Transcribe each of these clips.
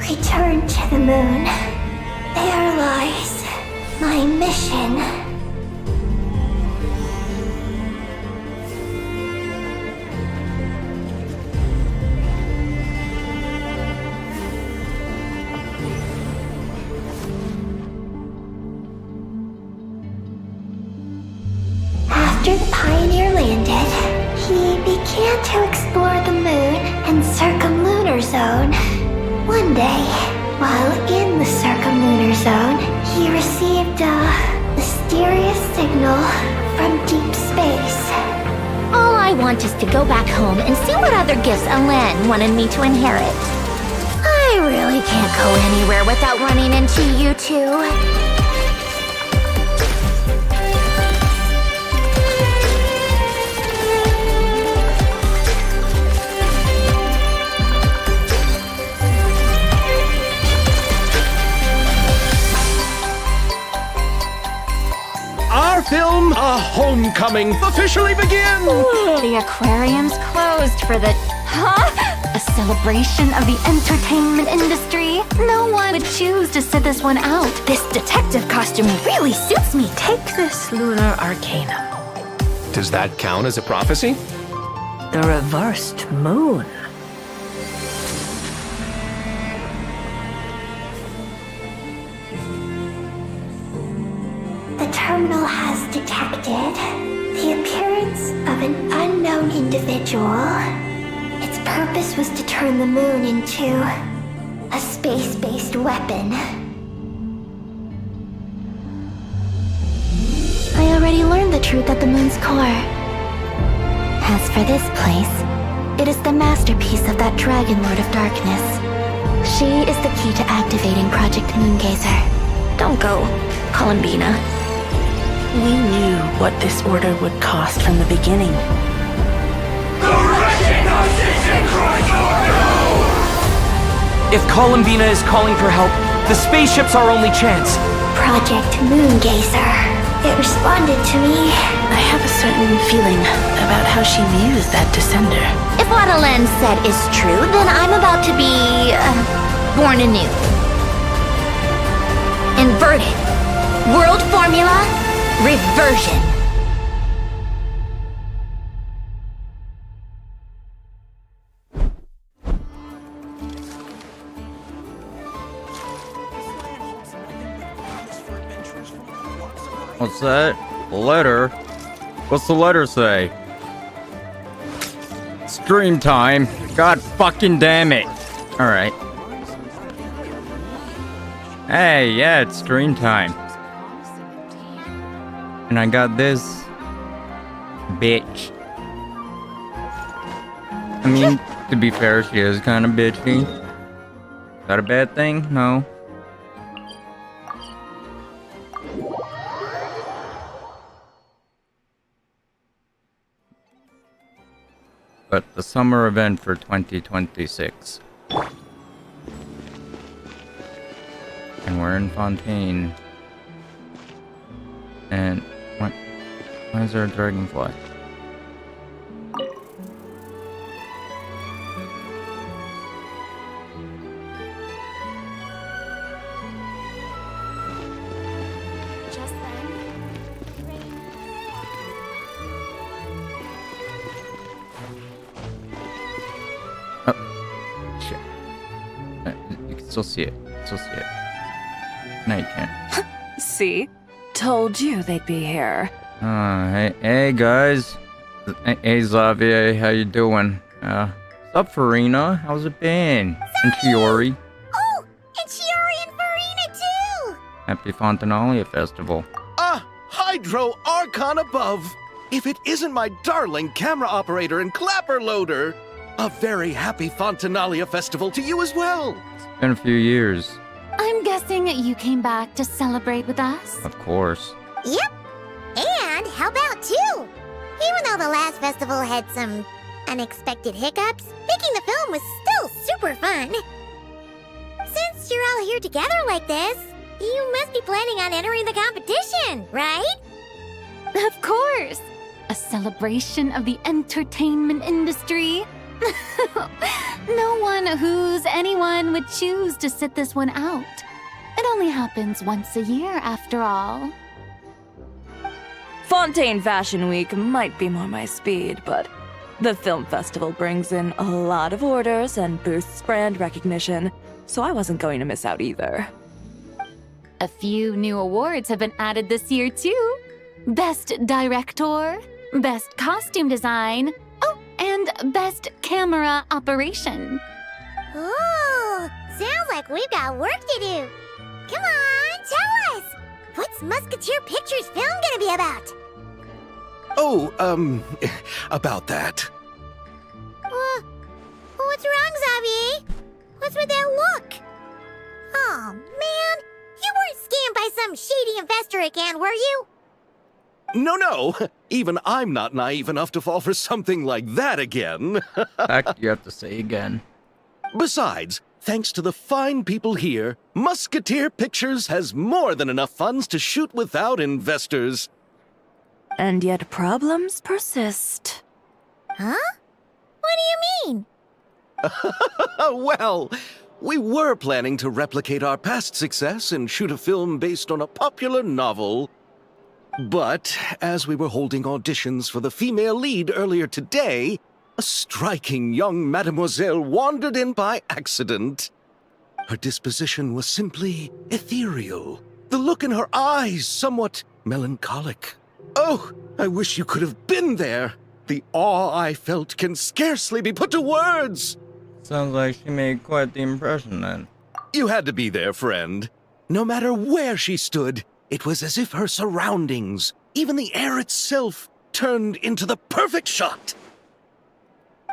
Return to the moon. There lies my mission. After the Pioneer landed, he began to explore the moon and circumlunar zone. One day, while in the circumlunar zone, he received a mysterious signal from deep space. All I want is to go back home and see what other gifts Alen wanted me to inherit. I really can't go anywhere without running into you two. Our film, A Homecoming, officially begins! The aquarium's closed for the... Huh? A celebration of the entertainment industry? No one would choose to sit this one out. This detective costume really suits me. Take this lunar arcanum. Does that count as a prophecy? The reversed moon. The terminal has detected the appearance of an unknown individual. Its purpose was to turn the moon into a space-based weapon. I already learned the truth at the moon's core. As for this place, it is the masterpiece of that Dragon Lord of Darkness. She is the key to activating Project Moongazer. Don't go, Columbina. We knew what this order would cost from the beginning. If Columbina is calling for help, the spaceship's our only chance. Project Moongazer. It responded to me. I have a certain feeling about how she views that descender. If what Alen said is true, then I'm about to be... born anew. Inverted. World formula, reversion. What's that? A letter? What's the letter say? Stream time. God fucking damn it. Alright. Hey, yeah, it's stream time. And I got this. Bitch. I mean, to be fair, she is kind of bitchy. Is that a bad thing? No. But the summer event for 2026. And we're in Fontaine. And what? Why is there a dragonfly? Just then, Shit. You can still see it. Still see it. No, you can't. See? Told you they'd be here. Hey guys. Hey Xavier, how you doing? What's up Farina? How's it been? And Chiori. Oh, and Chiori and Farina too! Happy Fontanalia Festival. Ah, Hydro Archon above! If it isn't my darling camera operator and clapper loader! A very happy Fontanalia Festival to you as well! It's been a few years. I'm guessing you came back to celebrate with us? Of course. Yep. And how about two? Even though the last festival had some unexpected hiccups, making the film was still super fun. Since you're all here together like this, you must be planning on entering the competition, right? Of course! A celebration of the entertainment industry? No one anyone would choose to sit this one out? It only happens once a year, after all. Fontaine Fashion Week might be more my speed, but the film festival brings in a lot of orders and boosts brand recognition, so I wasn't going to miss out either. A few new awards have been added this year, too. Best Director, Best Costume Design, oh, and Best Camera Operation. Ooh, sounds like we've got work to do. Come on, tell us! What's Musketeer Pictures film gonna be about? Oh, about that. What's wrong, Xavier? What's with that look? Oh, man. You weren't scammed by some shady investor again, were you? No. Even I'm not naive enough to fall for something like that again. Fact you have to say again. Besides, thanks to the fine people here, Musketeer Pictures has more than enough funds to shoot without investors. And yet problems persist. Huh? What do you mean? Well, we were planning to replicate our past success and shoot a film based on a popular novel. But as we were holding auditions for the female lead earlier today, a striking young mademoiselle wandered in by accident. Her disposition was simply ethereal, the look in her eyes somewhat melancholic. Oh, I wish you could have been there. The awe I felt can scarcely be put to words. Sounds like she made quite the impression then. You had to be there, friend. No matter where she stood, it was as if her surroundings, even the air itself, turned into the perfect shot.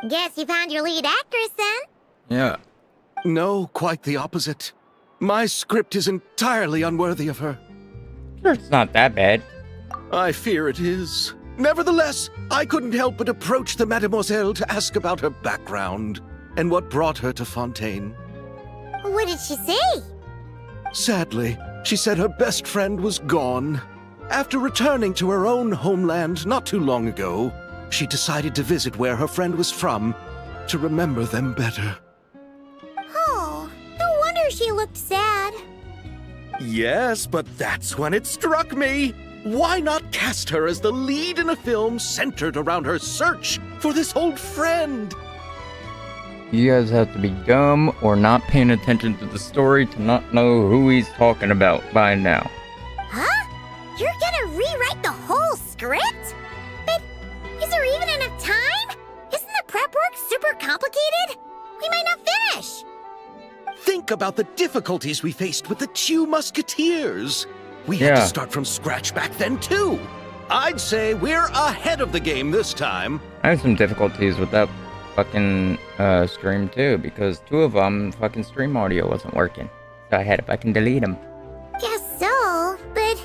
Guess you found your lead actress, then? Yeah. No, quite the opposite. My script is entirely unworthy of her. Sure, it's not that bad. I fear it is. Nevertheless, I couldn't help but approach the mademoiselle to ask about her background and what brought her to Fontaine. What did she say? Sadly, she said her best friend was gone. After returning to her own homeland not too long ago, she decided to visit where her friend was from to remember them better. Oh, no wonder she looked sad. Yes, but that's when it struck me. Why not cast her as the lead in a film centered around her search for this old friend? You guys have to be dumb or not paying attention to the story to not know who he's talking about by now. Huh? You're gonna rewrite the whole script? But is there even enough time? Isn't the prep work super complicated? We might not finish. Think about the difficulties we faced with the two Musketeers. We had to Yeah. start from scratch back then, too. I'd say we're ahead of the game this time. I have some difficulties with that fucking stream too, because two of them fucking stream audio wasn't working. So I had to fucking delete them. Guess so, but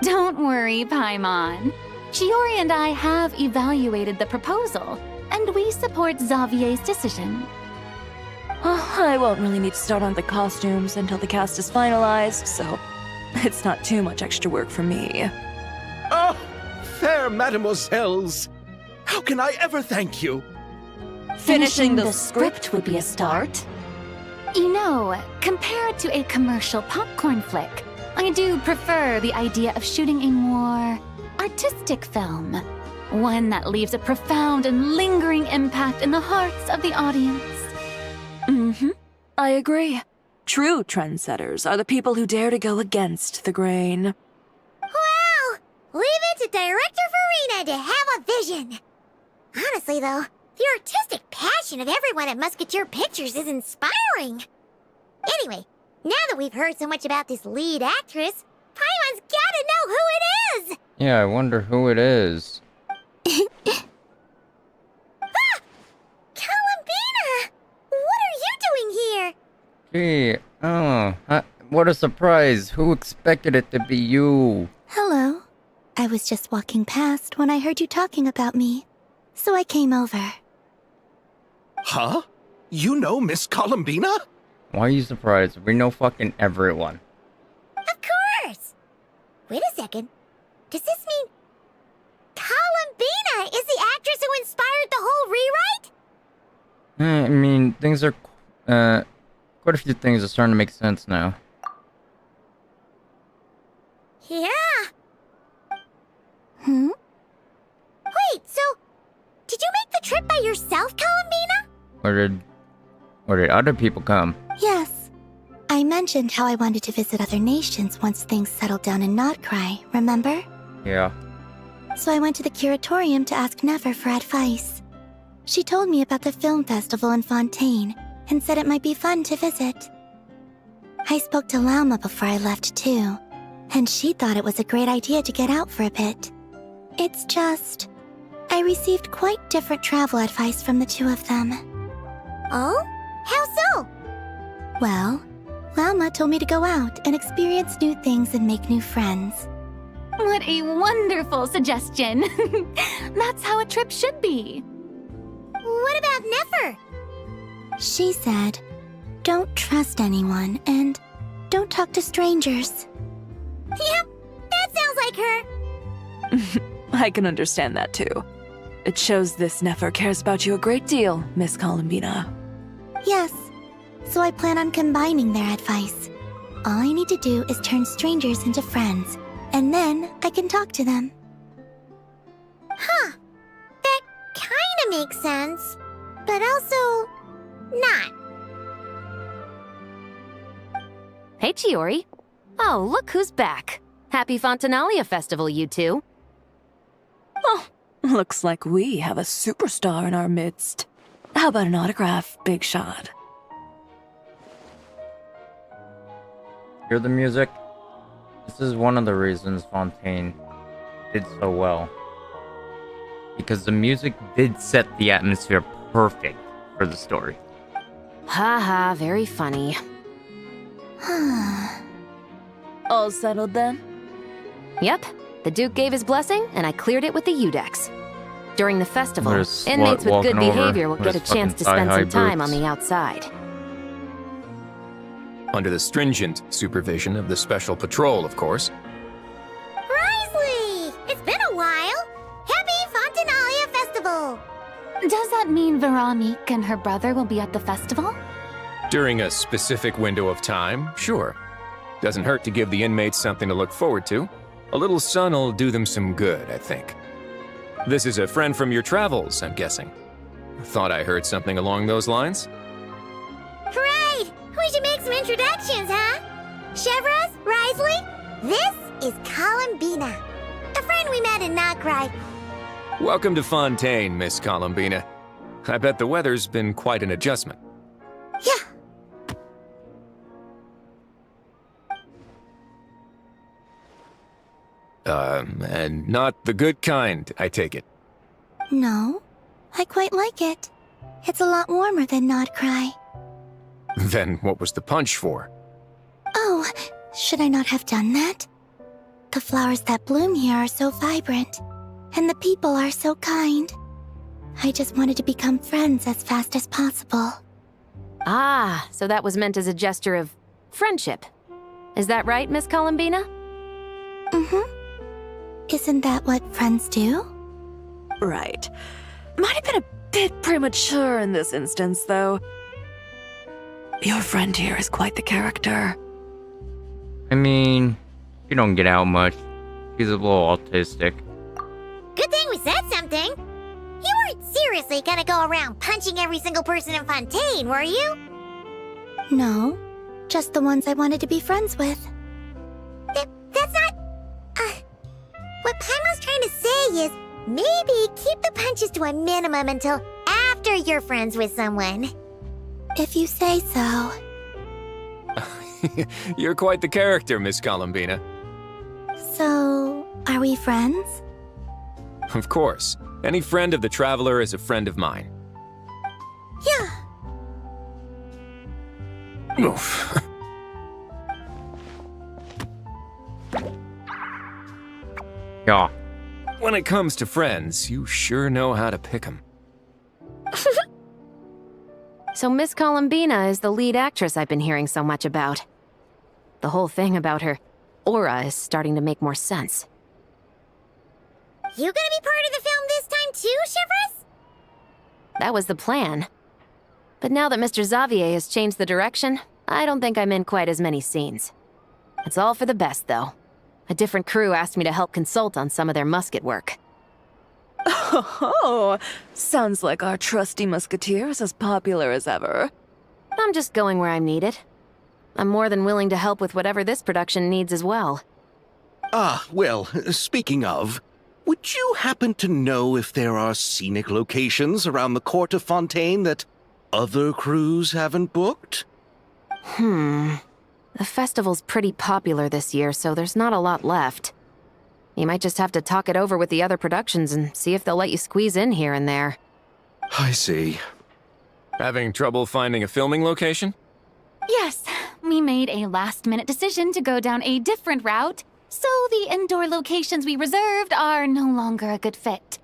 Don't worry, Paimon. Shiori and I have evaluated the proposal, and we support Xavier's decision. I won't really need to start on the costumes until the cast is finalized, so it's not too much extra work for me. Oh, fair mademoiselles. How can I ever thank you? Finishing the script would be a start. You know, compared to a commercial popcorn flick, I do prefer the idea of shooting a more artistic film. One that leaves a profound and lingering impact in the hearts of the audience. I agree. True trendsetters are the people who dare to go against the grain. wow! Leave it to Director Farina to have a vision. Honestly, though, the artistic passion of everyone at Musketeer Pictures is inspiring. Anyway, now that we've heard so much about this lead actress, Paimon's gotta know who it is! Yeah, I wonder who it is. Columbina! What are you doing here? Gee, what a surprise. Who expected it to be you? Hello. I was just walking past when I heard you talking about me, so I came over. Huh? You know Miss Columbina? Why are you surprised? We know fucking everyone. Of course! Wait a second. Does this mean Columbina is the actress who inspired the whole rewrite? I mean, things are, quite a few things are starting to make sense now. Yeah. Hmm? Wait, so did you make the trip by yourself, Columbina? Or did other people come? Yes. I mentioned how I wanted to visit other nations once things settled down in nod-krai, remember? Yeah. So I went to the curatorium to ask Nefer for advice. She told me about the film festival in Fontaine and said it might be fun to visit. I spoke to Lauma before I left too, and she thought it was a great idea to get out for a bit. It's just, I received quite different travel advice from the two of them. Oh? How so? Well, Lauma told me to go out and experience new things and make new friends. What a wonderful suggestion. That's how a trip should be. What about Nefer? She said, don't trust anyone and don't talk to strangers. Yep, that sounds like her. I can understand that too. It shows this Nefer cares about you a great deal, Miss Columbina. Yes, so I plan on combining their advice. All I need to do is turn strangers into friends, and then I can talk to them. Huh. That kinda makes sense, but also not. Hey, Chiori. Oh, look who's back. Happy Fontanalia Festival, you two. Oh, looks like we have a superstar in our midst. How about an autograph, Big Shot? Hear the music? This is one of the reasons Fontaine did so well. Because the music did set the atmosphere perfect for the story. Haha, very funny. All settled then? Yep, the Duke gave his blessing, and I cleared it with the Udex. During the festival, There's a inmates slut with good walking over behavior will with get a his chance fucking to spend thigh-high some time boots. on the outside. Under the stringent supervision of the Special Patrol, of course. Risley! It's been a while! Happy Fontanalia Festival! Does that mean Veronique and her brother will be at the festival? During a specific window of time, sure. Doesn't hurt to give the inmates something to look forward to. A little sun'll do them some good, I think. This is a friend from your travels, I'm guessing. Thought I heard something along those lines. Right! We should make some introductions, huh? Chevros, Risley, this is Columbina, a friend we met in nod-krai. Welcome to Fontaine, Miss Columbina. I bet the weather's been quite an adjustment. Yeah. And not the good kind, I take it. No, I quite like it. It's a lot warmer than nod-krai. Then what was the punch for? Oh, should I not have done that? The flowers that bloom here are so vibrant, and the people are so kind. I just wanted to become friends as fast as possible. Ah, so that was meant as a gesture of friendship. Is that right, Miss Columbina? Mm-hmm. Isn't that what friends do? Right. Might have been a bit premature in this instance, though. Your friend here is quite the character. I mean, you don't get out much. He's a little autistic. Good thing we said something. You weren't seriously gonna go around punching every single person in Fontaine, were you? No, just the ones I wanted to be friends with. That's not... what Paimon's trying to say is, maybe keep the punches to a minimum until after you're friends with someone. If you say so. You're quite the character, Miss Columbina. So, are we friends? Of course. Any friend of the Traveler is a friend of mine. Yeah. Oof. Yeah. When it comes to friends, you sure know how to pick 'em. So Miss Columbina is the lead actress I've been hearing so much about. The whole thing about her aura is starting to make more sense. You gonna be part of the film this time too, Chevros? That was the plan. But now that Mr. Xavier has changed the direction, I don't think I'm in quite as many scenes. It's all for the best, though. A different crew asked me to help consult on some of their musket work. Oh, sounds like our trusty musketeer is as popular as ever. I'm just going where I'm needed. I'm more than willing to help with whatever this production needs as well. Ah, well, speaking of, would you happen to know if there are scenic locations around the court of Fontaine that other crews haven't booked? The festival's pretty popular this year, so there's not a lot left. You might just have to talk it over with the other productions and see if they'll let you squeeze in here and there. I see. Having trouble finding a filming location? Yes, we made a last-minute decision to go down a different route, so the indoor locations we reserved are no longer a good fit.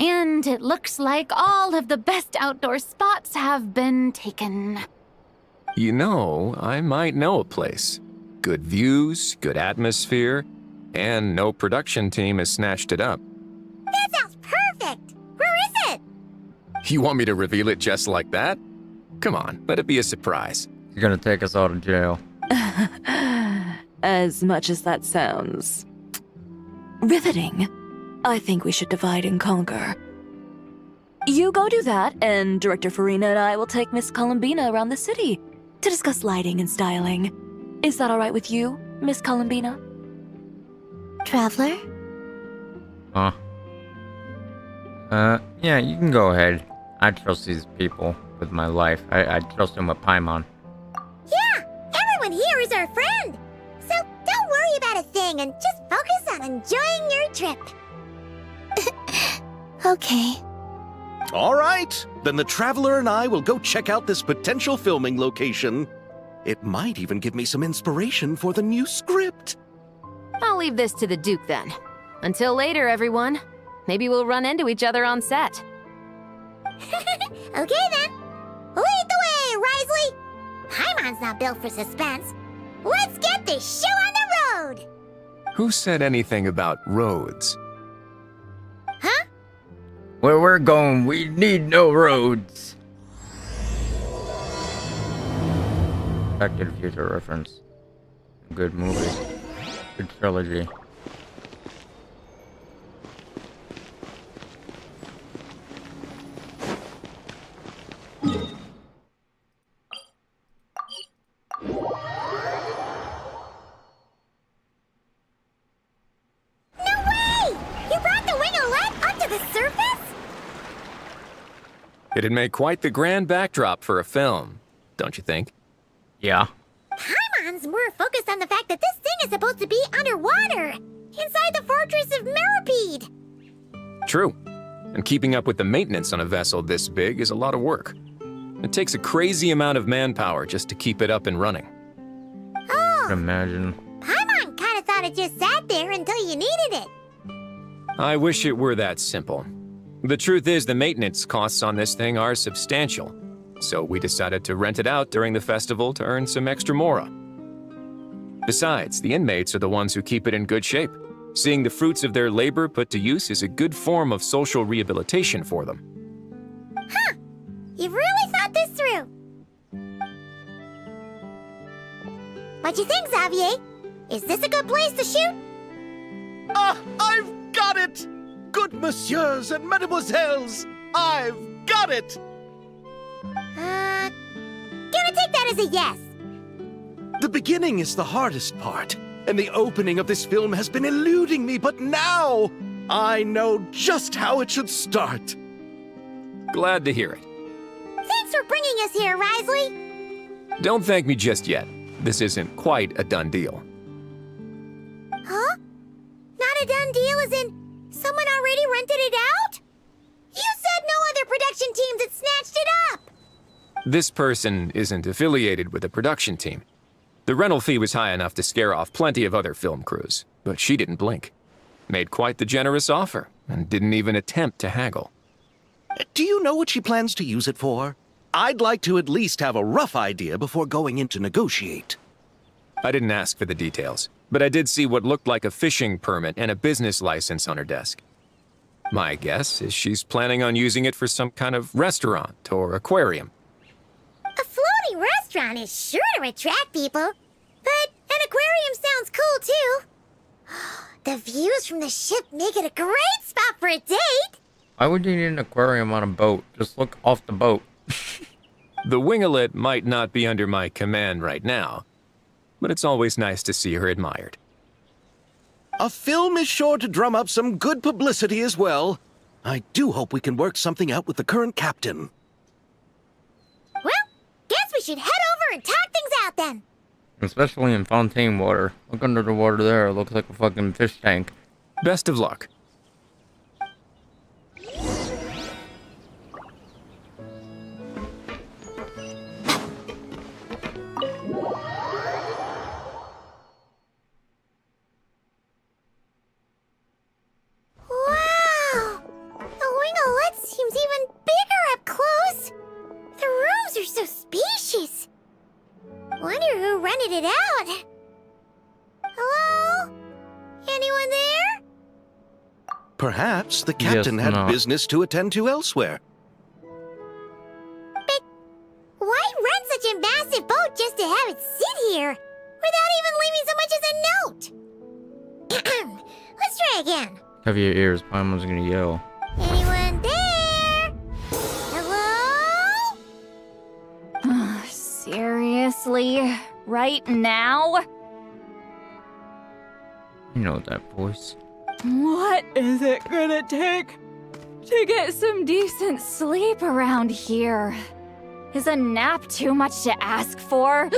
And it looks like all of the best outdoor spots have been taken. You know, I might know a place. Good views, good atmosphere, and no production team has snatched it up. That sounds perfect! Where is it? You want me to reveal it just like that? Come on, let it be a surprise. You're gonna take us all to jail. As much as that sounds riveting, I think we should divide and conquer. You go do that, and Director Farina and I will take Miss Columbina around the city to discuss lighting and styling. Is that all right with you, Miss Columbina? Traveler? Huh? Yeah, you can go ahead. I trust these people with my life. I trust them with Paimon. Yeah, everyone here is our friend. So don't worry about a thing and just focus on enjoying your trip. Okay. All right, then the Traveler and I will go check out this potential filming location. It might even give me some inspiration for the new script. I'll leave this to the Duke then. Until later, everyone. Maybe we'll run into each other on set. Okay then. Lead the way, Risley. Paimon's not built for suspense. Let's get this show on the road. Who said anything about roads? Huh? Where we're going, we need no roads. Back to the Future reference. Good movie. Good trilogy. It'd make quite the grand backdrop for a film, don't you think? Yeah. Paimon's more focused on the fact that this thing is supposed to be underwater, inside the fortress of Meripede. True. And keeping up with the maintenance on a vessel this big is a lot of work. It takes a crazy amount of manpower just to keep it up and running. Oh, Imagine. Paimon kind of thought it just sat there until you needed it. I wish it were that simple. The truth is the maintenance costs on this thing are substantial, so we decided to rent it out during the festival to earn some extra mora. Besides, the inmates are the ones who keep it in good shape. Seeing the fruits of their labor put to use is a good form of social rehabilitation for them. Huh. You've really thought this through. What you think, Xavier? Is this a good place to shoot? Ah, I've got it! Good messieurs and mademoiselles, I've got it! Gonna take that as a yes. The beginning is the hardest part, and the opening of this film has been eluding me, but now I know just how it should start. Glad to hear it. Thanks for bringing us here, Risley. Don't thank me just yet. This isn't quite a done deal. Huh? Not a done deal as in someone already rented it out? You said no other production teams had snatched it up! This person isn't affiliated with a production team. The rental fee was high enough to scare off plenty of other film crews, but she didn't blink. Made quite the generous offer, and didn't even attempt to haggle. Do you know what she plans to use it for? I'd like to at least have a rough idea before going in to negotiate. I didn't ask for the details, but I did see what looked like a fishing permit and a business license on her desk. My guess is she's planning on using it for some kind of restaurant or aquarium. restaurant is sure to attract people. But an aquarium sounds cool, too. The views from the ship make it a great spot for a date. Why would you need an aquarium on a boat? Just look off the boat. The wingelet might not be under my command right now, but it's always nice to see her admired. A film is sure to drum up some good publicity as well. I do hope we can work something out with the current captain. Well, guess we should head over and talk things out then. Especially in Fontaine water. Look under the water there. It looks like a fucking fish tank. Best of luck. Wow! The wingelet seems even bigger up close. The rooms are so spacious. Wonder who rented it out. Hello? Anyone there? Perhaps the captain Yes, had no. business to attend to elsewhere. But why rent such a massive boat just to have it sit here without even leaving so much as a note? Let's try again. Cover your ears. Paimon's gonna yell. Anyone there? Hello? Seriously? Right now? You know that voice. What is it gonna take to get some decent sleep around here? Is a nap too much to ask for?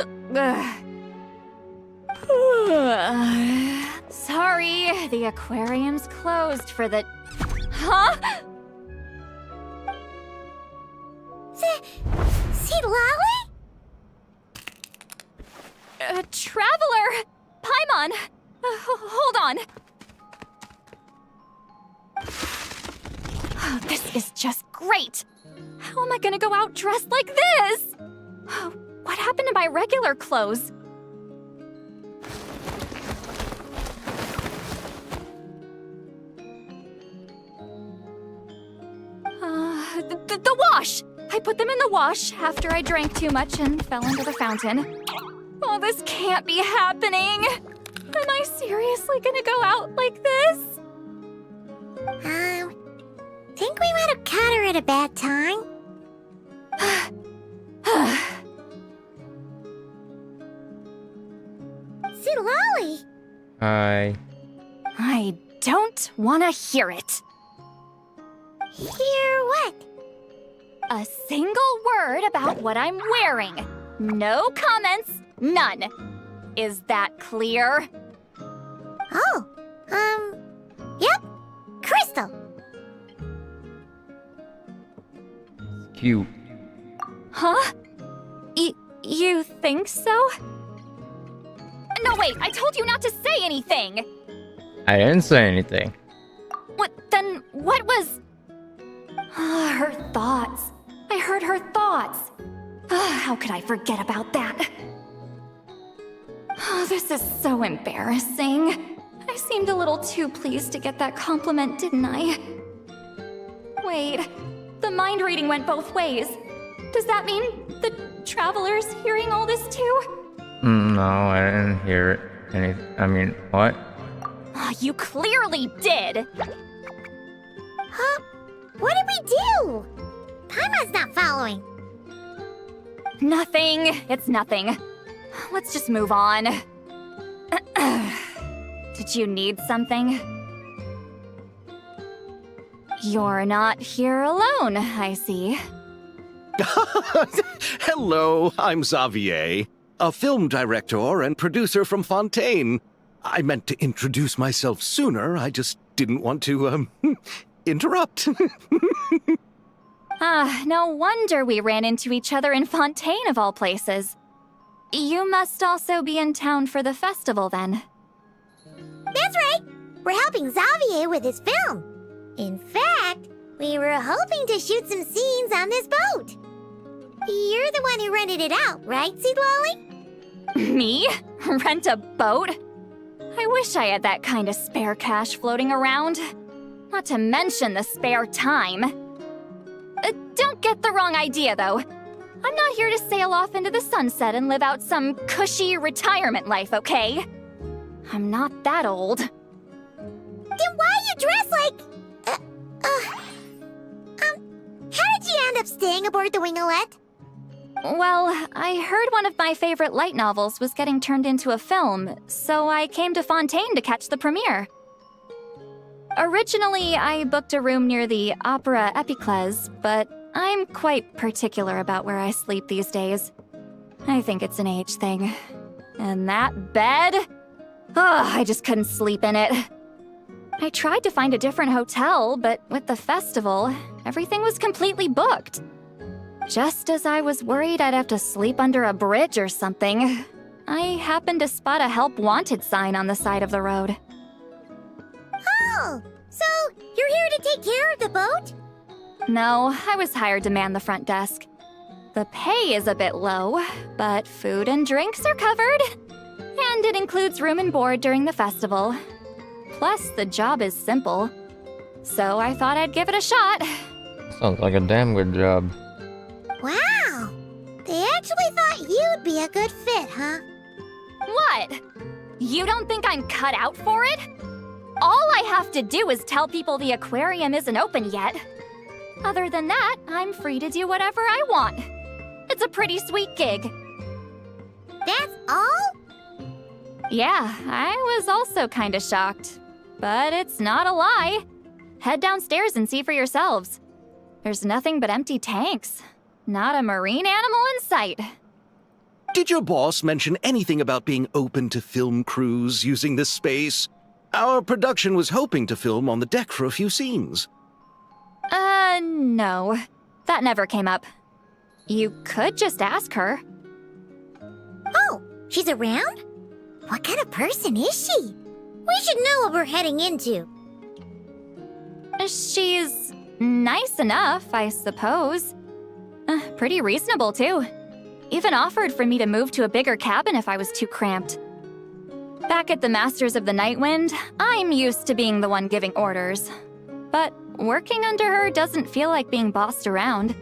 Sorry, the aquarium's closed for the... Huh? See Lolly? Traveler! Paimon! Hold on. Oh, this is just great. How am I gonna go out dressed like this? Oh, what happened to my regular clothes? The wash! I put them in the wash after I drank too much and fell into the fountain. Oh, this can't be happening! Am I seriously gonna go out like this? Think we might have caught her at a bad time. See Lolly? Hi. I don't wanna hear it. Hear what? A single word about what I'm wearing. No comments, none. Is that clear? Oh, yep. Crystal. Cute. Huh? You think so? No, wait, I told you not to say anything! I didn't say anything. Then what was... her thoughts. I heard her thoughts. How could I forget about that? Oh, this is so embarrassing. I seemed a little too pleased to get that compliment, didn't I? Wait, the mind reading went both ways. Does that mean the traveler's hearing all this too? No, I didn't hear it. I mean, what? Oh, you clearly did! Huh? What did we do? Paimon's not following. Nothing. It's nothing. Let's just move on. Did you need something? You're not here alone, I see. Hello, I'm Xavier, a film director and producer from Fontaine. I meant to introduce myself sooner, I just didn't want to, interrupt. No wonder we ran into each other in Fontaine of all places. You must also be in town for the festival then. That's right. We're helping Xavier with his film. In fact, we were hoping to shoot some scenes on this boat. You're the one who rented it out, right, Seed Lolly? Me? Rent a boat? I wish I had that kind of spare cash floating around. Not to mention the spare time. Don't get the wrong idea, though. I'm not here to sail off into the sunset and live out some cushy retirement life, okay? I'm not that old. Then why you dress like... how did you end up staying aboard the Winglet? Well, I heard one of my favorite light novels was getting turned into a film, so I came to Fontaine to catch the premiere. Originally, I booked a room near the Opera Epiclese, but I'm quite particular about where I sleep these days. I think it's an age thing. And that bed? I just couldn't sleep in it. I tried to find a different hotel, but with the festival, everything was completely booked. Just as I was worried I'd have to sleep under a bridge or something, I happened to spot a help wanted sign on the side of the road. Oh, so you're here to take care of the boat? No, I was hired to man the front desk. The pay is a bit low, but food and drinks are covered. And it includes room and board during the festival. Plus, the job is simple. So I thought I'd give it a shot. Sounds like a damn good job. Wow! They actually thought you'd be a good fit, huh? What? You don't think I'm cut out for it? All I have to do is tell people the aquarium isn't open yet. Other than that, I'm free to do whatever I want. It's a pretty sweet gig. That's all? Yeah, I was also kinda shocked. But it's not a lie. Head downstairs and see for yourselves. There's nothing but empty tanks. Not a marine animal in sight. Did your boss mention anything about being open to film crews using this space? Our production was hoping to film on the deck for a few scenes. No. That never came up. You could just ask her. Oh, she's around? What kind of person is she? We should know what we're heading into. She's nice enough, I suppose. Pretty reasonable, too. Even offered for me to move to a bigger cabin if I was too cramped. Back at the Masters of the Night Wind, I'm used to being the one giving orders. But working under her doesn't feel like being bossed around.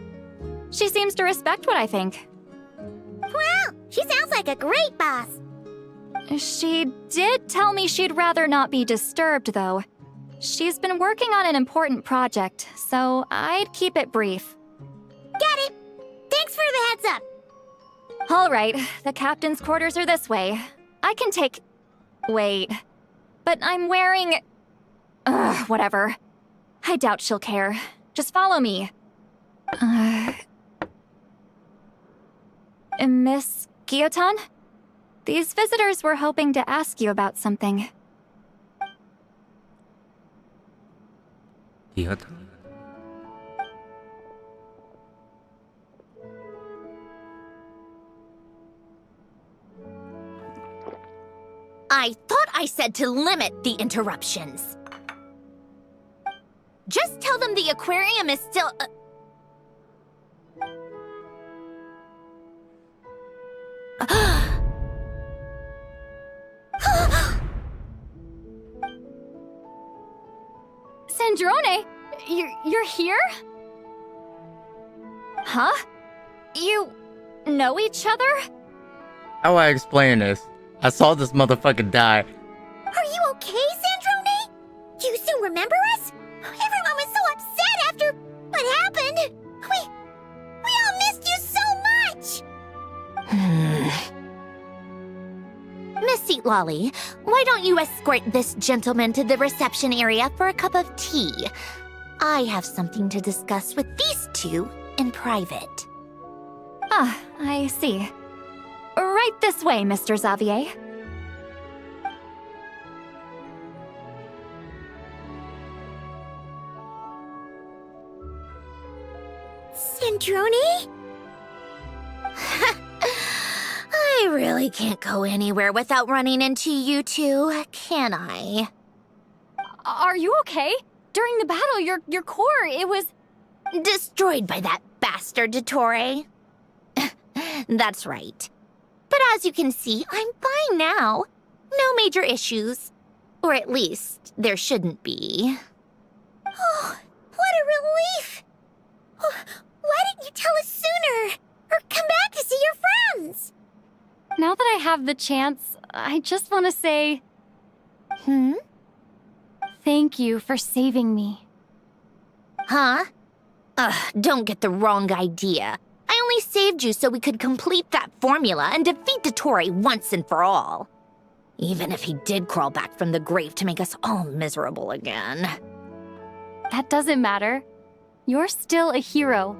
She seems to respect what I think. Wow, she sounds like a great boss. She did tell me she'd rather not be disturbed, though. She's been working on an important project, so I'd keep it brief. Got it. Thanks for the heads up. All right, the captain's quarters are this way. I can take... Wait. But I'm wearing... whatever. I doubt she'll care. Just follow me. Miss Guillotin? These visitors were hoping to ask you about something. I thought I said to limit the interruptions. Just tell them the aquarium is still... Sandrone, you're here? Huh? You know each other? How do I explain this? I saw this motherfucker die. Are you okay, Sandrone? Do you still remember us? Everyone was so upset after what happened. We all missed you so much. Miss Seat Lolly, why don't you escort this gentleman to the reception area for a cup of tea? I have something to discuss with these two in private. Ah, I see. Right this way, Mr. Xavier. Sandrone? I really can't go anywhere without running into you two, can I? Are you okay? During the battle, your core, it was... Destroyed by that bastard Dottore. That's right. But as you can see, I'm fine now. No major issues. Or at least, there shouldn't be. Oh, what a relief! Why didn't you tell us sooner? Or come now that I have the chance, I just want to say... Thank you for saving me. Huh? Don't get the wrong idea. I only saved you so we could complete that formula and defeat Dottore once and for all. Even if he did crawl back from the grave to make us all miserable again. That doesn't matter. You're still a hero.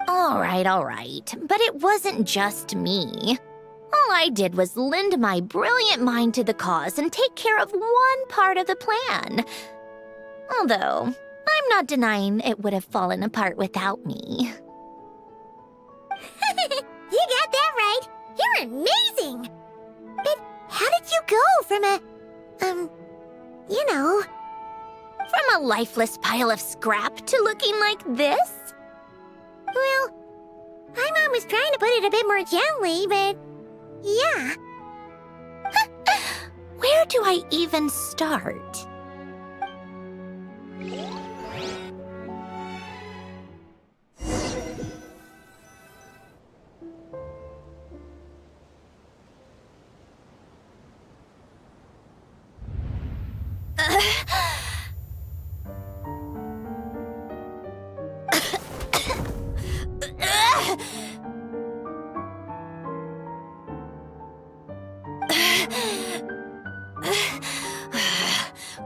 All right. But it wasn't just me. All I did was lend my brilliant mind to the cause and take care of one part of the plan. Although, I'm not denying it would have fallen apart without me. You got that right. You're amazing. But how did you go from From a lifeless pile of scrap to looking like this? Well, my mom was trying to put it a bit more gently, but yeah. Where do I even start?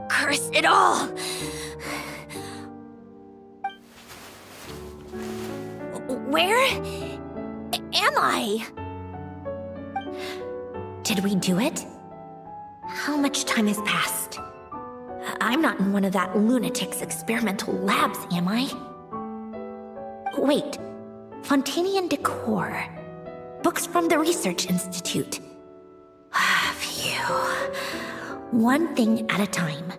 Curse it all! Where am I? Did we do it? How much time has passed? I'm not in one of that lunatic's experimental labs, am I? Wait, Fontaine decor. Books from the Research Institute. Phew. One thing at a time.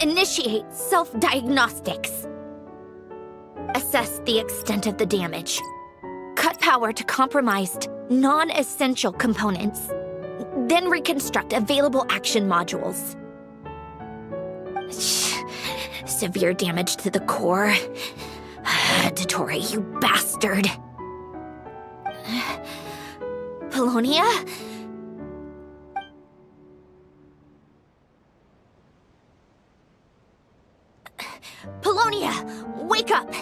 Initiate self-diagnostics. Assess the extent of the damage. Cut power to compromised, non-essential components. Then reconstruct available action modules. Severe damage to the core. Dottore, you bastard. Polonia? Polonia, wake up!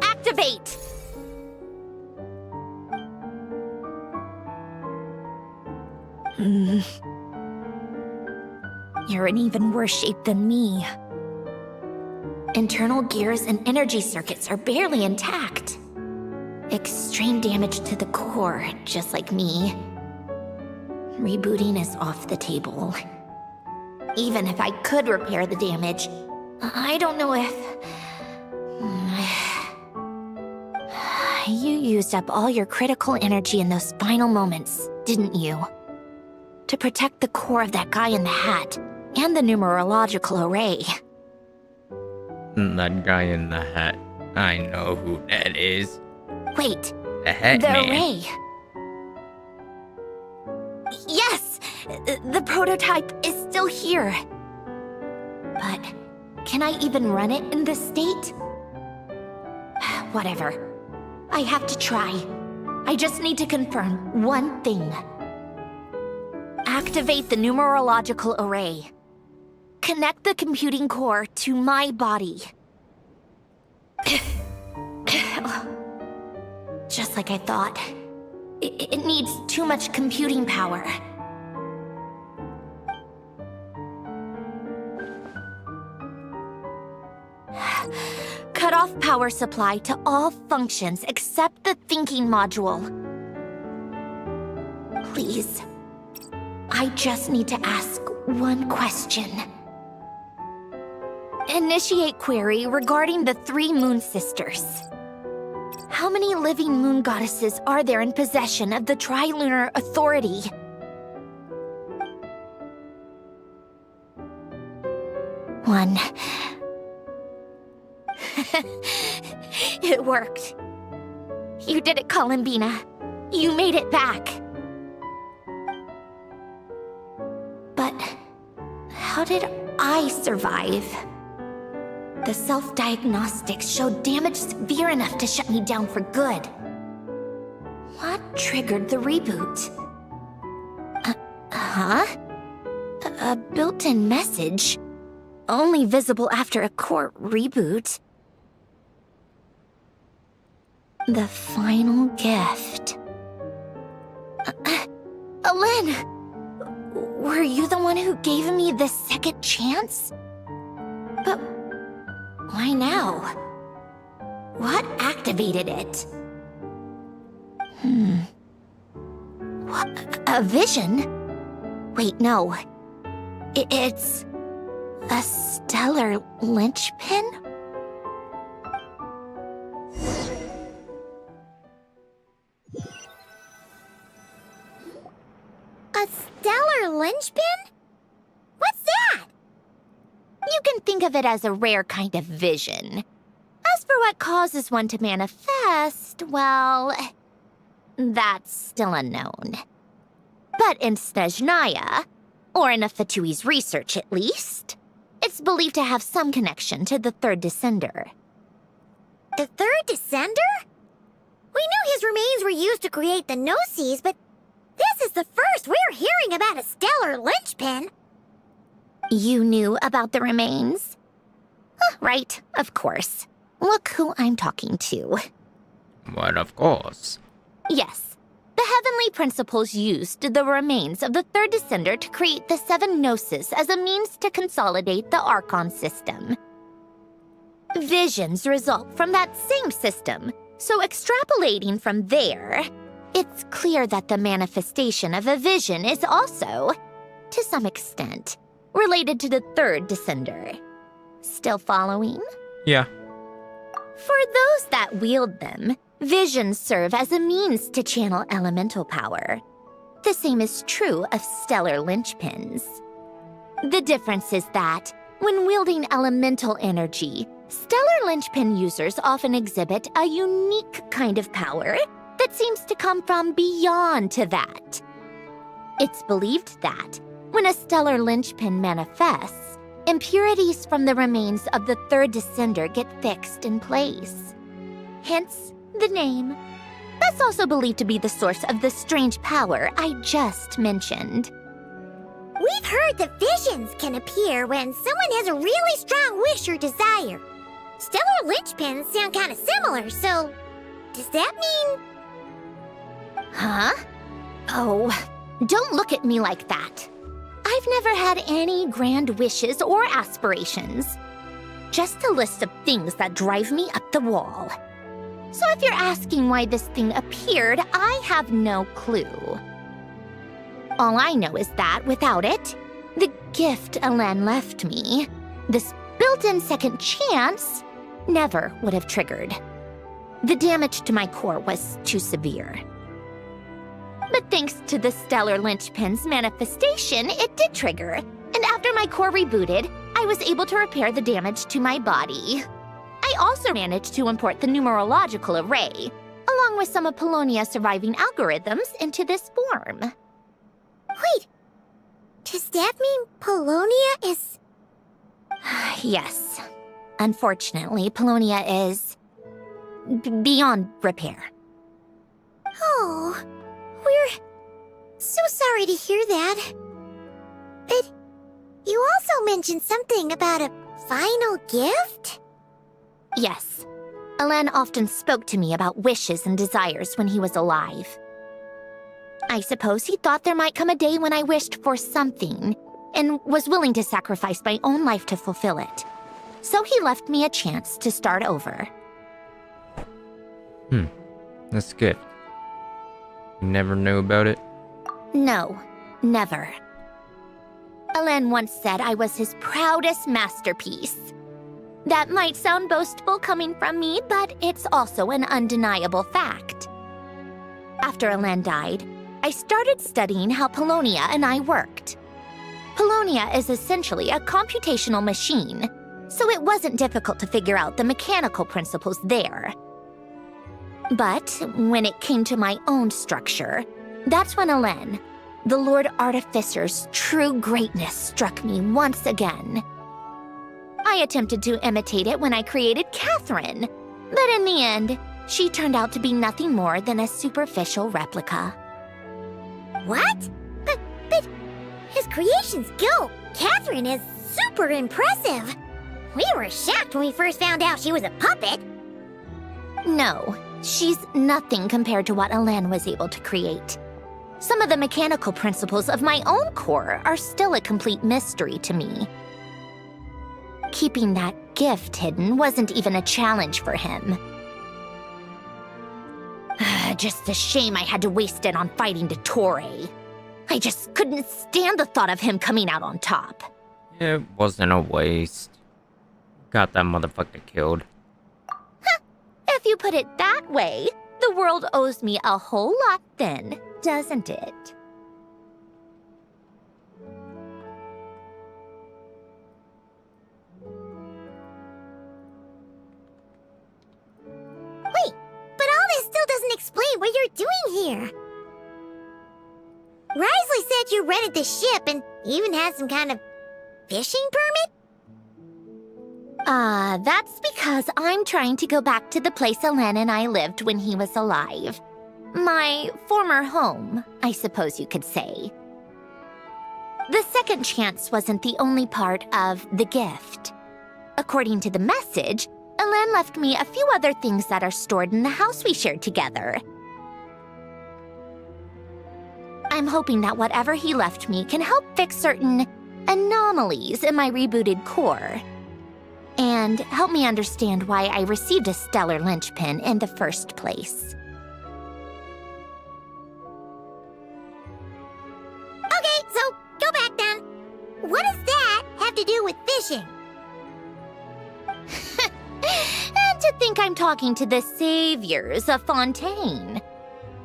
Activate! You're in even worse shape than me. Internal gears and energy circuits are barely intact. Extreme damage to the core, just like me. Rebooting is off the table. Even if I could repair the damage, I don't know if... You used up all your critical energy in those final moments, didn't you? To protect the core of that guy in the hat, and the numerological array. That guy in the hat. I know who that is. Wait, The hat the man. array. Yes! The prototype is still here. But can I even run it in this state? Whatever. I have to try. I just need to confirm one thing. Activate the numerological array. Connect the computing core to my body. Just like I thought. It needs too much computing power. Cut off power supply to all functions except the thinking module. Please. I just need to ask one question. Initiate query regarding the 3 moon sisters. How many living moon goddesses are there in possession of the Trilunar Authority? One. It worked. You did it, Columbina. You made it back. But how did I survive? The self-diagnostics showed damage severe enough to shut me down for good. What triggered the reboot? Huh? A built-in message. Only visible after a core reboot. The final gift. Alen! Were you the one who gave me the second chance? But why now? What activated it? What? A vision? Wait, no. It's a stellar linchpin? A stellar linchpin? What's that? You can think of it as a rare kind of vision. As for what causes one to manifest, well, that's still unknown. But in Snezhnaya, or in Afatui's research at least, it's believed to have some connection to the third descender. The third descender? We knew his remains were used to create the Gnosis, but this is the first we're hearing about a stellar linchpin. You knew about the remains? Right, of course. Look who I'm talking to. What, of course. Yes. The heavenly principles used the remains of the third descender to create the 7 Gnosis as a means to consolidate the Archon system. Visions result from that same system, so extrapolating from there, it's clear that the manifestation of a vision is also, to some extent, related to the third descender. Still following? Yeah. For those that wield them, visions serve as a means to channel elemental power. The same is true of stellar linchpins. The difference is that, when wielding elemental energy, stellar linchpin users often exhibit a unique kind of power that seems to come from beyond to that. It's believed that, when a stellar linchpin manifests, impurities from the remains of the third descender get fixed in place. Hence, the name. That's also believed to be the source of the strange power I just mentioned. We've heard that visions can appear when someone has a really strong wish or desire. Stellar linchpins sound kind of similar, so does that mean... Huh? Oh, don't look at me like that. I've never had any grand wishes or aspirations. Just a list of things that drive me up the wall. So if you're asking why this thing appeared, I have no clue. All I know is that without it, the gift Alen left me, this built-in second chance, never would have triggered. The damage to my core was too severe. But thanks to the stellar linchpin's manifestation, it did trigger. And after my core rebooted, I was able to repair the damage to my body. I also managed to import the numerological array, along with some of Polonia's surviving algorithms, into this form. Wait, does that mean Polonia is... Yes. Unfortunately, Polonia is... beyond repair. Oh, we're so sorry to hear that. But you also mentioned something about a final gift? Yes. Alen often spoke to me about wishes and desires when he was alive. I suppose he thought there might come a day when I wished for something, and was willing to sacrifice my own life to fulfill it. So he left me a chance to start over. That's good. You never knew about it? No, never. Alen once said I was his proudest masterpiece. That might sound boastful coming from me, but it's also an undeniable fact. After Alen died, I started studying how Polonia and I worked. Polonia is essentially a computational machine, so it wasn't difficult to figure out the mechanical principles there. But when it came to my own structure, that's when Alen, the Lord Artificer's true greatness, struck me once again. I attempted to imitate it when I created Catherine, but in the end, she turned out to be nothing more than a superficial replica. What? But his creation skill, Catherine, is super impressive. We were shocked when we first found out she was a puppet. No, she's nothing compared to what Elen was able to create. Some of the mechanical principles of my own core are still a complete mystery to me. Keeping that gift hidden wasn't even a challenge for him. Just a shame I had to waste it on fighting Dottore. I just couldn't stand the thought of him coming out on top. It wasn't a waste. Got that motherfucker killed. If you put it that way, the world owes me a whole lot then, doesn't it? Wait, but all this still doesn't explain what you're doing here. Risley said you rented the ship and even had some kind of fishing permit? That's because I'm trying to go back to the place Elen and I lived when he was alive. My former home, I suppose you could say. The second chance wasn't the only part of the gift. According to the message, Elen left me a few other things that are stored in the house we shared together. I'm hoping that whatever he left me can help fix certain anomalies in my rebooted core. And help me understand why I received a stellar linchpin in the first place. Okay, so go back then. What does that have to do with fishing? And to think I'm talking to the saviors of Fontaine.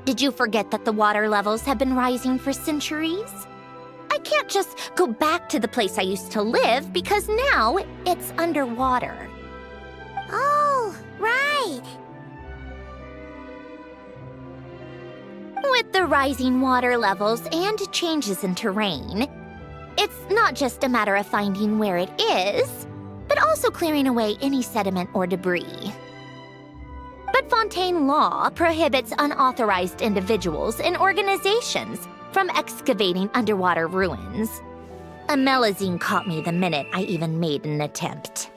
Did you forget that the water levels have been rising for centuries? I can't just go back to the place I used to live because now it's underwater. Oh, right. With the rising water levels and changes in terrain, it's not just a matter of finding where it is, but also clearing away any sediment or debris. But Fontaine law prohibits unauthorized individuals and organizations from excavating underwater ruins. A Melazine caught me the minute I even made an attempt.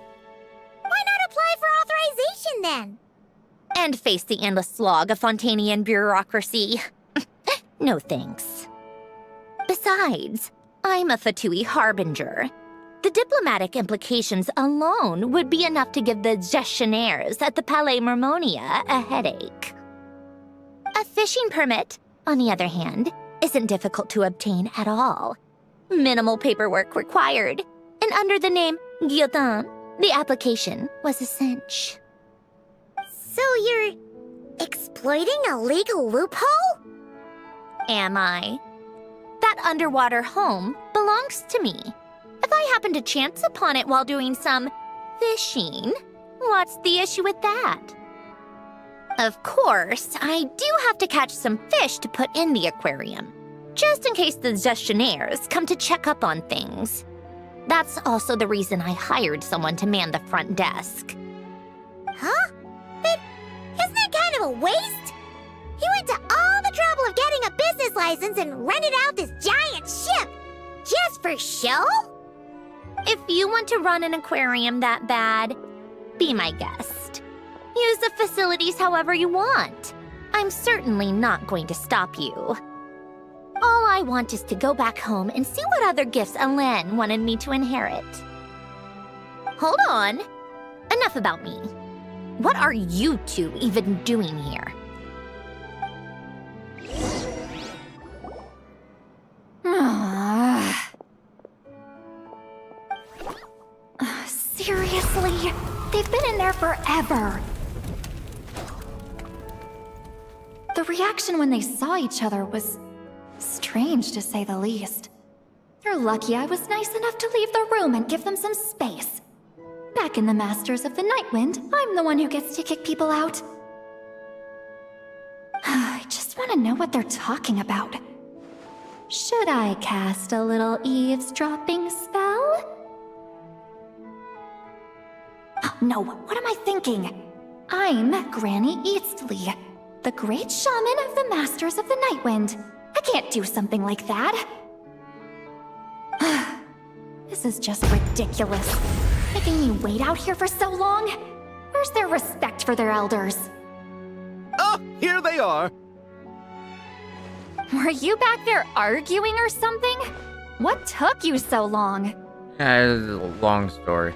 Why not apply for authorization then? And face the endless slog of Fontainian bureaucracy. No thanks. Besides, I'm a Fatui harbinger. The diplomatic implications alone would be enough to give the gestionnaires at the Palais Mermonia a headache. A fishing permit, on the other hand, isn't difficult to obtain at all. Minimal paperwork required, and under the name Guillotin, the application was a cinch. So you're exploiting a legal loophole? Am I? That underwater home belongs to me. If I happen to chance upon it while doing some fishing, what's the issue with that? Of course, I do have to catch some fish to put in the aquarium, just in case the gestionnaires come to check up on things. That's also the reason I hired someone to man the front desk. Huh? But isn't that kind of a waste? You went to all the trouble of getting a business license and rented out this giant ship, just for show? If you want to run an aquarium that bad, be my guest. Use the facilities however you want. I'm certainly not going to stop you. All I want is to go back home and see what other gifts Elen wanted me to inherit. Hold on. Enough about me. What are you two even doing here? Seriously? They've been in there forever. The reaction when they saw each other was strange, to say the least. They're lucky I was nice enough to leave the room and give them some space. Back in the Masters of the Nightwind, I'm the one who gets to kick people out. I just want to know what they're talking about. Should I cast a little eavesdropping spell? Oh, no, what am I thinking? I'm Granny Eastley, the great shaman of the Masters of the Nightwind. I can't do something like that. This is just ridiculous. Making me wait out here for so long? Where's their respect for their elders? Ah, here they are. Were you back there arguing or something? What took you so long? It's a long story.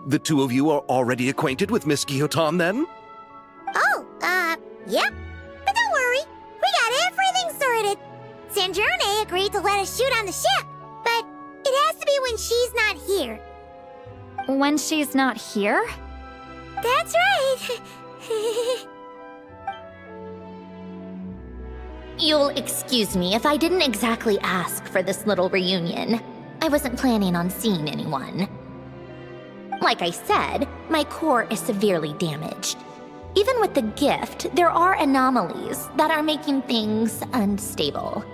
The two of you are already acquainted with Miss Guillotin, then? Oh, yep. But don't worry, we got everything sorted. Sandrone agreed to let us shoot on the ship, but it has to be when she's not here. When she's not here? That's right. You'll excuse me if I didn't exactly ask for this little reunion. I wasn't planning on seeing anyone. Like I said, my core is severely damaged. Even with the gift, there are anomalies that are making things unstable.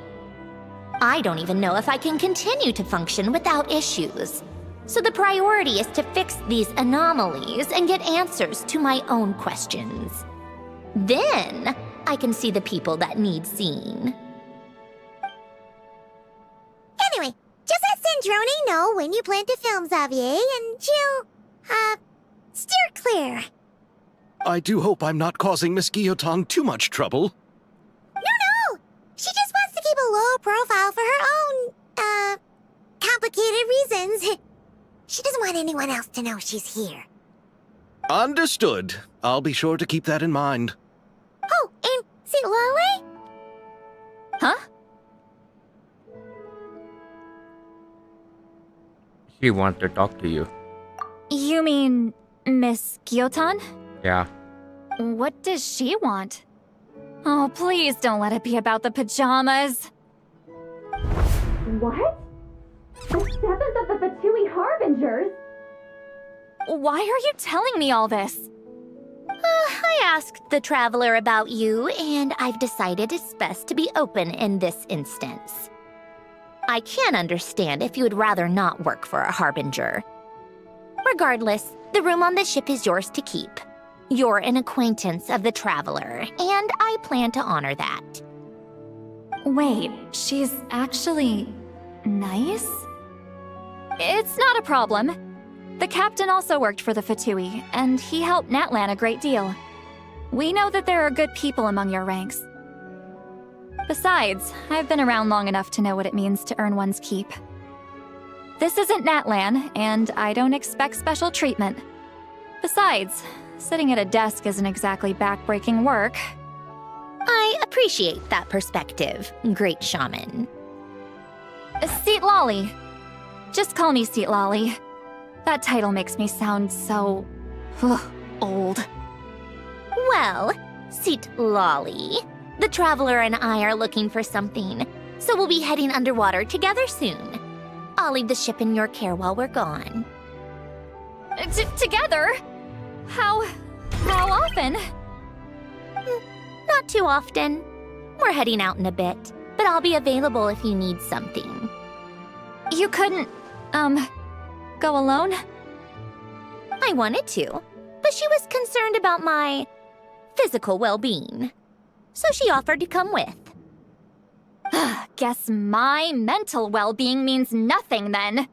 I don't even know if I can continue to function without issues. So the priority is to fix these anomalies and get answers to my own questions. Then, I can see the people that need seeing. Anyway, just let Sandrone know when you plan to film Xavier, and she'll, steer clear. I do hope I'm not causing Miss Guillotin too much trouble. No! She just wants to keep a low profile for her own, complicated reasons. She doesn't want anyone else to know she's here. Understood. I'll be sure to keep that in mind. Oh, and see Lale? Huh? She wants to talk to you. You mean Miss Guillotin? Yeah. What does she want? Oh, please don't let it be about the pajamas. What? The 7th of the VIII Harbingers? Why are you telling me all this? I asked the Traveler about you, and I've decided it's best to be open in this instance. I can understand if you would rather not work for a Harbinger. Regardless, the room on the ship is yours to keep. You're an acquaintance of the Traveler, and I plan to honor that. Wait, she's actually nice? It's not a problem. The captain also worked for the VIII, and he helped Natlan a great deal. We know that there are good people among your ranks. Besides, I've been around long enough to know what it means to earn one's keep. This isn't Natlan, and I don't expect special treatment. Besides, sitting at a desk isn't exactly back-breaking work. I appreciate that perspective, great shaman. Seat Lolly. Just call me Seat Lolly. That title makes me sound so... old. Well, Seat Lolly, the Traveler and I are looking for something, so we'll be heading underwater together soon. I'll leave the ship in your care while we're gone. Together? How often? Not too often. We're heading out in a bit, but I'll be available if you need something. You couldn't, go alone? I wanted to, but she was concerned about my physical well-being, so she offered to come with. Guess my mental well-being means nothing then.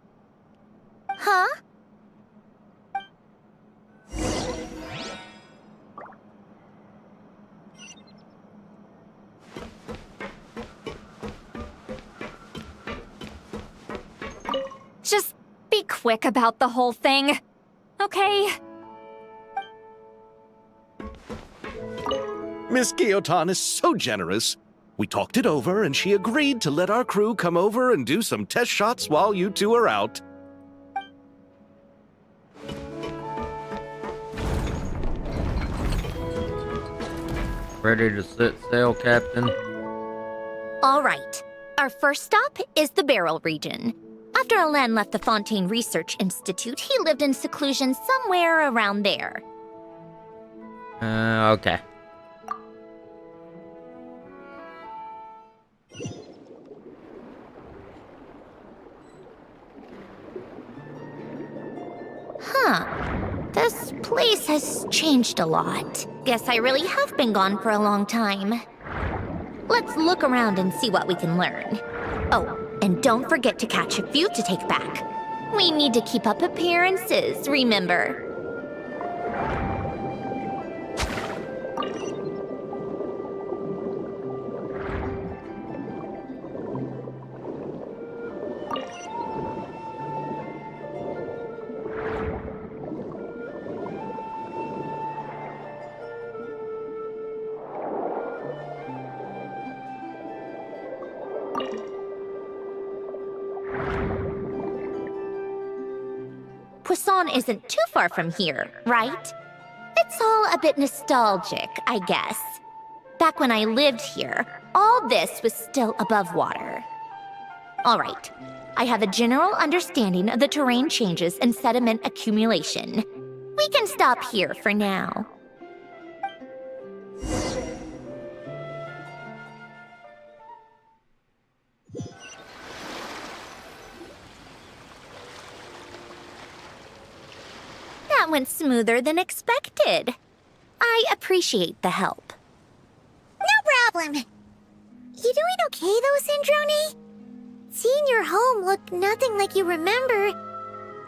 Huh? Just be quick about the whole thing, okay? Miss Guillotin is so generous. We talked it over, and she agreed to let our crew come over and do some test shots while you two are out. Ready to set sail, Captain? All right. Our first stop is the Beryl region. After Alain left the Fontaine Research Institute, he lived in seclusion somewhere around there. Okay. Huh. This place has changed a lot. Guess I really have been gone for a long time. Let's look around and see what we can learn. Oh, and don't forget to catch a few to take back. We need to keep up appearances, remember? Poisson isn't too far from here, right? It's all a bit nostalgic, I guess. Back when I lived here, all this was still above water. All right, I have a general understanding of the terrain changes and sediment accumulation. We can stop here for now. That went smoother than expected. I appreciate the help. No problem. You doing okay though, Syndrome? Seeing your home look nothing like you remember,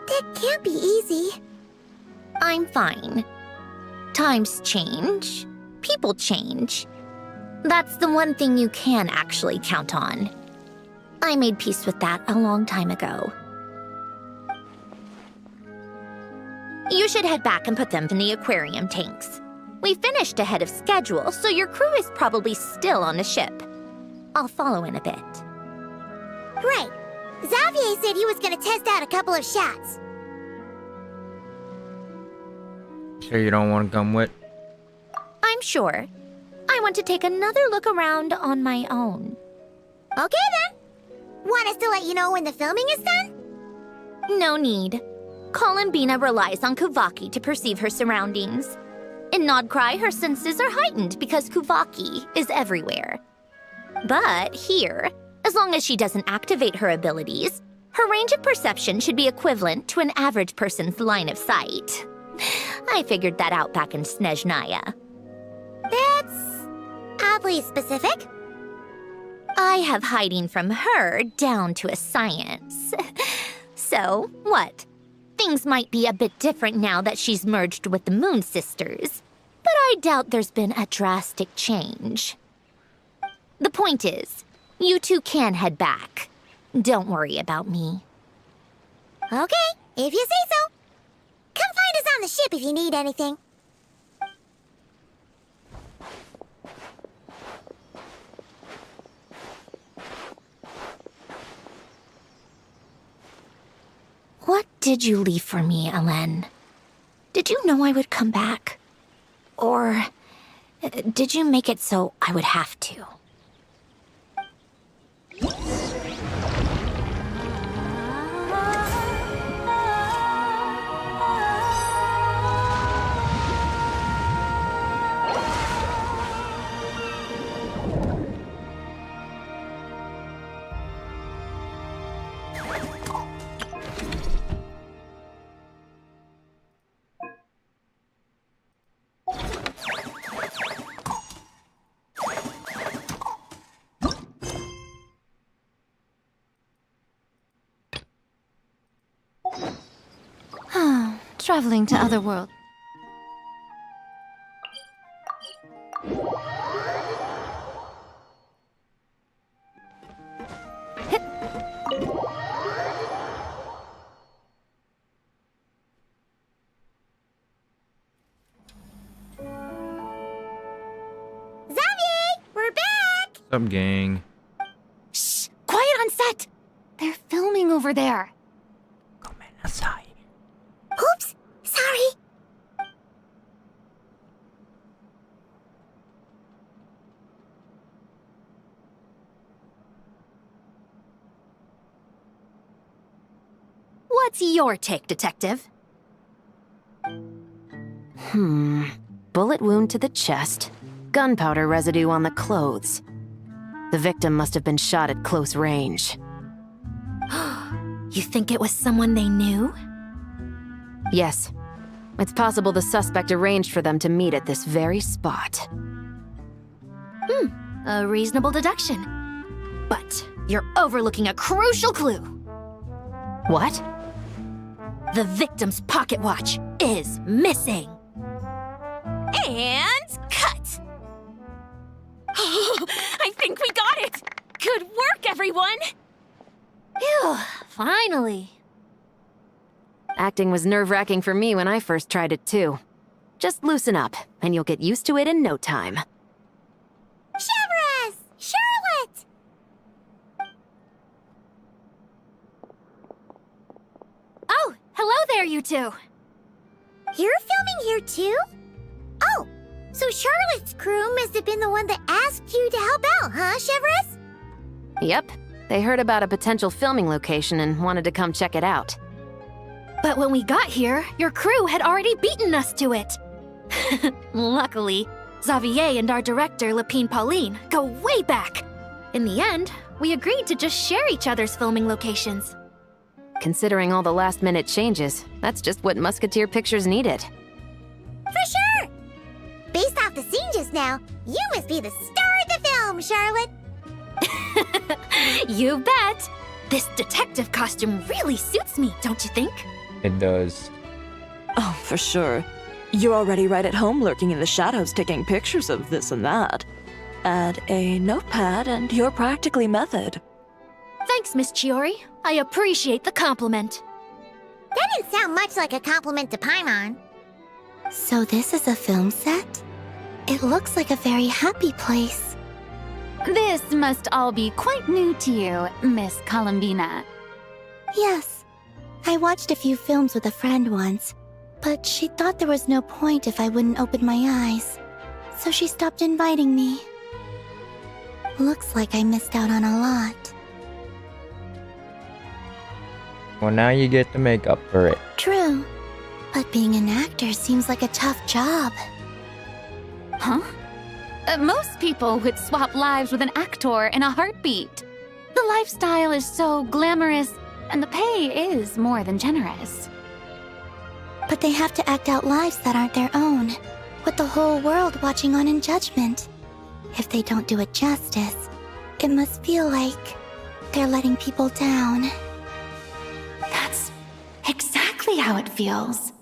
that can't be easy. I'm fine. Times change. People change. That's the one thing you can actually count on. I made peace with that a long time ago. You should head back and put them in the aquarium tanks. We finished ahead of schedule, so your crew is probably still on the ship. I'll follow in a bit. Right. Xavier said he was gonna test out a couple of shots. Sure you don't want to come with? I'm sure. I want to take another look around on my own. Okay then. Want us to let you know when the filming is done? No need. Columbina relies on Kuvaki to perceive her surroundings. In nod-krai, her senses are heightened because Kuvaki is everywhere. But here, as long as she doesn't activate her abilities, her range of perception should be equivalent to an average person's line of sight. I figured that out back in Snezhnaya. That's oddly specific. I have hiding from her down to a science. So, what? Things might be a bit different now that she's merged with the Moon Sisters, but I doubt there's been a drastic change. The point is, you two can head back. Don't worry about me. Okay, if you say so. Come find us on the ship if you need anything. What did you leave for me, Alen? Did you know I would come back? Or did you make it so I would have to? Traveling to other worlds. We're back! What's up, gang? Shh! Quiet on set! They're filming over there. Oops! Sorry! What's your take, Detective? Bullet wound to the chest. Gunpowder residue on the clothes. The victim must have been shot at close range. You think it was someone they knew? Yes. It's possible the suspect arranged for them to meet at this very spot. A reasonable deduction. But you're overlooking a crucial clue. What? The victim's pocket watch is missing. And cut! I think we got it! Good work, everyone! Phew, finally. Acting was nerve-wracking for me when I first tried it too. Just loosen up, and you'll get used to it in no time. Severus! Charlotte! Oh, hello there, you two. You're filming here too? Oh, so Charlotte's crew must have been the one that asked you to help out, huh, Severus? Yep, they heard about a potential filming location and wanted to come check it out. But when we got here, your crew had already beaten us to it. Luckily, Xavier and our director, Lapine Pauline, go way back. In the end, we agreed to just share each other's filming locations. Considering all the last-minute changes, that's just what Musketeer Pictures needed. For sure! Based off the scene just now, you must be the star of the film, Charlotte! You bet! This detective costume really suits me, don't you think? It does. Oh, for sure. You're already right at home lurking in the shadows taking pictures of this and that. Add a notepad and you're practically method. Thanks, Miss Chiori. I appreciate the compliment. That didn't sound much like a compliment to Paimon. So this is a film set? It looks like a very happy place. This must all be quite new to you, Miss Columbina. Yes. I watched a few films with a friend once, but she thought there was no point if I wouldn't open my eyes. So she stopped inviting me. Looks like I missed out on a lot. Well, now you get to make up for it. True. But being an actor seems like a tough job. Huh? Most people would swap lives with an actor in a heartbeat. The lifestyle is so glamorous, and the pay is more than generous. But they have to act out lives that aren't their own, with the whole world watching on in judgment. If they don't do it justice, it must feel like they're letting people down. That's exactly how it feels.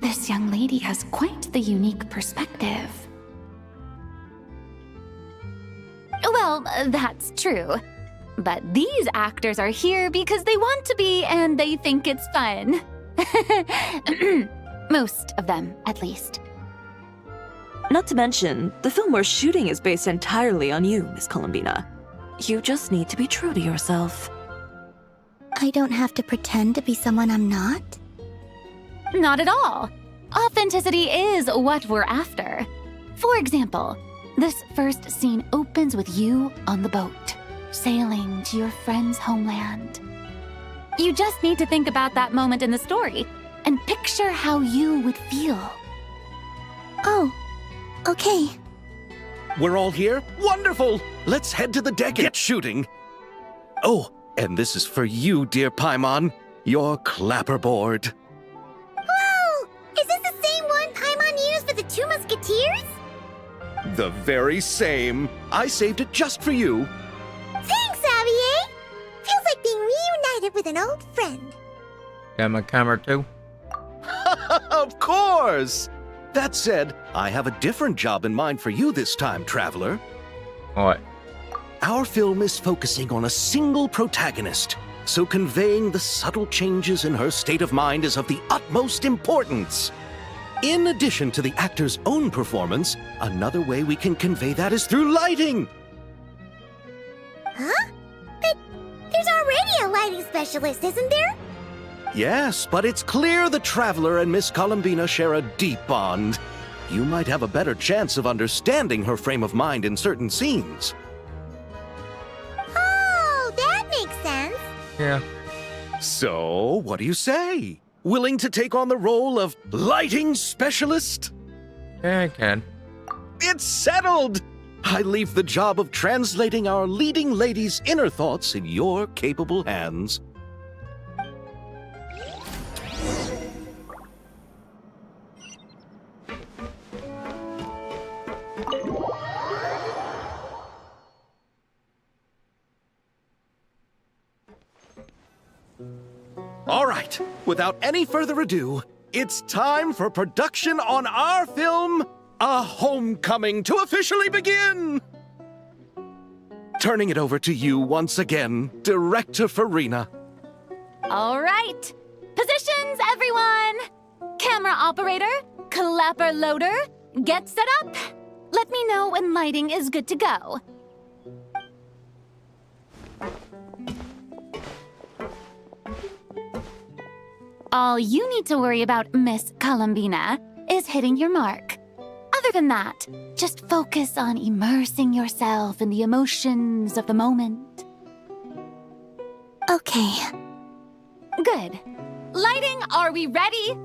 This young lady has quite the unique perspective. Well, that's true. But these actors are here because they want to be and they think it's fun. Most of them, at least. Not to mention, the film we're shooting is based entirely on you, Miss Columbina. You just need to be true to yourself. I don't have to pretend to be someone I'm not? Not at all. Authenticity is what we're after. For example, this first scene opens with you on the boat, sailing to your friend's homeland. You just need to think about that moment in the story and picture how you would feel. Oh, okay. We're all here? Wonderful! Let's head to the deck and get shooting. Oh, and this is for you, dear Paimon, your clapperboard. Whoa! Is this the same one Paimon used for the Two Musketeers? The very same. I saved it just for you. Thanks, Xavier! Feels like being reunited with an old friend. Got my camera too? Of course! That said, I have a different job in mind for you this time, traveler. What? Our film is focusing on a single protagonist, so conveying the subtle changes in her state of mind is of the utmost importance. In addition to the actor's own performance, another way we can convey that is through lighting. Huh? But there's already a lighting specialist, isn't there? Yes, but it's clear the Traveler and Miss Columbina share a deep bond. You might have a better chance of understanding her frame of mind in certain scenes. Oh, that makes sense. Yeah. So, what do you say? Willing to take on the role of lighting specialist? Yeah, I can. It's settled! I leave the job of translating our leading lady's inner thoughts in your capable hands. All right, without any further ado, it's time for production on our film, A Homecoming, to officially begin! Turning it over to you once again, Director Farina. All right. Positions, everyone! Camera operator, clapper loader, get set up. Let me know when lighting is good to go. All you need to worry about, Miss Columbina, is hitting your mark. Other than that, just focus on immersing yourself in the emotions of the moment. Okay. Good. Lighting, are we ready?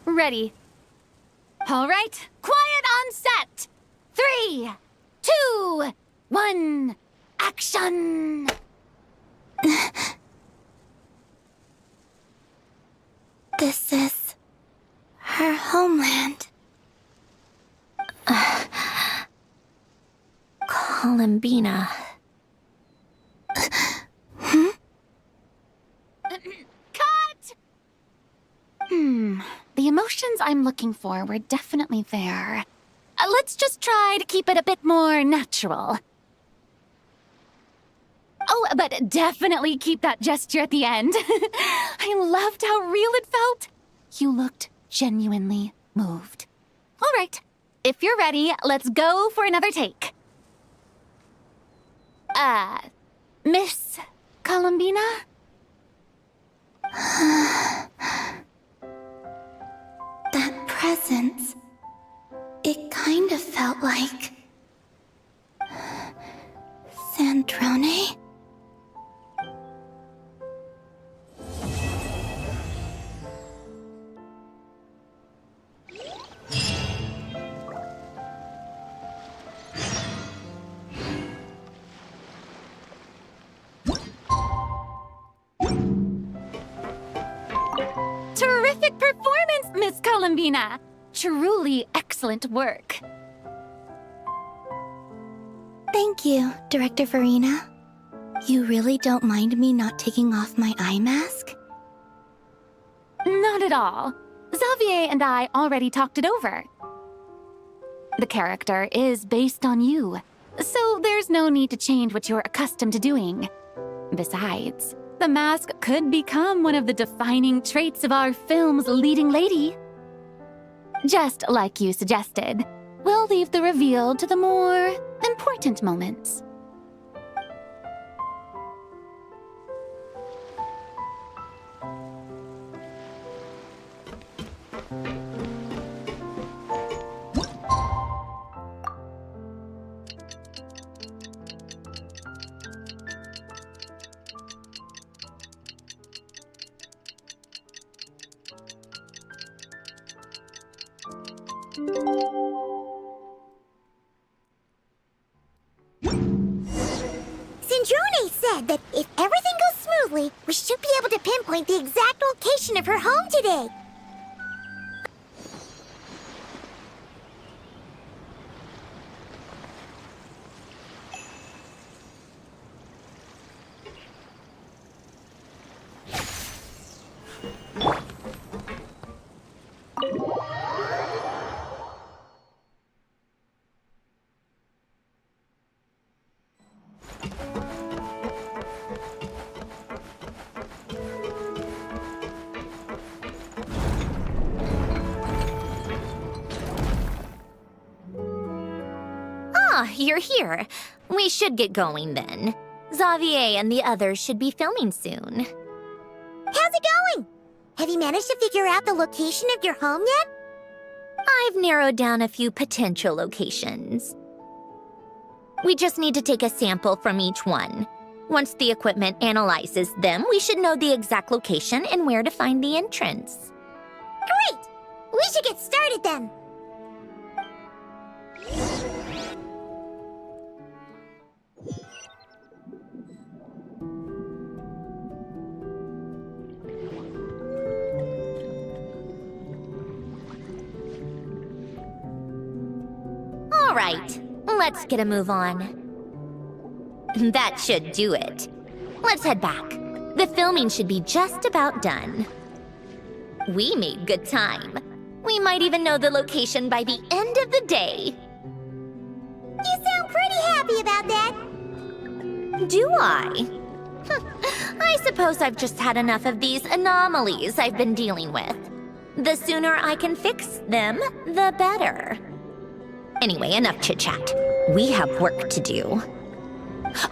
Ready. All right, quiet on set. 3, 2, 1, action! This is her homeland. Columbina. Cut! The emotions I'm looking for were definitely there. Let's just try to keep it a bit more natural. Oh, but definitely keep that gesture at the end. I loved how real it felt. You looked genuinely moved. All right, if you're ready, let's go for another take. Miss Columbina? That presence, it kind of felt like Sandrone? Terrific performance, Miss Columbina! Truly excellent work. Thank you, Director Farina. You really don't mind me not taking off my eye mask? Not at all. Xavier and I already talked it over. The character is based on you, so there's no need to change what you're accustomed to doing. Besides, the mask could become one of the defining traits of our film's leading lady. Just like you suggested, we'll leave the reveal to the more important moments. Sandrone said that if everything goes smoothly, we should be able to pinpoint the exact location of her home today. Ah, you're here. We should get going then. Xavier and the others should be filming soon. How's it going? Have you managed to figure out the location of your home yet? I've narrowed down a few potential locations. We just need to take a sample from each one. Once the equipment analyzes them, we should know the exact location and where to find the entrance. Great! We should get started then. All right, let's get a move on. That should do it. Let's head back. The filming should be just about done. We made good time. We might even know the location by the end of the day. You sound pretty happy about that. Do I? I suppose I've just had enough of these anomalies I've been dealing with. The sooner I can fix them, the better. Anyway, enough chit-chat. We have work to do.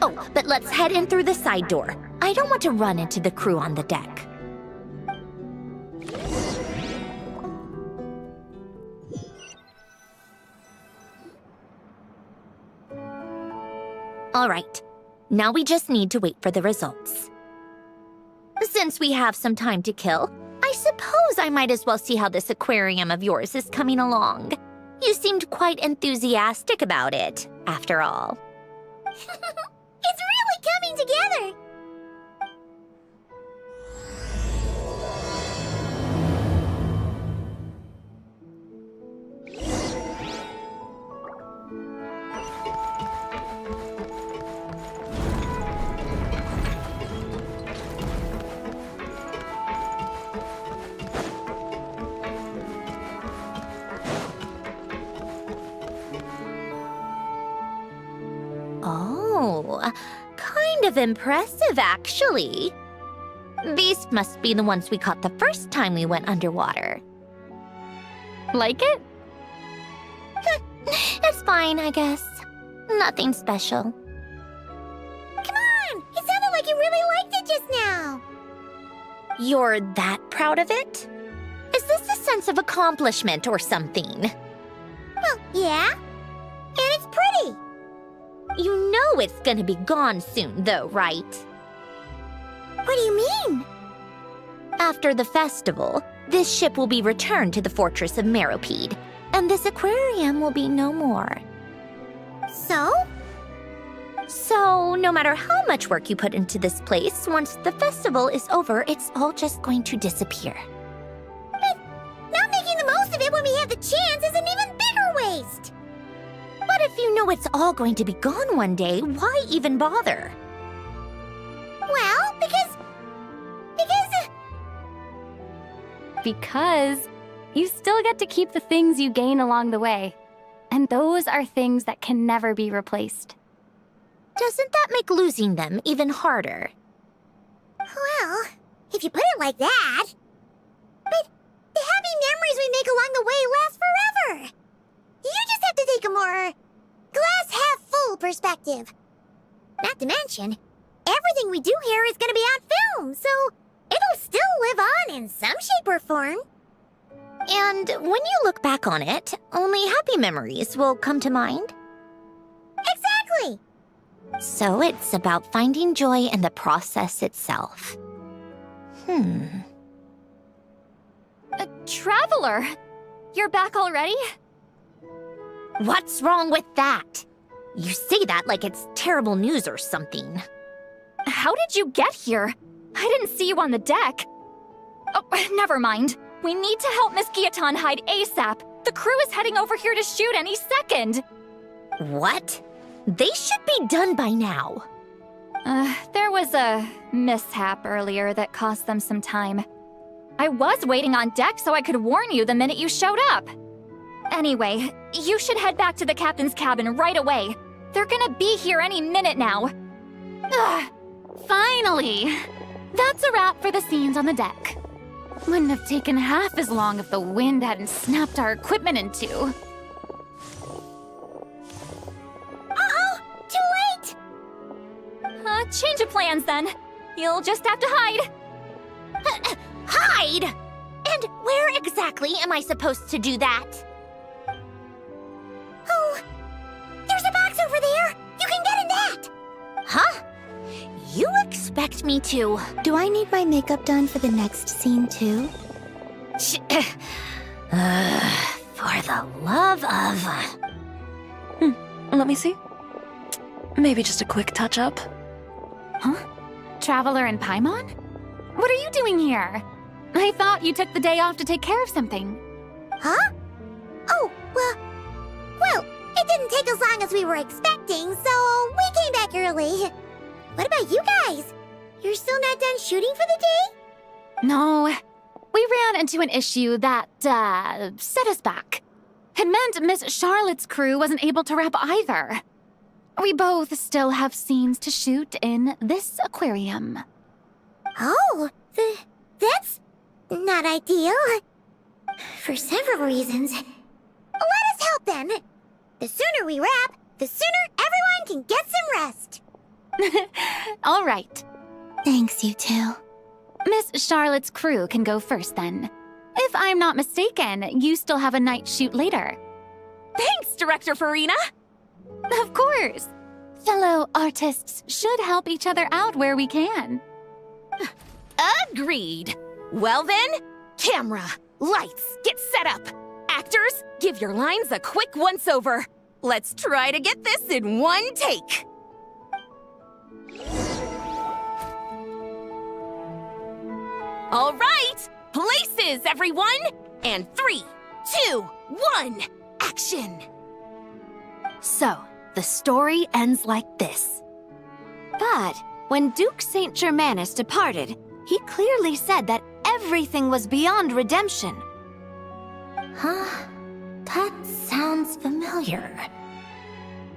Oh, but let's head in through the side door. I don't want to run into the crew on the deck. All right, now we just need to wait for the results. Since we have some time to kill, I suppose I might as well see how this aquarium of yours is coming along. You seemed quite enthusiastic about it, after all. It's really coming together! Oh, kind of impressive, actually. These must be the ones we caught the first time we went underwater. Like it? It's fine, I guess. Nothing special. Come on! It sounded like you really liked it just now! You're that proud of it? Is this a sense of accomplishment or something? Well, yeah. And it's pretty! You know it's gonna be gone soon, though, right? What do you mean? After the festival, this ship will be returned to the fortress of Meropide, and this aquarium will be no more. So? So, no matter how much work you put into this place, once the festival is over, it's all just going to disappear. But not making the most of it when we have the chance is an even bigger waste! But if you know it's all going to be gone one day, why even bother? Well, because you still get to keep the things you gain along the way. And those are things that can never be replaced. Doesn't that make losing them even harder? Well, if you put it like that. But the happy memories we make along the way last forever. You just have to take a more glass-half-full perspective. Not to mention, everything we do here is going to be on film, so it'll still live on in some shape or form. And when you look back on it, only happy memories will come to mind? Exactly! So it's about finding joy in the process itself. Traveler! You're back already? What's wrong with that? You say that like it's terrible news or something. How did you get here? I didn't see you on the deck. Oh, never mind. We need to help Miss Guillotin hide ASAP. The crew is heading over here to shoot any second. What? They should be done by now. There was a mishap earlier that cost them some time. I was waiting on deck so I could warn you the minute you showed up. Anyway, you should head back to the captain's cabin right away. They're gonna be here any minute now. Finally! That's a wrap for the scenes on the deck. Wouldn't have taken half as long if the wind hadn't snapped our equipment in two. Change of plans then. You'll just have to hide. Hide? And where exactly am I supposed to do that? Oh, there's a box over there! You can get in that! Huh? You expect me to? Do I need my makeup done for the next scene too? For the love of... Let me see. Maybe just a quick touch-up. Huh? Traveler and Paimon? What are you doing here? I thought you took the day off to take care of something. Huh? Oh, well, it didn't take as long as we were expecting, so we came back early. What about you guys? You're still not done shooting for the day? No. We ran into an issue that, set us back. It meant Miss Charlotte's crew wasn't able to wrap either. We both still have scenes to shoot in this aquarium. Oh, that's not ideal. For several reasons. Let us help then. The sooner we wrap, the sooner everyone can get some rest. All right. Thanks, you two. Miss Charlotte's crew can go first then. If I'm not mistaken, you still have a night shoot later. Thanks, Director Farina! Of course. Fellow artists should help each other out where we can. Agreed. Well then, camera, lights, get set up. Actors, give your lines a quick once-over. Let's try to get this in one take. All right, places, everyone! And 3, 2, 1, action! So, the story ends like this. But when Duke Saint Germanus departed, he clearly said that everything was beyond redemption. Huh? That sounds familiar.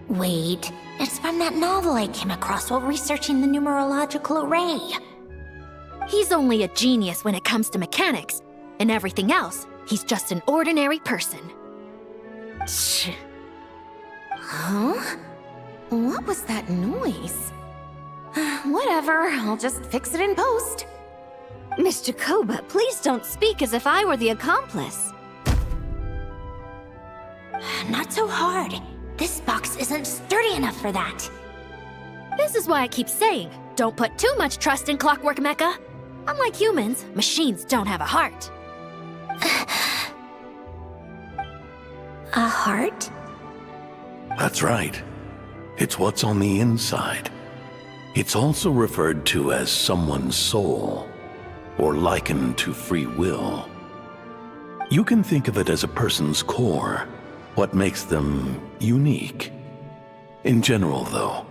Wait, it's from that novel I came across while researching the numerological array. He's only a genius when it comes to mechanics, and everything else, he's just an ordinary person. Huh? What was that noise? Whatever, I'll just fix it in post. Mr. Koba, please don't speak as if I were the accomplice. Not so hard. This box isn't sturdy enough for that. This is why I keep saying, don't put too much trust in Clockwork Mecha. Unlike humans, machines don't have a heart. A heart? That's right. It's what's on the inside. It's also referred to as someone's soul, or likened to free will. You can think of it as a person's core, what makes them unique. In general, though,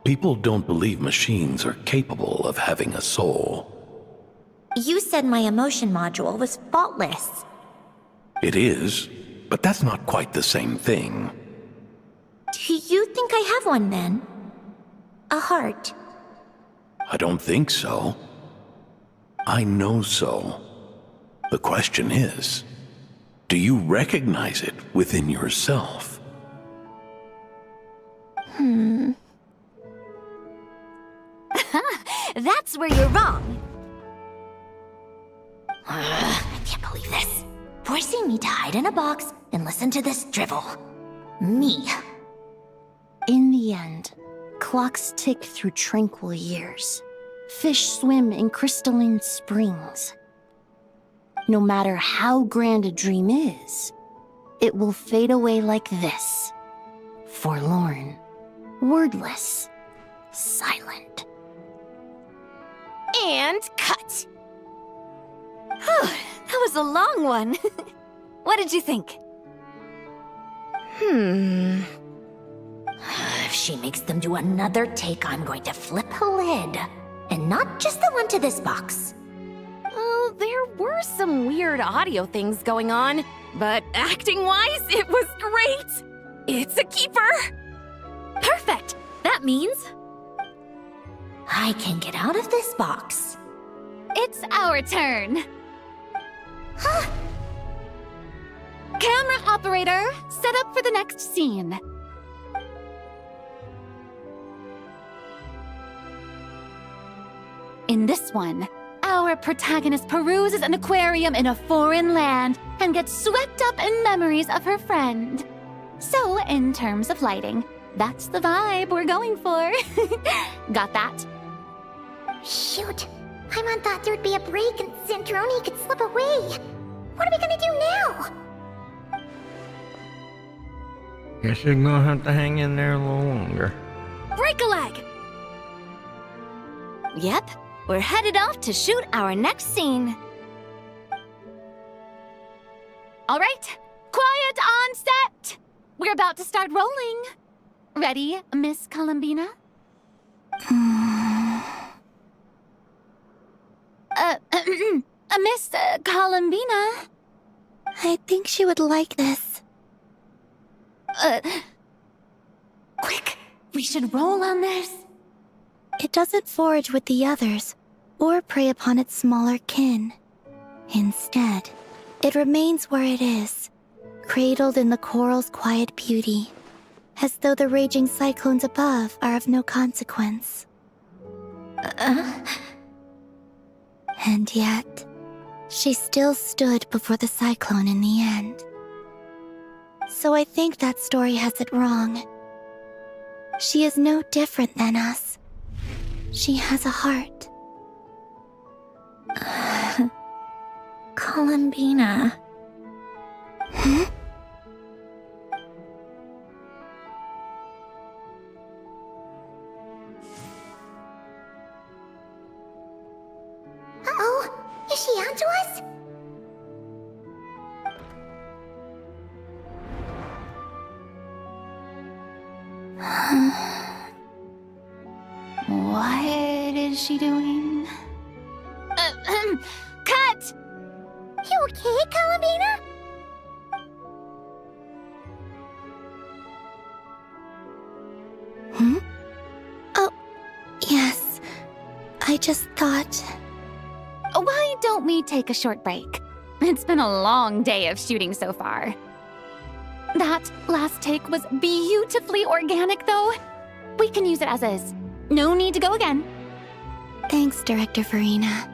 people don't believe machines are capable of having a soul. You said my emotion module was faultless. It is, but that's not quite the same thing. Do you think I have one then? A heart? I don't think so. I know so. The question is, do you recognize it within yourself? That's where you're wrong. I can't believe this. Forcing me to hide in a box and listen to this drivel. Me. In the end, clocks tick through tranquil years. Fish swim in crystalline springs. No matter how grand a dream is, it will fade away like this. Forlorn, wordless, silent. And cut. That was a long one. What did you think? If she makes them do another take, I'm going to flip a lid. And not just the one to this box. Oh, there were some weird audio things going on, but acting-wise, it was great! It's a keeper! Perfect! That means... I can get out of this box. It's our turn. Camera operator, set up for the next scene. In this one, our protagonist peruses an aquarium in a foreign land and gets swept up in memories of her friend. So, in terms of lighting, that's the vibe we're going for. Got that? Shoot. Paimon thought there would be a break and Zandroni could slip away. What are we gonna do now? Guess you're gonna have to hang in there a little longer. Break a leg! Yep, we're headed off to shoot our next scene. All right, quiet on set! We're about to start rolling. Ready, Miss Columbina? Miss Columbina? I think she would like this. Quick, we should roll on this. It doesn't forage with the others, or prey upon its smaller kin. Instead, it remains where it is, cradled in the coral's quiet beauty, as though the raging cyclones above are of no consequence. And yet, she still stood before the cyclone in the end. So I think that story has it wrong. She is no different than us. She has a heart. Columbina. Hmm? Uh-oh. Is she onto us? What is she doing? Cut! You okay, Columbina? Hmm? Oh, yes. I just thought... Why don't we take a short break? It's been a long day of shooting so far. That last take was beautifully organic, though. We can use it as is. No need to go again. Thanks, Director Farina.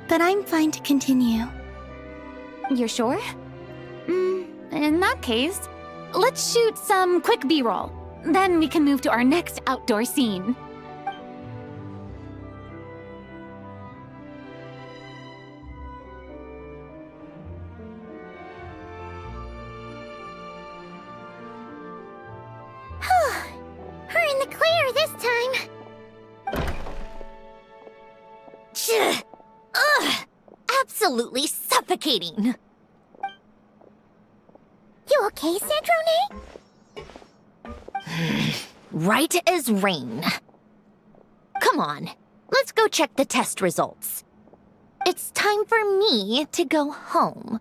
But I'm fine to continue. You're sure? In that case, let's shoot some quick B-roll. Then we can move to our next outdoor scene. We're in the clear this time. Ugh! Absolutely suffocating. You okay, Zandroni? Right as rain. Come on, let's go check the test results. It's time for me to go home.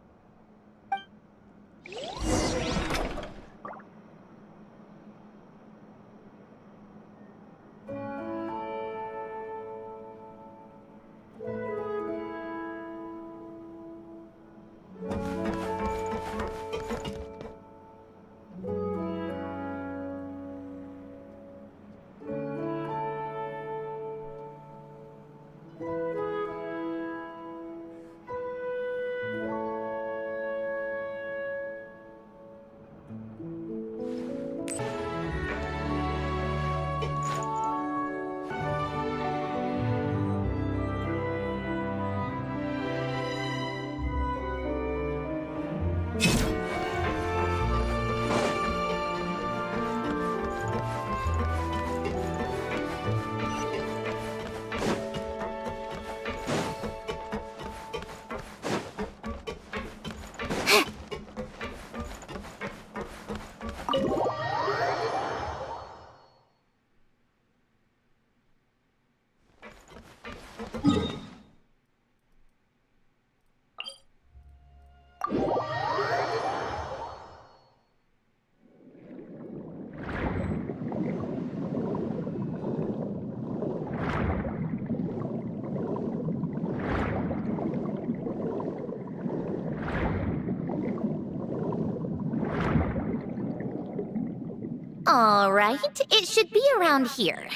All right, it should be around here.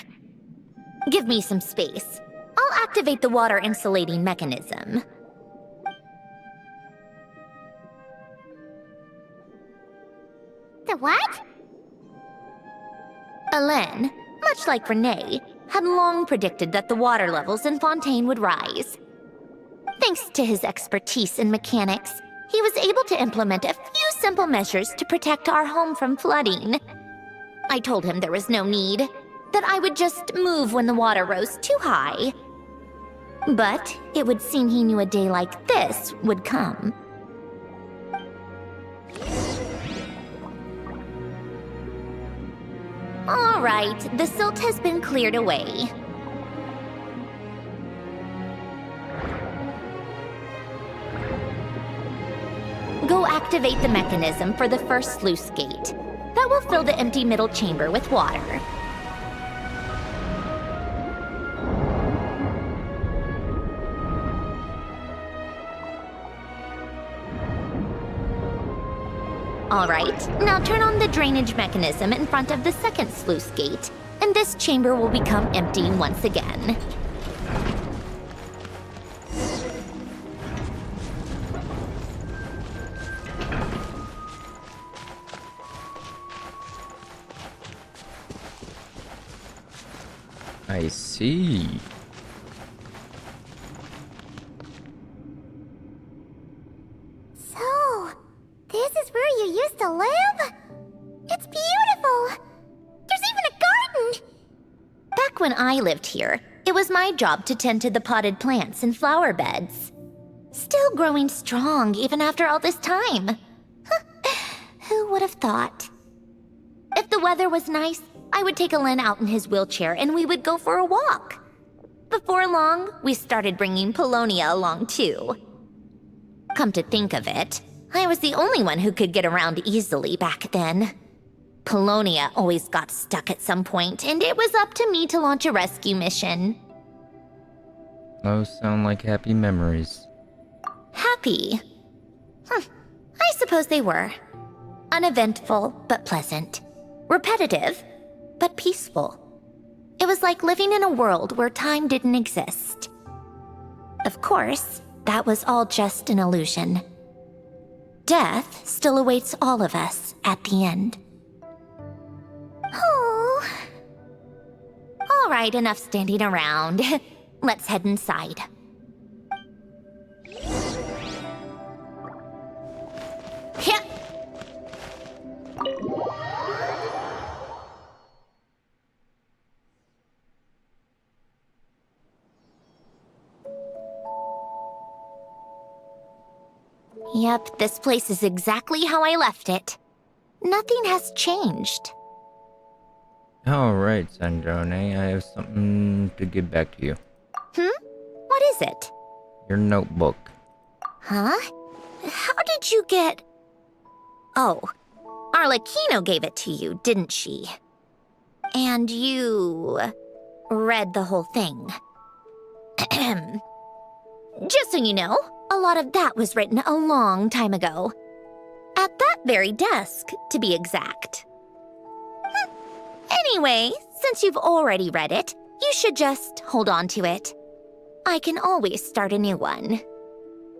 Give me some space. I'll I'll activate the water insulating mechanism. The what? Hélène, much like Renee, had long predicted that the water levels in Fontaine would rise. Thanks to his expertise in mechanics, he was able to implement a few simple measures to protect our home from flooding. I told him there was no need, that I would just move when the water rose too high. But it would seem he knew a day like this would come. All right, the silt has been cleared away. Go activate the mechanism for the first sluice gate. That will fill the empty middle chamber with water. All right, now turn on the drainage mechanism in front of the second sluice gate, and this chamber will become empty once again. I see. So, this is where you used to live? It's beautiful! There's even a garden! Back when I lived here, it was my job to tend to the potted plants and flower beds. Still growing strong even after all this time. Who would have thought? If the weather was nice, I would take Hélène out in his wheelchair and we would go for a walk. Before long, we started bringing Polonia along too. Come to think of it, I was the only one who could get around easily back then. Polonia always got stuck at some point, and it was up to me to launch a rescue mission. Those sound like happy memories. Happy? I suppose they were. Uneventful, but pleasant. Repetitive, but peaceful. It was like living in a world where time didn't exist. Of course, that was all just an illusion. Death still awaits all of us at the end. Oh. All right, enough standing around. Let's head inside. Yeah. Yep, this place is exactly how I left it. Nothing has changed. Alright, Sanjone, I have something to give back to you. What is it? Your notebook. Huh? How did you get... Oh, Arlecchino gave it to you, didn't she? And you... read the whole thing. Just so you know, a lot of that was written a long time ago. At that very desk, to be exact. Anyway, since you've already read it, you should just hold on to it. I can always start a new one.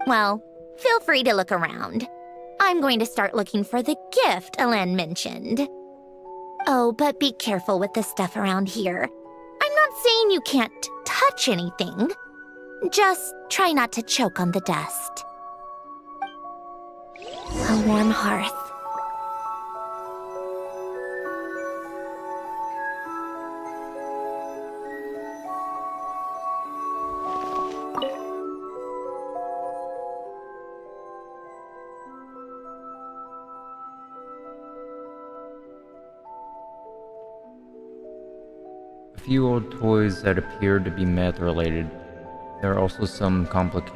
Well, feel free to look around. I'm going to start looking for the gift Hélène mentioned. Oh, but be careful with the stuff around here. I'm not saying you can't touch anything. Just try not to choke on the dust. A warm hearth. A few old toys that appear to be math-related. There are also some complex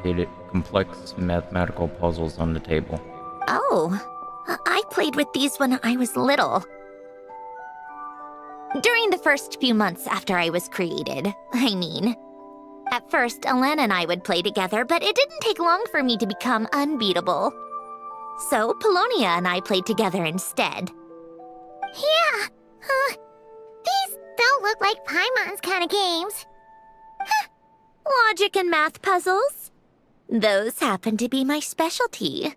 mathematical puzzles on the table. Oh, I played with these when I was little. During the first few months after I was created, I mean. At first, Hélène and I would play together, but it didn't take long for me to become unbeatable. So, Polonia and I played together instead. Yeah, these don't look like Paimon's kind of games. Logic and math puzzles? Those happen to be my specialty.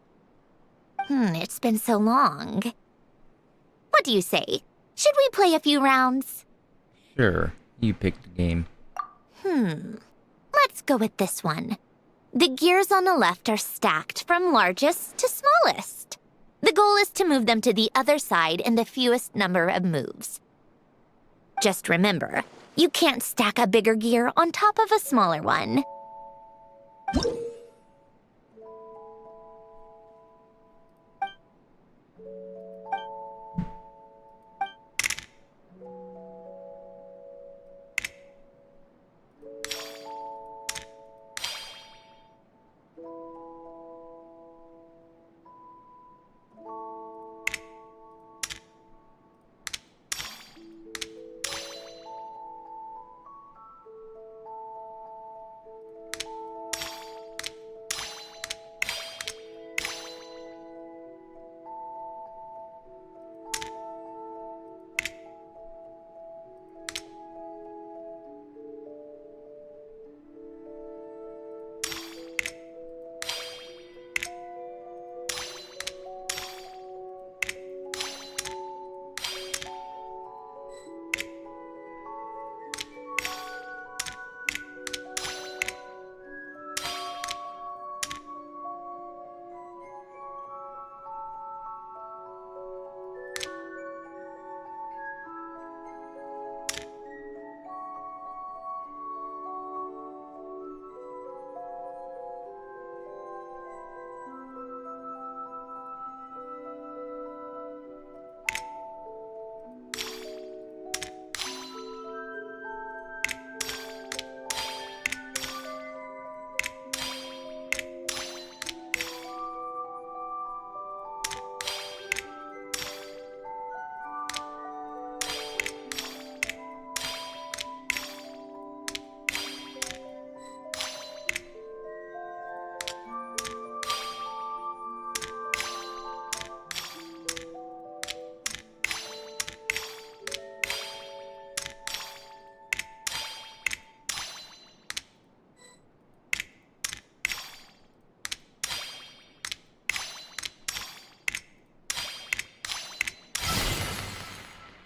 It's been so long. What do you say? Should we play a few rounds? Sure, you pick the game. Let's go with this one. The gears on the left are stacked from largest to smallest. The goal is to move them to the other side in the fewest number of moves. Just remember, you can't stack a bigger gear on top of a smaller one.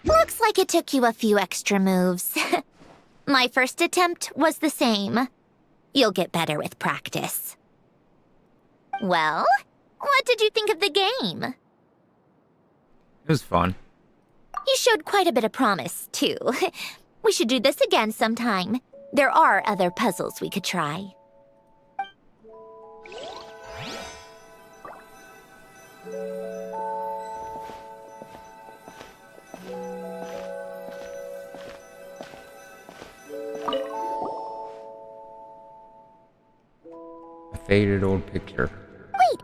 Looks like it took you a few extra moves. My first attempt was the same. You'll get better with practice. Well, what did you think of the game? It was fun. You showed quite a bit of promise, too. We should do this again sometime. There are other puzzles we could try. A faded old picture. Wait,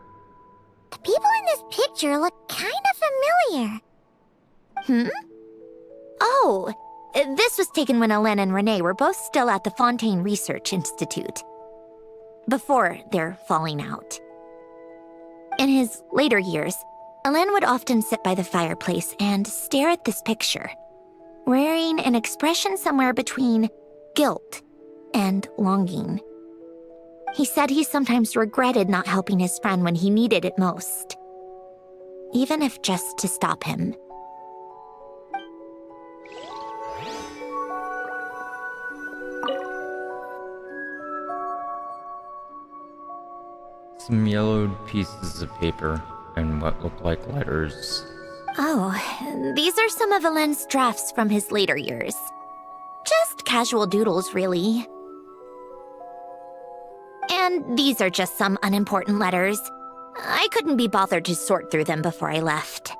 the people in this picture look kind of familiar. Oh, this was taken when Hélène and Renee were both still at the Fontaine Research Institute. Before their falling out. In his later years, Hélène would often sit by the fireplace and stare at this picture, wearing an expression somewhere between guilt and longing. He said he sometimes regretted not helping his friend when he needed it most, even if just to stop him. Some yellowed pieces of paper and what looked like letters. Oh, these are some of Hélène's drafts from his later years. Just casual doodles, really. And these are just some unimportant letters. I couldn't be bothered to sort through them before I left.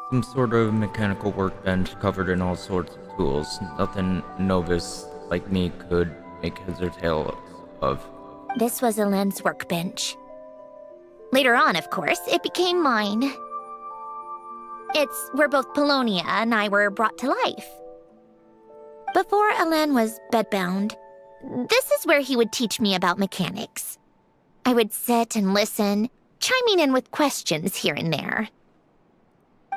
Some sort of mechanical workbench covered in all sorts of tools. Nothing a novice like me could make heads or tails of. This was Hélène's workbench. Later on, of course, it became mine. It's where both Polonia and I were brought to life. Before Hélène was bedbound, this is where he would teach me about mechanics. I would sit and listen, chiming in with questions here and there.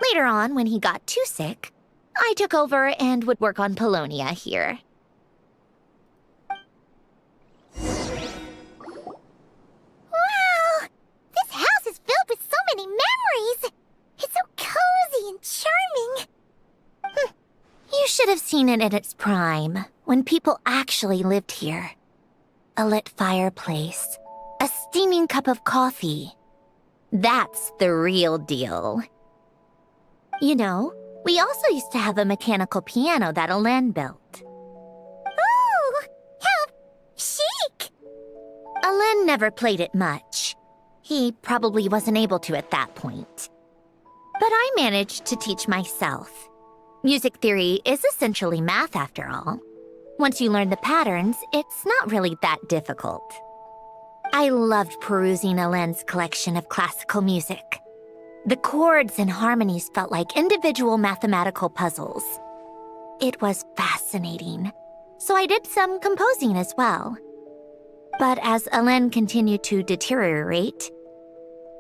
Later on, when he got too sick, I took over and would work on Polonia here. Wow! This house is filled with so many memories! It's so cozy and charming! You should have seen it in its prime, when people actually lived here. A lit fireplace, a steaming cup of coffee. That's the real deal. You know, we also used to have a mechanical piano that Alain built. Ooh! How chic! Alain never played it much. He probably wasn't able to at that point. But I managed to teach myself. Music theory is essentially math after all. Once you learn the patterns, it's not really that difficult. I loved perusing Alain's collection of classical music. The chords and harmonies felt like individual mathematical puzzles. It was fascinating, so I did some composing as well. But as Alain continued to deteriorate,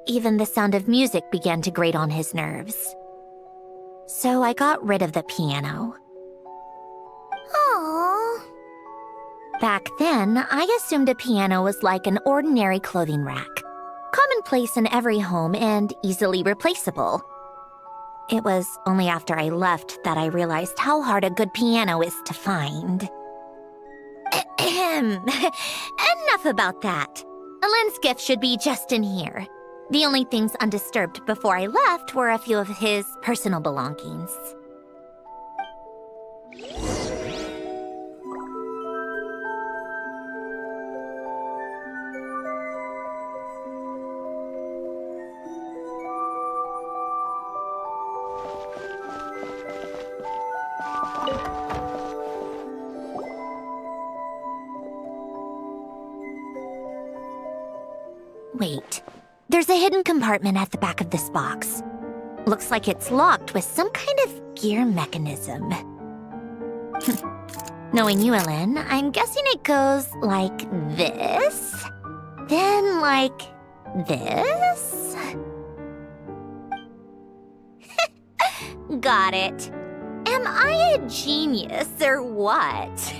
even the sound of music began to grate on his nerves. So I got rid of the piano. Aww. Back then, I assumed a piano was like an ordinary clothing rack, commonplace in every home and easily replaceable. It was only after I left that I realized how hard a good piano is to find. Enough about that. Alain's gift should be just in here. The only things undisturbed before I left were a few of his personal belongings. Wait, there's a hidden compartment at the back of this box. Looks like it's locked with some kind of gear mechanism. Knowing you, Alain, I'm guessing it goes like this, then like this. Got it. Am I a genius or what?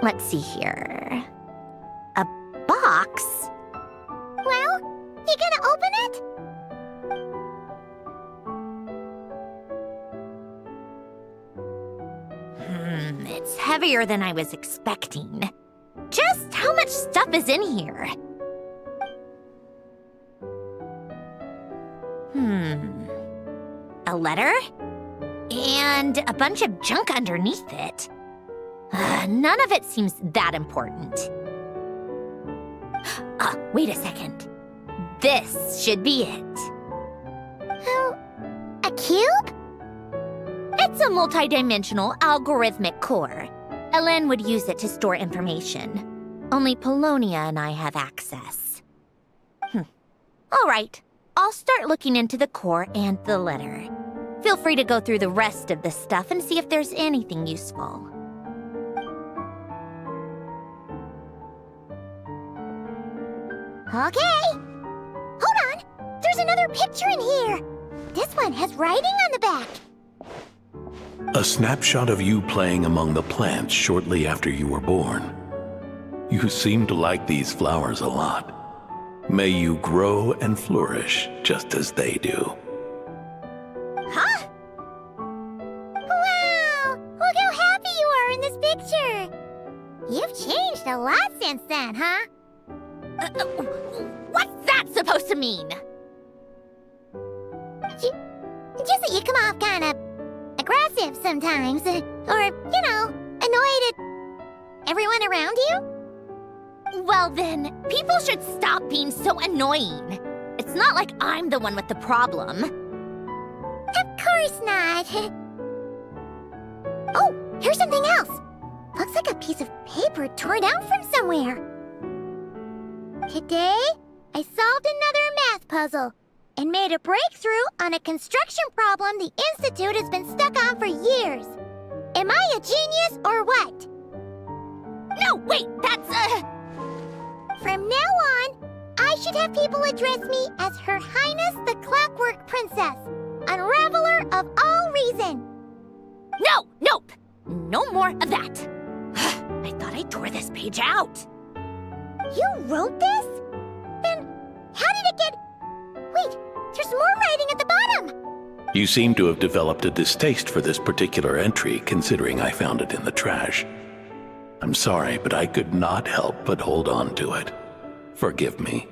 Let's see here. A box? Well, you gonna open it? It's heavier than I was expecting. Just how much stuff is in here? A letter? And a bunch of junk underneath it. None of it seems that important. Wait a second. This should be it. Oh, a cube? It's a multidimensional algorithmic core. Alain would use it to store information. Only Polonia and I have access. All right, I'll start looking into the core and the letter. Feel free to go through the rest of the stuff and see if there's anything useful. Okay. Hold on. There's another picture in here. This one has writing on the back. A snapshot of you playing among the plants shortly after you were born. You seem to like these flowers a lot. May you grow and flourish just as they do. Huh? Wow! Look how happy you are in this picture. You've changed a lot since then, huh? What's that supposed to mean? Just that you come off kind of aggressive sometimes. Or, you know, annoyed at everyone around you. Well then, people should stop being so annoying. It's not like I'm the one with the problem. Of course not. Oh, here's something else. Looks like a piece of paper torn out from somewhere. Today, I solved another math puzzle and made a breakthrough on a construction problem the Institute has been stuck on for years. Am I a genius or what? No, wait, that's From now on, I I should have people address me as Her Highness the Clockwork Princess, unraveler of all reason. No, nope. No more of that. I thought I tore this page out. You wrote this? Then how did it get... Wait, there's more writing at the bottom. You seem to have developed a distaste for this particular entry, considering I found it in the trash. I'm sorry, but I could not help but hold on to it. Forgive me.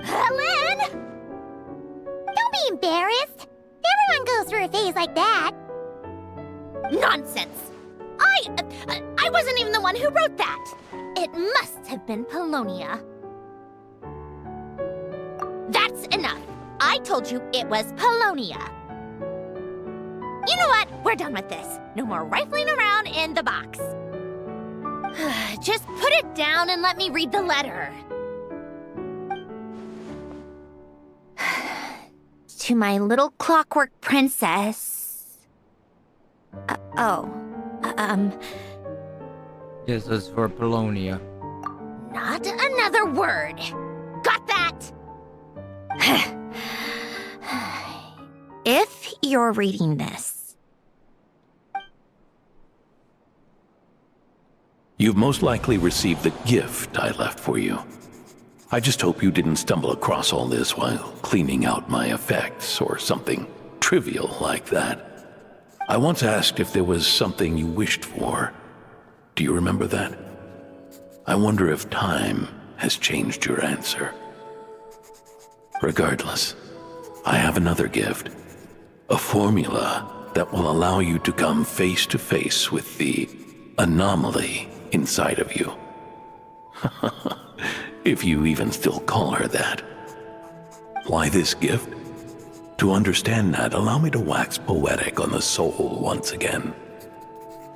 Lynn! Don't be embarrassed. Everyone goes through a phase like that. Nonsense. I wasn't even the one who wrote that. It must have been Polonia. That's enough. I told you it was Polonia. You know what? We're done with this. No more rifling around in the box. Just put it down and let me read the letter. To my little clockwork princess. This is for Polonia. Not another word. Got that? If you're reading this. You've most likely received the gift I left for you. I just hope you didn't stumble across all this while cleaning out my effects or something trivial like that. I once asked if there was something you wished for. Do you remember that? I wonder if time has changed your answer. Regardless, I have another gift. A formula that will allow you to come face to face with the anomaly inside of you. If you even still call her that. Why this gift? To understand that, allow me to wax poetic on the soul once again.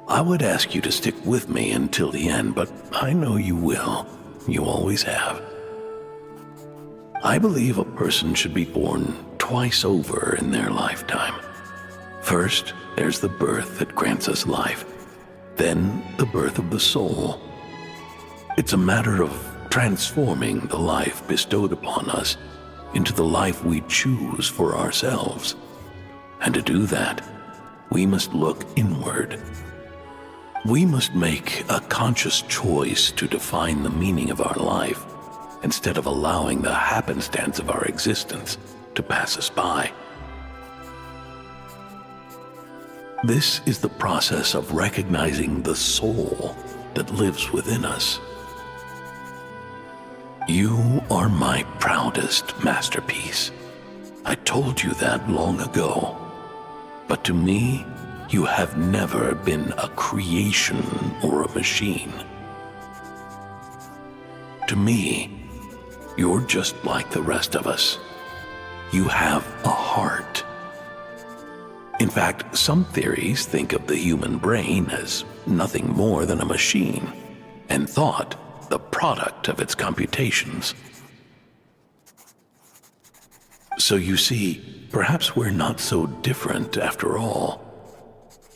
I would ask you to stick with me until the end, but I know you will. You always have. I believe a person should be born twice over in their lifetime. First, there's the birth that grants us life. Then, the birth of the soul. It's a matter of transforming the life bestowed upon us into the life we choose for ourselves. And to do that, we must look inward. We must make a conscious choice to define the meaning of our life instead of allowing the happenstance of our existence to pass us by. This is the process of recognizing the soul that lives within us. You are my proudest masterpiece. I told you that long ago. But to me, you have never been a creation or a machine. To me, you're just like the rest of us. You have a heart. In fact, some theories think of the human brain as nothing more than a machine, and thought the product of its computations. So you see, perhaps we're not so different after all.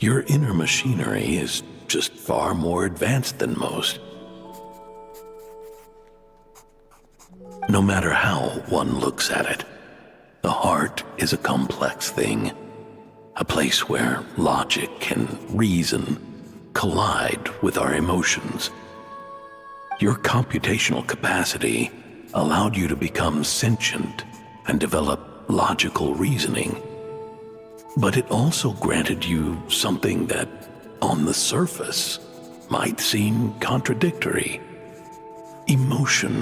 Your inner machinery is just far more advanced than most. No matter how one looks at it, the heart is a complex thing, a place where logic and reason collide with our emotions. Your computational capacity allowed you to become sentient and develop logical reasoning. But it also granted you something that, on the surface, might seem contradictory. Emotion.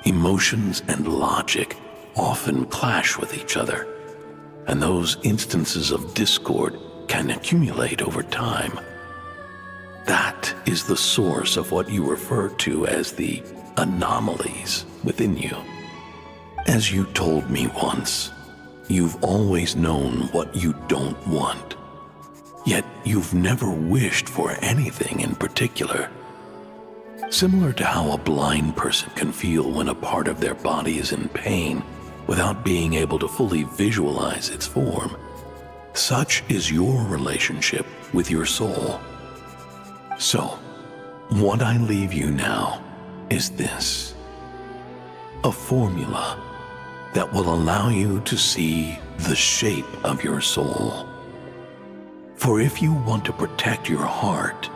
Emotions and logic often clash with each other, and those instances of discord can accumulate over time. That is the source of what you refer to as the anomalies within you. As you told me once, you've always known what you don't want, yet you've never wished for anything in particular. Similar to how a blind person can feel when a part of their body is in pain without being able to fully visualize its form, such is your relationship with your soul. So, what I leave you now is this. A formula that will allow you to see the shape of your soul. For if you want to protect your heart,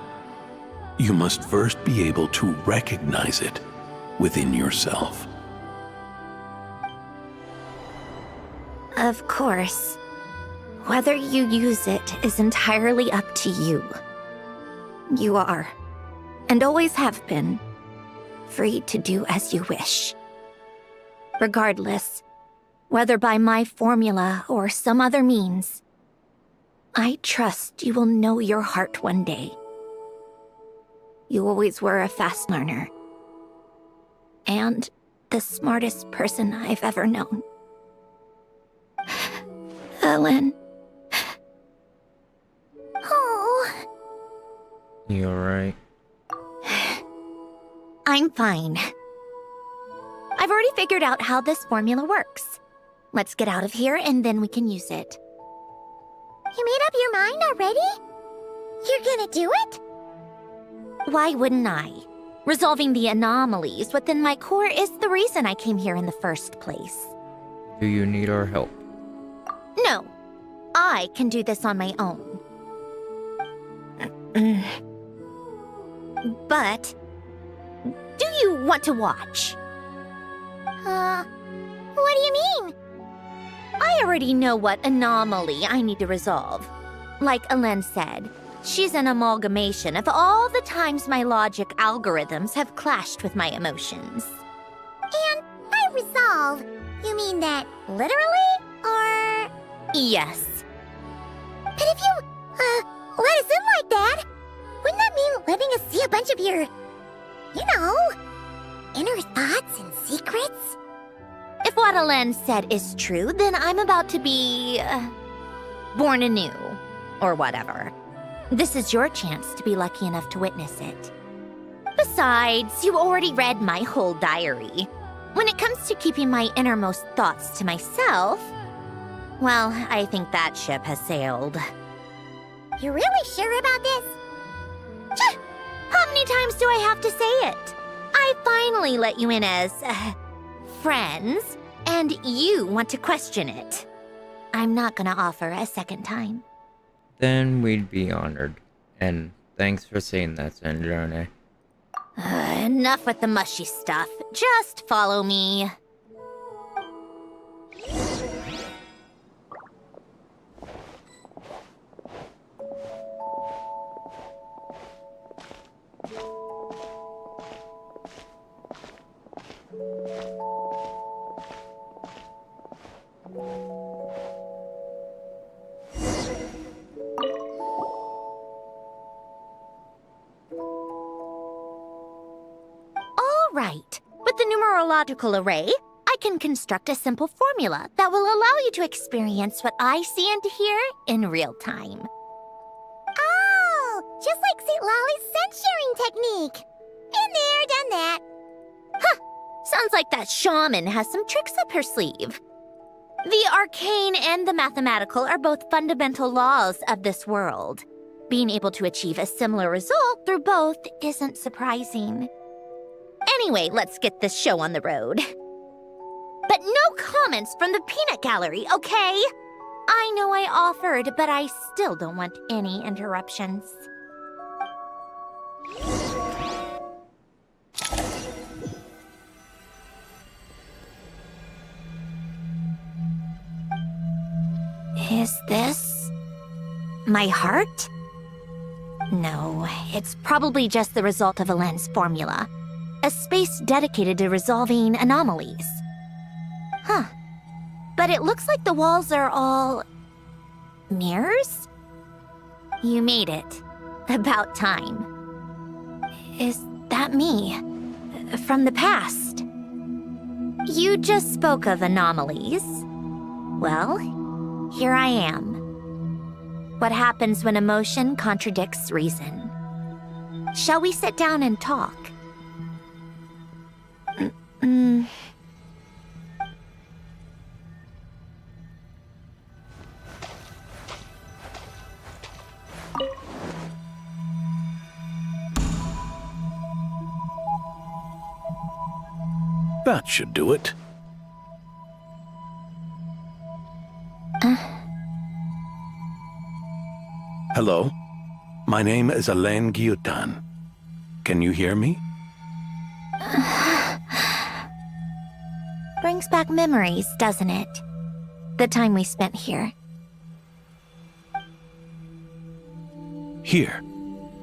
you must first be able to recognize it within yourself. Of course. Whether you use it is entirely up to you. You are, and always have been, free to do as you wish. Regardless, whether by my formula or some other means, I trust you will know your heart one day. You always were a fast learner, and the smartest person I've ever known. Ellen. Oh. You alright? I'm fine. I've already figured out how this formula works. Let's get out of here and then we can use it. You made up your mind already? You're gonna do it? Why wouldn't I? Resolving the anomalies within my core is the reason I came here in the first place. Do you need our help? No, I can do this on my own. But, do you want to watch? What do you mean? I already know what anomaly I need to resolve. Like Alen said, she's an amalgamation of all the times my logic algorithms have clashed with my emotions. And by resolve, you mean that literally, or...? Yes. But if you, let us in like that, wouldn't that mean letting us see a bunch of your, inner thoughts and secrets? If what Alen said is true, then I'm about to be... born anew, or whatever. This is your chance to be lucky enough to witness it. Besides, you already read my whole diary. When it comes to keeping my innermost thoughts to myself, well, I think that ship has sailed. You're really sure about this? How many times do I have to say it? I finally let you in as... friends, and you want to question it. I'm not gonna offer a second time. Then we'd be honored. And thanks for saying that, Sanjane. Enough with the mushy stuff. Just follow me. Right. With the numerological array, I can construct a simple formula that will allow you to experience what I see and hear in real time. Oh, just like St. Lolly's scent-sharing technique. Been there, done that. Huh. Sounds like that shaman has some tricks up her sleeve. The arcane and the mathematical are both fundamental laws of this world. Being able to achieve a similar result through both isn't surprising. Anyway, let's get this show on the road. But no comments from the peanut gallery, okay? I know I offered, but I still don't want any interruptions. Is this... my heart? No, it's probably just the result of Alen's formula. A space dedicated to resolving anomalies. Huh. But it looks like the walls are all... mirrors? You made it. About time. Is that me? From the past? You just spoke of anomalies. Well, here I am. What happens when emotion contradicts reason? Shall we sit down and talk? That should do it. Hello? My name is Alain Guillotin. Can you hear me? Brings back memories, doesn't it? The time we spent here. Here.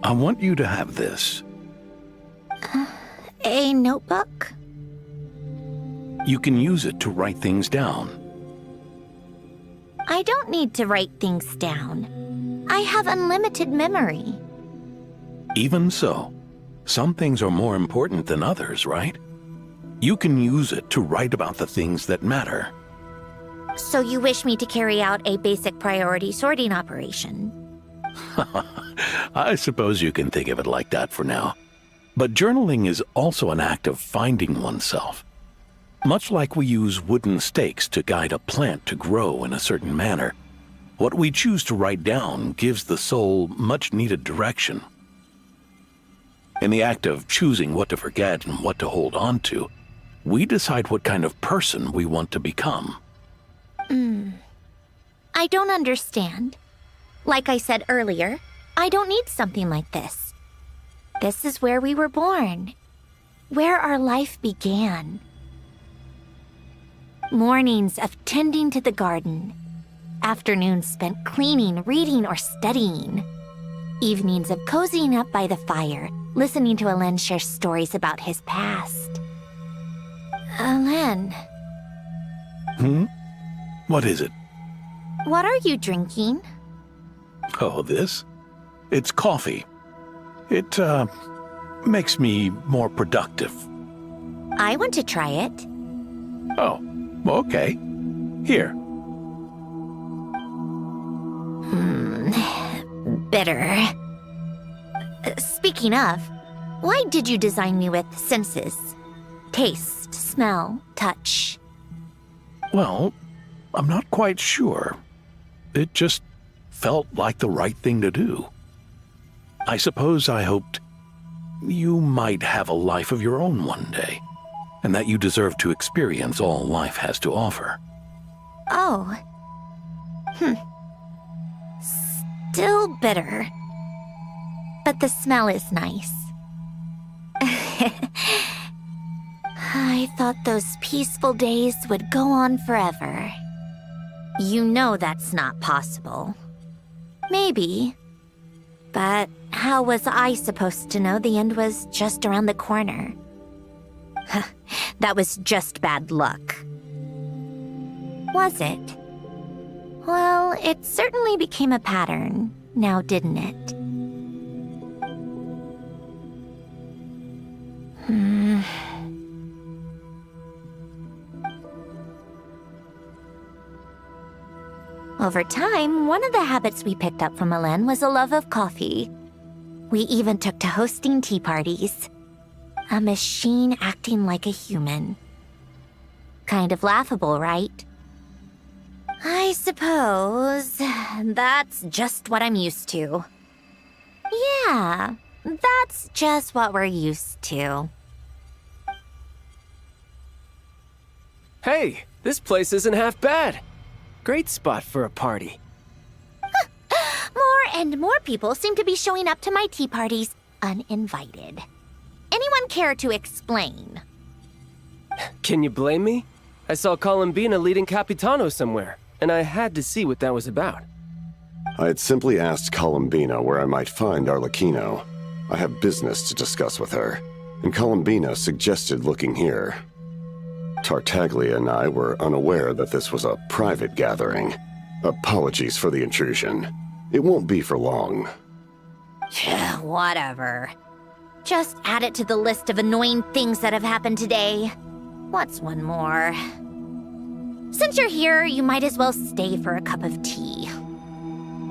I want you to have this. A notebook? You can use it to write things down. I don't need to write things down. I have unlimited memory. Even so, some things are more important than others, right? You can use it to write about the things that matter. So you wish me to carry out a basic priority sorting operation? I suppose you can think of it like that for now. But journaling is also an act of finding oneself. Much like we use wooden stakes to guide a plant to grow in a certain manner, what we choose to write down gives the soul much-needed direction. In the act of choosing what to forget and what to hold on to, we decide what kind of person we want to become. I don't understand. Like I said earlier, I don't need something like this. This is where we were born, where our life began. Mornings of tending to the garden, afternoons spent cleaning, reading, or studying, evenings of cozying up by the fire, listening to Alain share stories about his past. Alain. What is it? What are you drinking? Oh, this? It's coffee. It, makes me more productive. I want to try it. Oh, okay. Here. Bitter. Speaking of, why did you design me with senses? Taste, smell, touch. Well, I'm not quite sure. It just felt like the right thing to do. I suppose I hoped you might have a life of your own one day, and that you deserve to experience all life has to offer. Oh. Still bitter. But the smell is nice. I thought those peaceful days would go on forever. You know that's not possible. Maybe. But how was I supposed to know the end was just around the corner? That was just bad luck. Was it? Well, it certainly became a pattern, now didn't it? Over time, one of the habits we picked up from Alain was a love of coffee. We even took to hosting tea parties. A machine acting like a human. Kind of laughable, right? I suppose that's just what I'm used to. Yeah, that's just what we're used to. Hey, this place isn't half bad. Great spot for a party. More and more people seem to be showing up to my tea parties uninvited. Anyone care to explain? Can you blame me? I saw Columbina leading Capitano somewhere, and I had to see what that was about. I had simply asked Columbina where I might find Arlecchino. I have business to discuss with her, and Columbina suggested looking here. Tartaglia and I were unaware that this was a private gathering. Apologies for the intrusion. It won't be for long. Whatever. Just add it to the list of annoying things that have happened today. What's one more? Since you're here, you might as well stay for a cup of tea.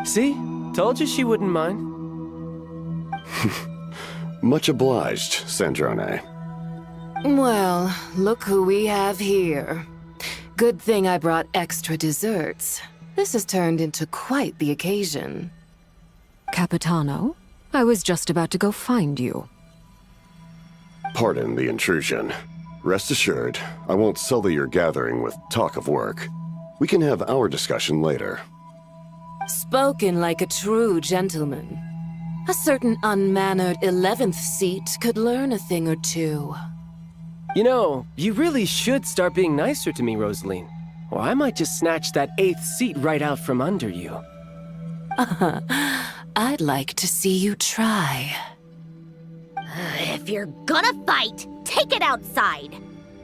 See? Told you she wouldn't mind. Much obliged, Sandrone. Well, look who we have here. Good thing I brought extra desserts. This has turned into quite the occasion. Capitano, I was just about to go find you. Pardon the intrusion. Rest assured, I won't sully your gathering with talk of work. We can have our discussion later. Spoken like a true gentleman. A certain unmannered 11th seat could learn a thing or two. You know, you really should start being nicer to me, Rosaline. Or I might just snatch that 8th seat right out from under you. I'd like to see you try. If you're gonna fight, take it outside.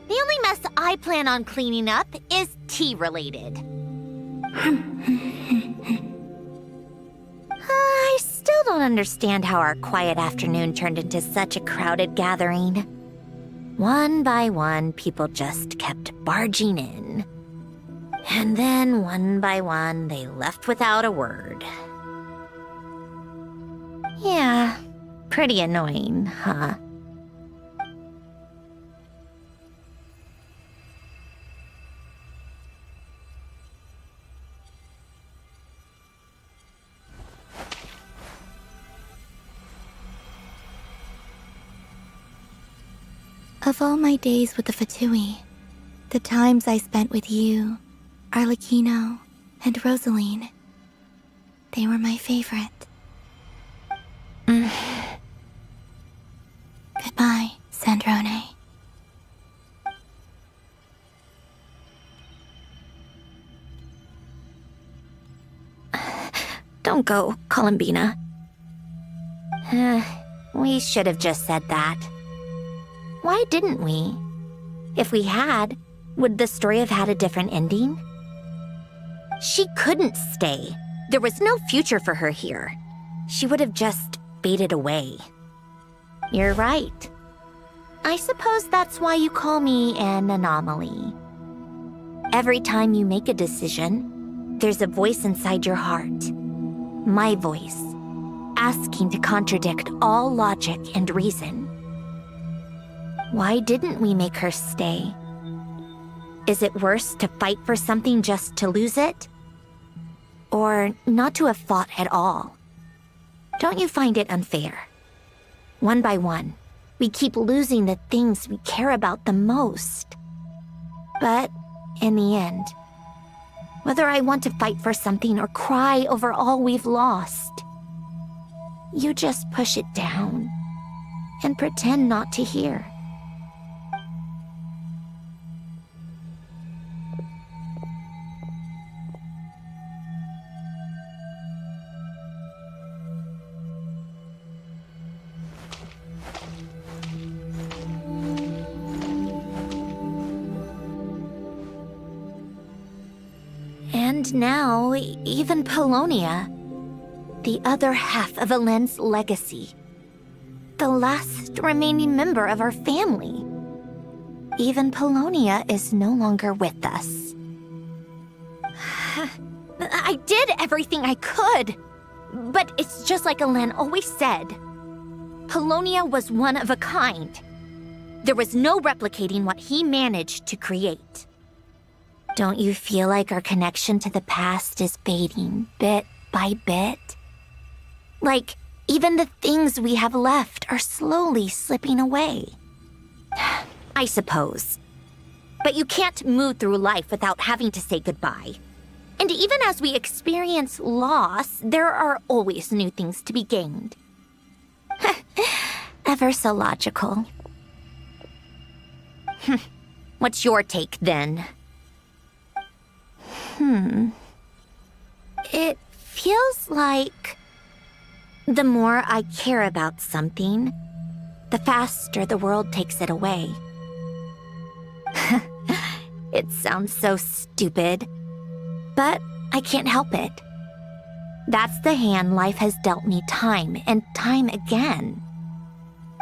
The only mess I plan on cleaning up is tea-related. I still don't understand how our quiet afternoon turned into such a crowded gathering. One by one, people just kept barging in. And then, one by one, they left without a word. Yeah, pretty annoying, huh? Of all my days with the Fatui, the times I spent with you, Arlecchino, and Rosaline, they were my favorite. Goodbye, Sandrone. Don't go, Columbina. We should have just said that. Why didn't we? If we had, would the story have had a different ending? She couldn't stay. There was no future for her here. She would have just faded away. You're right. I suppose that's why you call me an anomaly. Every time you make a decision, there's a voice inside your heart. My voice, asking to contradict all logic and reason. Why didn't we make her stay? Is it worse to fight for something just to lose it? Or not to have fought at all? Don't you find it unfair? One by one, we keep losing the things we care about the most. But in the end, whether I want to fight for something or cry over all we've lost, you just push it down and pretend not to hear. And now, even Polonia, the other half of Elend's legacy, the last remaining member of our family. Even Polonia is no longer with us. I did everything I could, but it's just like Elend always said. Polonia was one of a kind. There was no replicating what he managed to create. Don't you feel like our connection to the past is fading bit by bit? Like, even the things we have left are slowly slipping away. I suppose. But you can't move through life without having to say goodbye. And even as we experience loss, there are always new things to be gained. Ever so logical. What's your take, then? It feels like the more I care about something, the faster the world takes it away. It sounds so stupid, but I can't help it. That's the hand life has dealt me time and time again.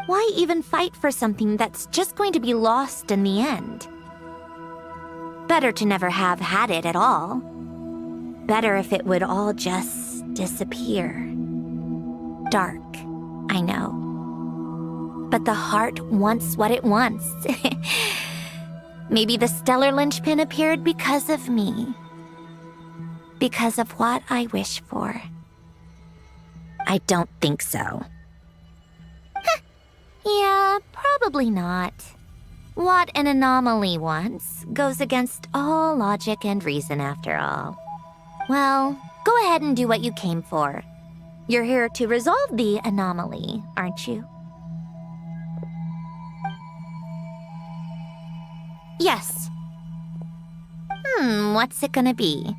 Why even fight for something that's just going to be lost in the end? Better to never have had it at all. Better if it would all just disappear. Dark, I know. But the heart wants what it wants. Maybe the stellar linchpin appeared because of me. Because of what I wish for. I don't think so. Yeah, probably not. What an anomaly wants goes against all logic and reason after all. Well, go ahead and do what you came for. You're here to resolve the anomaly, aren't you? Yes. What's it gonna be?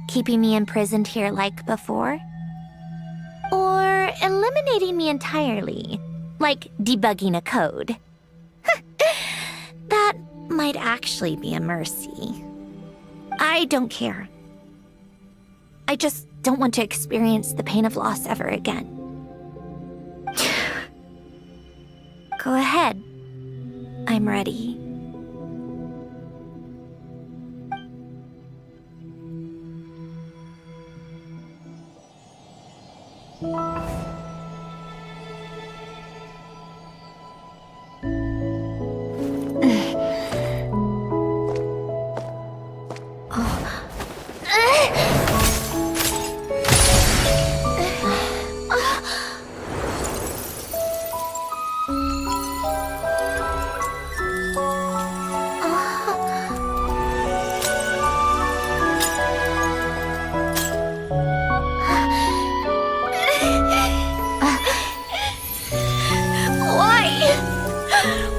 Keeping me imprisoned here like before? Or eliminating me entirely, like debugging a code? That might actually be a mercy. I don't care. I just don't want to experience the pain of loss ever again. Go ahead. I'm ready.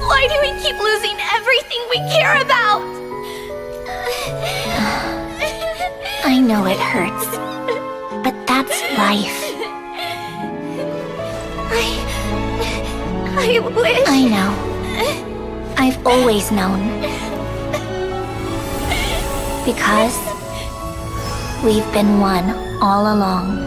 Why do we keep losing everything we care about? I know it hurts, but that's life. I wish... I know. I've always known. Because we've been one all along.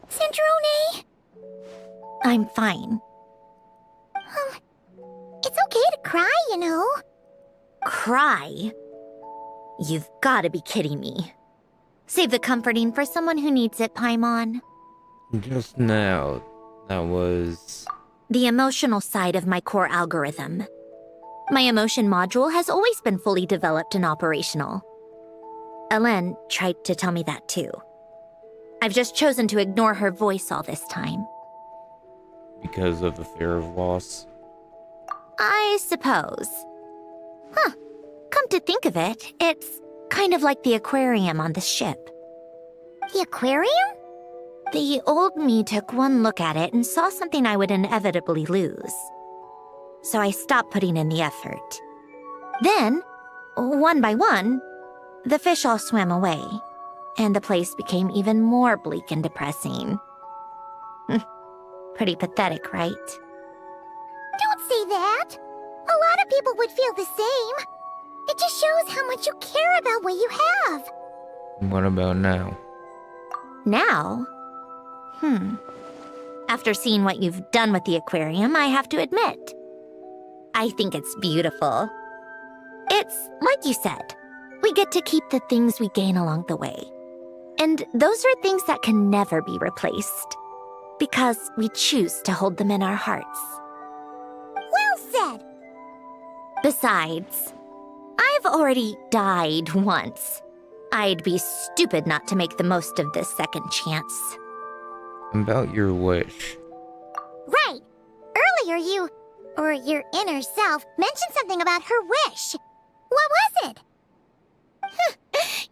Centrone? I'm fine. It's okay to cry, you know. Cry? You've gotta be kidding me. Save the comforting for someone who needs it, Paimon. Just now, that was... The emotional side of my core algorithm. My emotion module has always been fully developed and operational. Ellen tried to tell me that too. I've just chosen to ignore her voice all this time. Because of the fear of loss? I suppose. Come to think of it, it's kind of like the aquarium on the ship. The aquarium? The old me took one look at it and saw something I would inevitably lose. So I stopped putting in the effort. Then, one by one, the fish all swam away, and the place became even more bleak and depressing. Pretty pathetic, right? Don't say that. A lot of people would feel the same. It just shows how much you care about what you have. What about now? Now? After seeing what you've done with the aquarium, I have to admit, I think it's beautiful. It's like you said, we get to keep the things we gain along the way. And those are things that can never be replaced, because we choose to hold them in our hearts. Well said! Besides, I've already died once. I'd be stupid not to make the most of this second chance. About your wish. Right! Earlier you, or your inner self, mentioned something about her wish. What was it?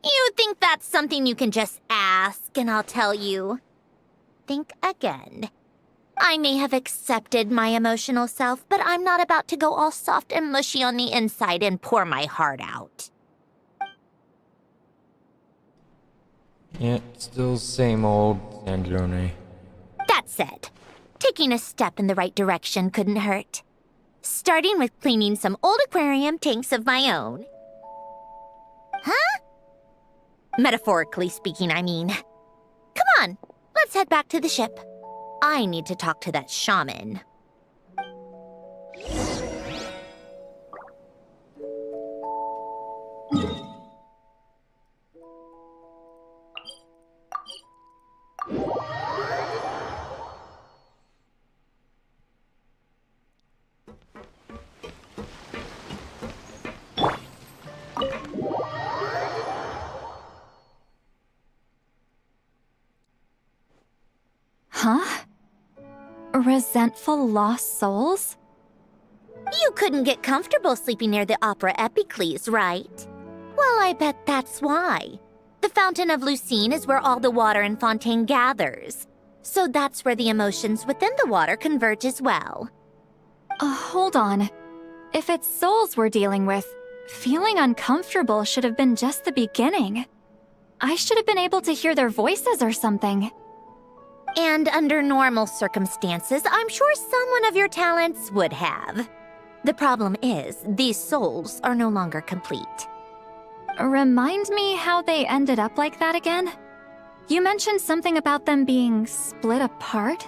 You think that's something you can just ask and I'll tell you? Think again. I may have accepted my emotional self, but I'm not about to go all soft and mushy on the inside and pour my heart out. Yeah, still same old Sandrone. That said, taking a step in the right direction couldn't hurt. Starting with cleaning some old aquarium tanks of my own. Huh? Metaphorically speaking, I mean. Come on, let's head back to the ship. I need to talk to that shaman. Huh? Resentful lost souls? You couldn't get comfortable sleeping near the Opera Epicles, right? Well, I bet that's why. The Fountain of Lucine is where all the water in Fontaine gathers. So that's where the emotions within the water converge as well. Hold on. If it's souls we're dealing with, feeling uncomfortable should have been just the beginning. I should have been able to hear their voices or something. And under normal circumstances, I'm sure someone of your talents would have. The problem is, these souls are no longer complete. Remind me how they ended up like that again? You mentioned something about them being split apart?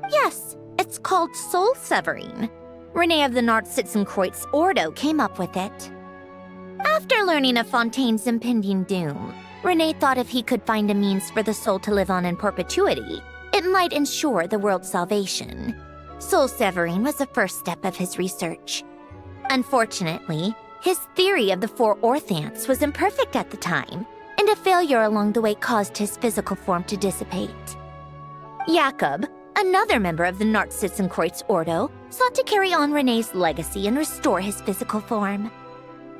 Yes, it's called soul severing. Renee of the Nord-Sitzenkreuz Ordo came up with it. After learning of Fontaine's impending doom, Renee thought if he could find a means for the soul to live on in perpetuity, it might ensure the world's salvation. Soul severing was the first step of his research. Unfortunately, his theory of the four orthants was imperfect at the time, and a failure along the way caused his physical form to dissipate. Jakob, another member of the Nord-Sitzenkreuz Ordo, sought to carry on Renee's legacy and restore his physical form.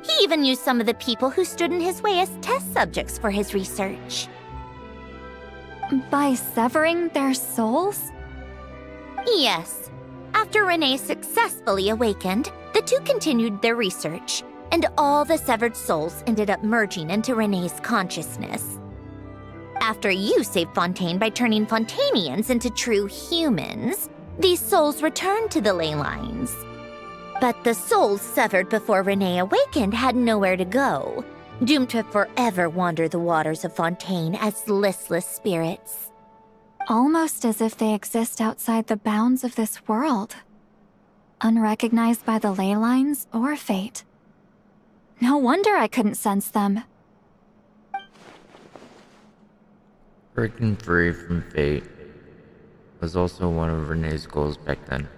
He even used some of the people who stood in his way as test subjects for his research. By severing their souls? Yes. After Renee successfully awakened, the two continued their research, and all the severed souls ended up merging into Renee's consciousness. After you saved Fontaine by turning Fontainians into true humans, these souls returned to the ley lines. But the souls severed before Renee awakened had nowhere to go, doomed to forever wander the waters of Fontaine as listless spirits. Almost as if they exist outside the bounds of this world. Unrecognized by the ley lines or fate. No wonder I couldn't sense them. Breaking free from fate was also one of Renee's goals back then.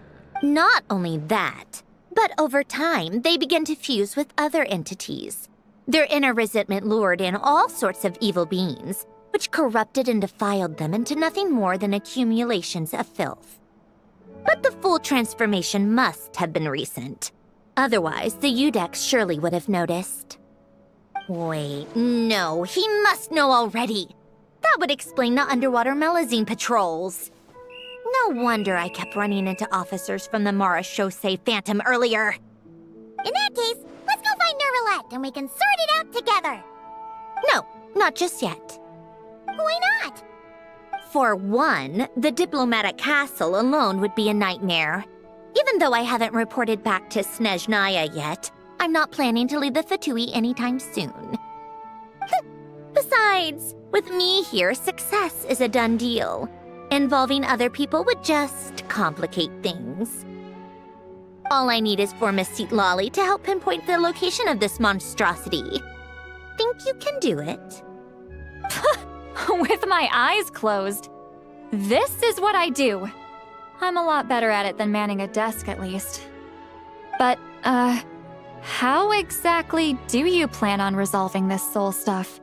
Not only that, but over time, they began to fuse with other entities. Their inner resentment lured in all sorts of evil beings, which corrupted and defiled them into nothing more than accumulations of filth. But the full transformation must have been recent. Otherwise, the Udex surely would have noticed. Wait, no, he must know already. That would explain the underwater melazine patrols. No wonder I kept running into officers from the Mara Chaussee Phantom earlier. In that case, let's go find Nervalette and we can sort it out together. No, not just yet. Why not? For one, the diplomatic castle alone would be a nightmare. Even though I haven't reported back to Snezhnaya yet, I'm not planning to leave the Fatui anytime soon. Besides, with me here, success is a done deal. Involving other people would just complicate things. All I need is for Miss Seat-Lolly to help pinpoint the location of this monstrosity. Think you can do it? With my eyes closed. This is what I do. I'm a lot better at it than manning a desk, at least. But, how exactly do you plan on resolving this soul stuff?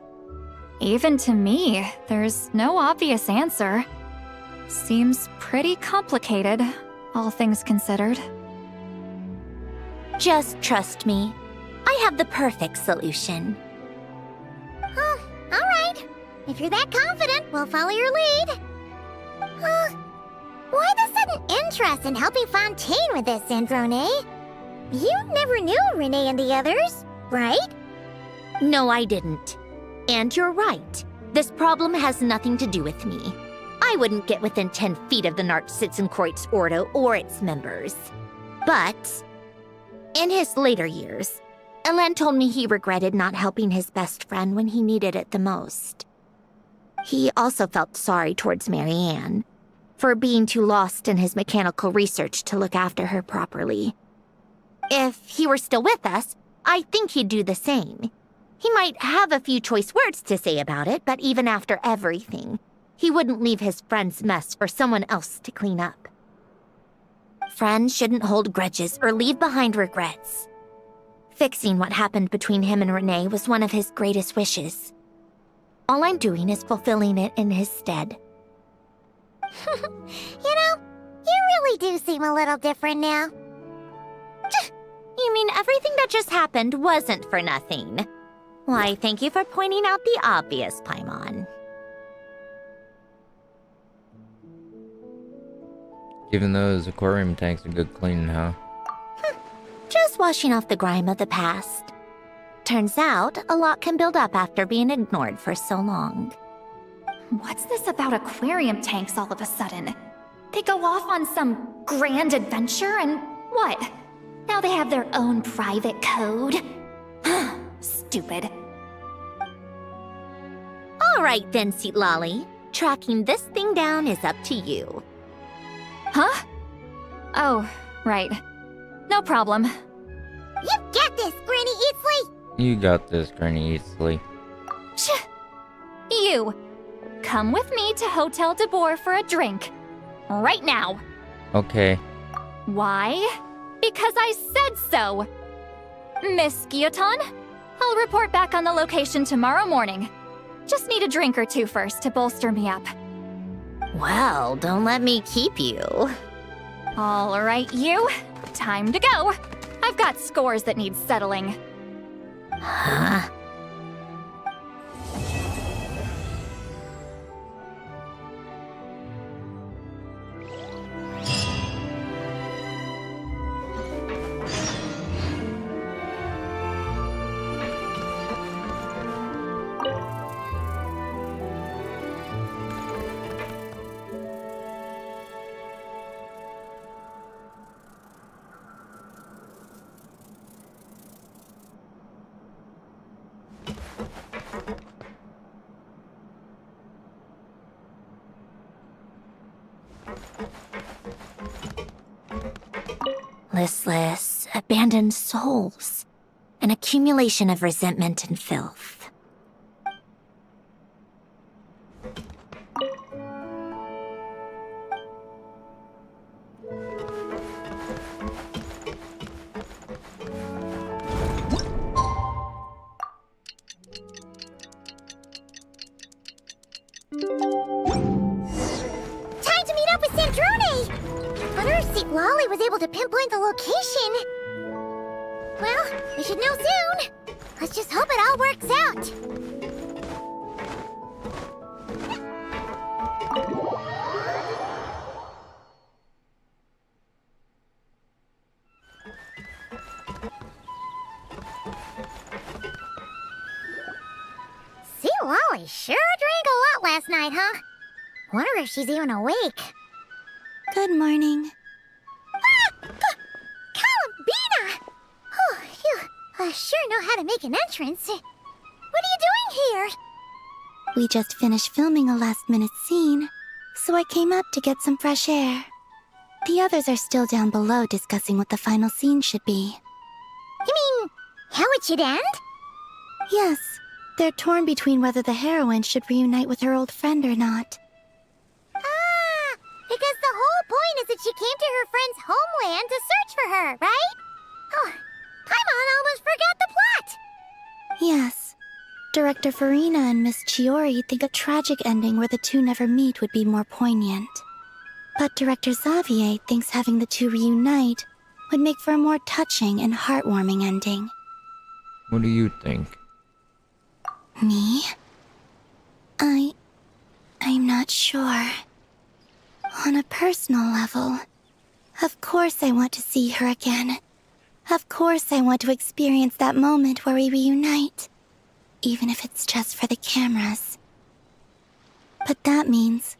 Even to me, there's no obvious answer. Seems pretty complicated, all things considered. Just trust me. I have the perfect solution. Oh, all right. If you're that confident, we'll follow your lead. Why the sudden interest in helping Fontaine with this, Androne? You never knew Renee and the others, right? No, I didn't. And you're right. This problem has nothing to do with me. I wouldn't get within 10 feet of the Nord-Sitzenkreuz Ordo or its members. But in his later years, Elen told me he regretted not helping his best friend when he needed it the most. He also felt sorry towards Marianne for being too lost in his mechanical research to look after her properly. If he were still with us, I think he'd do the same. He might have a few choice words to say about it, but even after everything, he wouldn't leave his friend's mess for someone else to clean up. Friends shouldn't hold grudges or leave behind regrets. Fixing what happened between him and Renee was one of his greatest wishes. All I'm doing is fulfilling it in his stead. You know, you really do seem a little different now. You mean everything that just happened wasn't for nothing? Why, thank you for pointing out the obvious, Paimon. Even those aquarium tanks are good cleaning, huh? Just washing off the grime of the past. Turns out, a lot can build up after being ignored for so long. What's this about aquarium tanks all of a sudden? They go off on some grand adventure and what? Now they have their own private code? Stupid. Alright then, Seat Lolly. Tracking this thing down is up to you. Huh? Oh, right. No problem. You got this, Granny Eatsley! You got this, Granny Eatsley. You! Come with me to Hotel de Boer for a drink. Right now. Okay. Why? Because I said so! Miss Guillotin, I'll report back on the location tomorrow morning. Just need a drink or two first to bolster me up. Well, don't let me keep you. All right, you. Time to go. I've got scores that need settling. Huh? Listless, abandoned souls. An accumulation of resentment and filth. Time to meet up with Sandrone! Wonder if Seat Lolly was able to pinpoint the location. Well, we should know soon. Let's just hope it all works out. Seat Lolly sure drank a lot last night, huh? Wonder if she's even awake. Good morning. Columbina! Oh, you sure know how to make an entrance. What are you doing here? We just finished filming a last-minute scene, so I came up to get some fresh air. The others are still down below discussing what the final scene should be. You mean, how it should end? Yes, they're torn between whether the heroine should reunite with her old friend or not. Ah, because the whole point is that she came to her friend's homeland to search for her, right? Oh, Paimon almost forgot the plot! Yes. Director Farina and Miss Chiori think a tragic ending where the two never meet would be more poignant. But Director Xavier thinks having the two reunite would make for a more touching and heartwarming ending. What do you think? Me? I'm not sure. On a personal level, of course I want to see her again. Of course I want to experience that moment where we reunite. Even if it's just for the cameras. But that means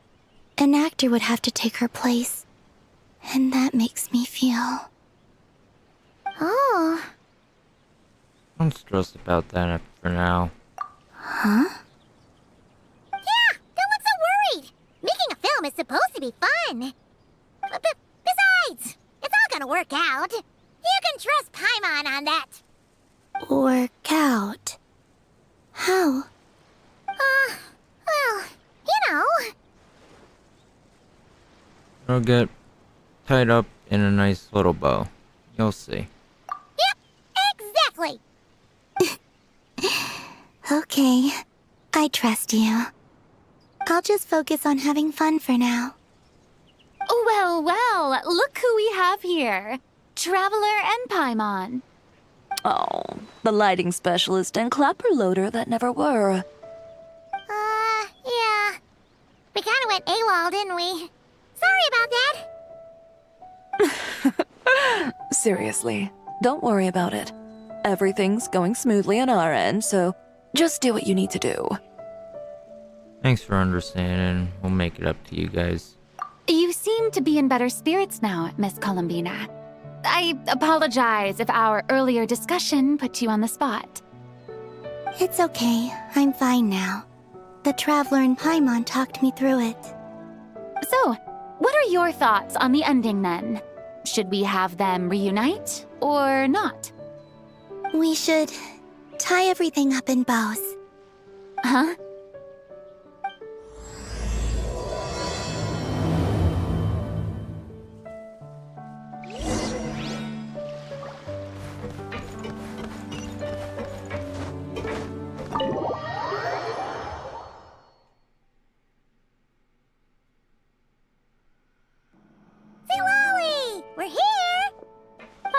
an actor would have to take her place. And that makes me feel... Oh. I'm stressed about that for now. Huh? Yeah, don't look so worried. Making a film is supposed to be fun. Besides, it's all gonna work out. You can trust Paimon on that. Work out? How? Well, you know. It'll get tied up in a nice little bow. You'll see. Yep, exactly. Okay, I trust you. I'll just focus on having fun for now. Well, well, look who we have here. Traveler and Paimon. Oh, the lighting specialist and clapper loader that never were. Yeah. We kinda went AWOL, didn't we? Sorry about that. Seriously, don't worry about it. Everything's going smoothly on our end, so just do what you need to do. Thanks for understanding. We'll make it up to you guys. You seem to be in better spirits now, Miss Columbina. I apologize if our earlier discussion put you on the spot. It's okay. I'm fine now. The Traveler and Paimon talked me through it. So, what are your thoughts on the ending then? Should we have them reunite or not? We should tie everything up in bows. Huh? We're here!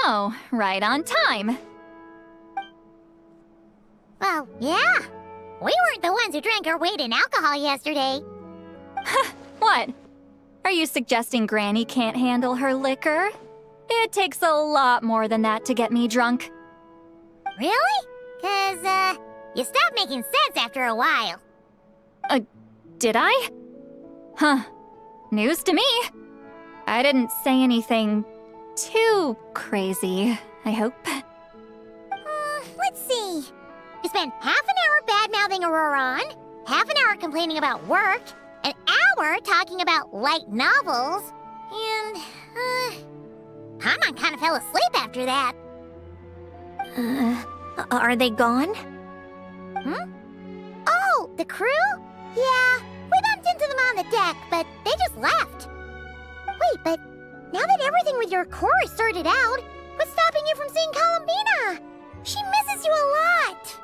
Oh, right on time. Well, yeah. We weren't the ones who drank our weight in alcohol yesterday. What? Are you suggesting Granny can't handle her liquor? It takes a lot more than that to get me drunk. Really? 'Cause, you stopped making sense after a while. Did I? Huh. News to me. I didn't say anything too crazy, I hope. Let's see. You spent half an hour bad-mouthing Auroron, half an hour complaining about work, an hour talking about light novels, and, Paimon kind of fell asleep after that. Are they gone? Oh, the crew? Yeah, we bumped into them on the deck, but they just left. Wait, but now that everything with your core is sorted out, what's stopping you from seeing Columbina? She misses you a lot.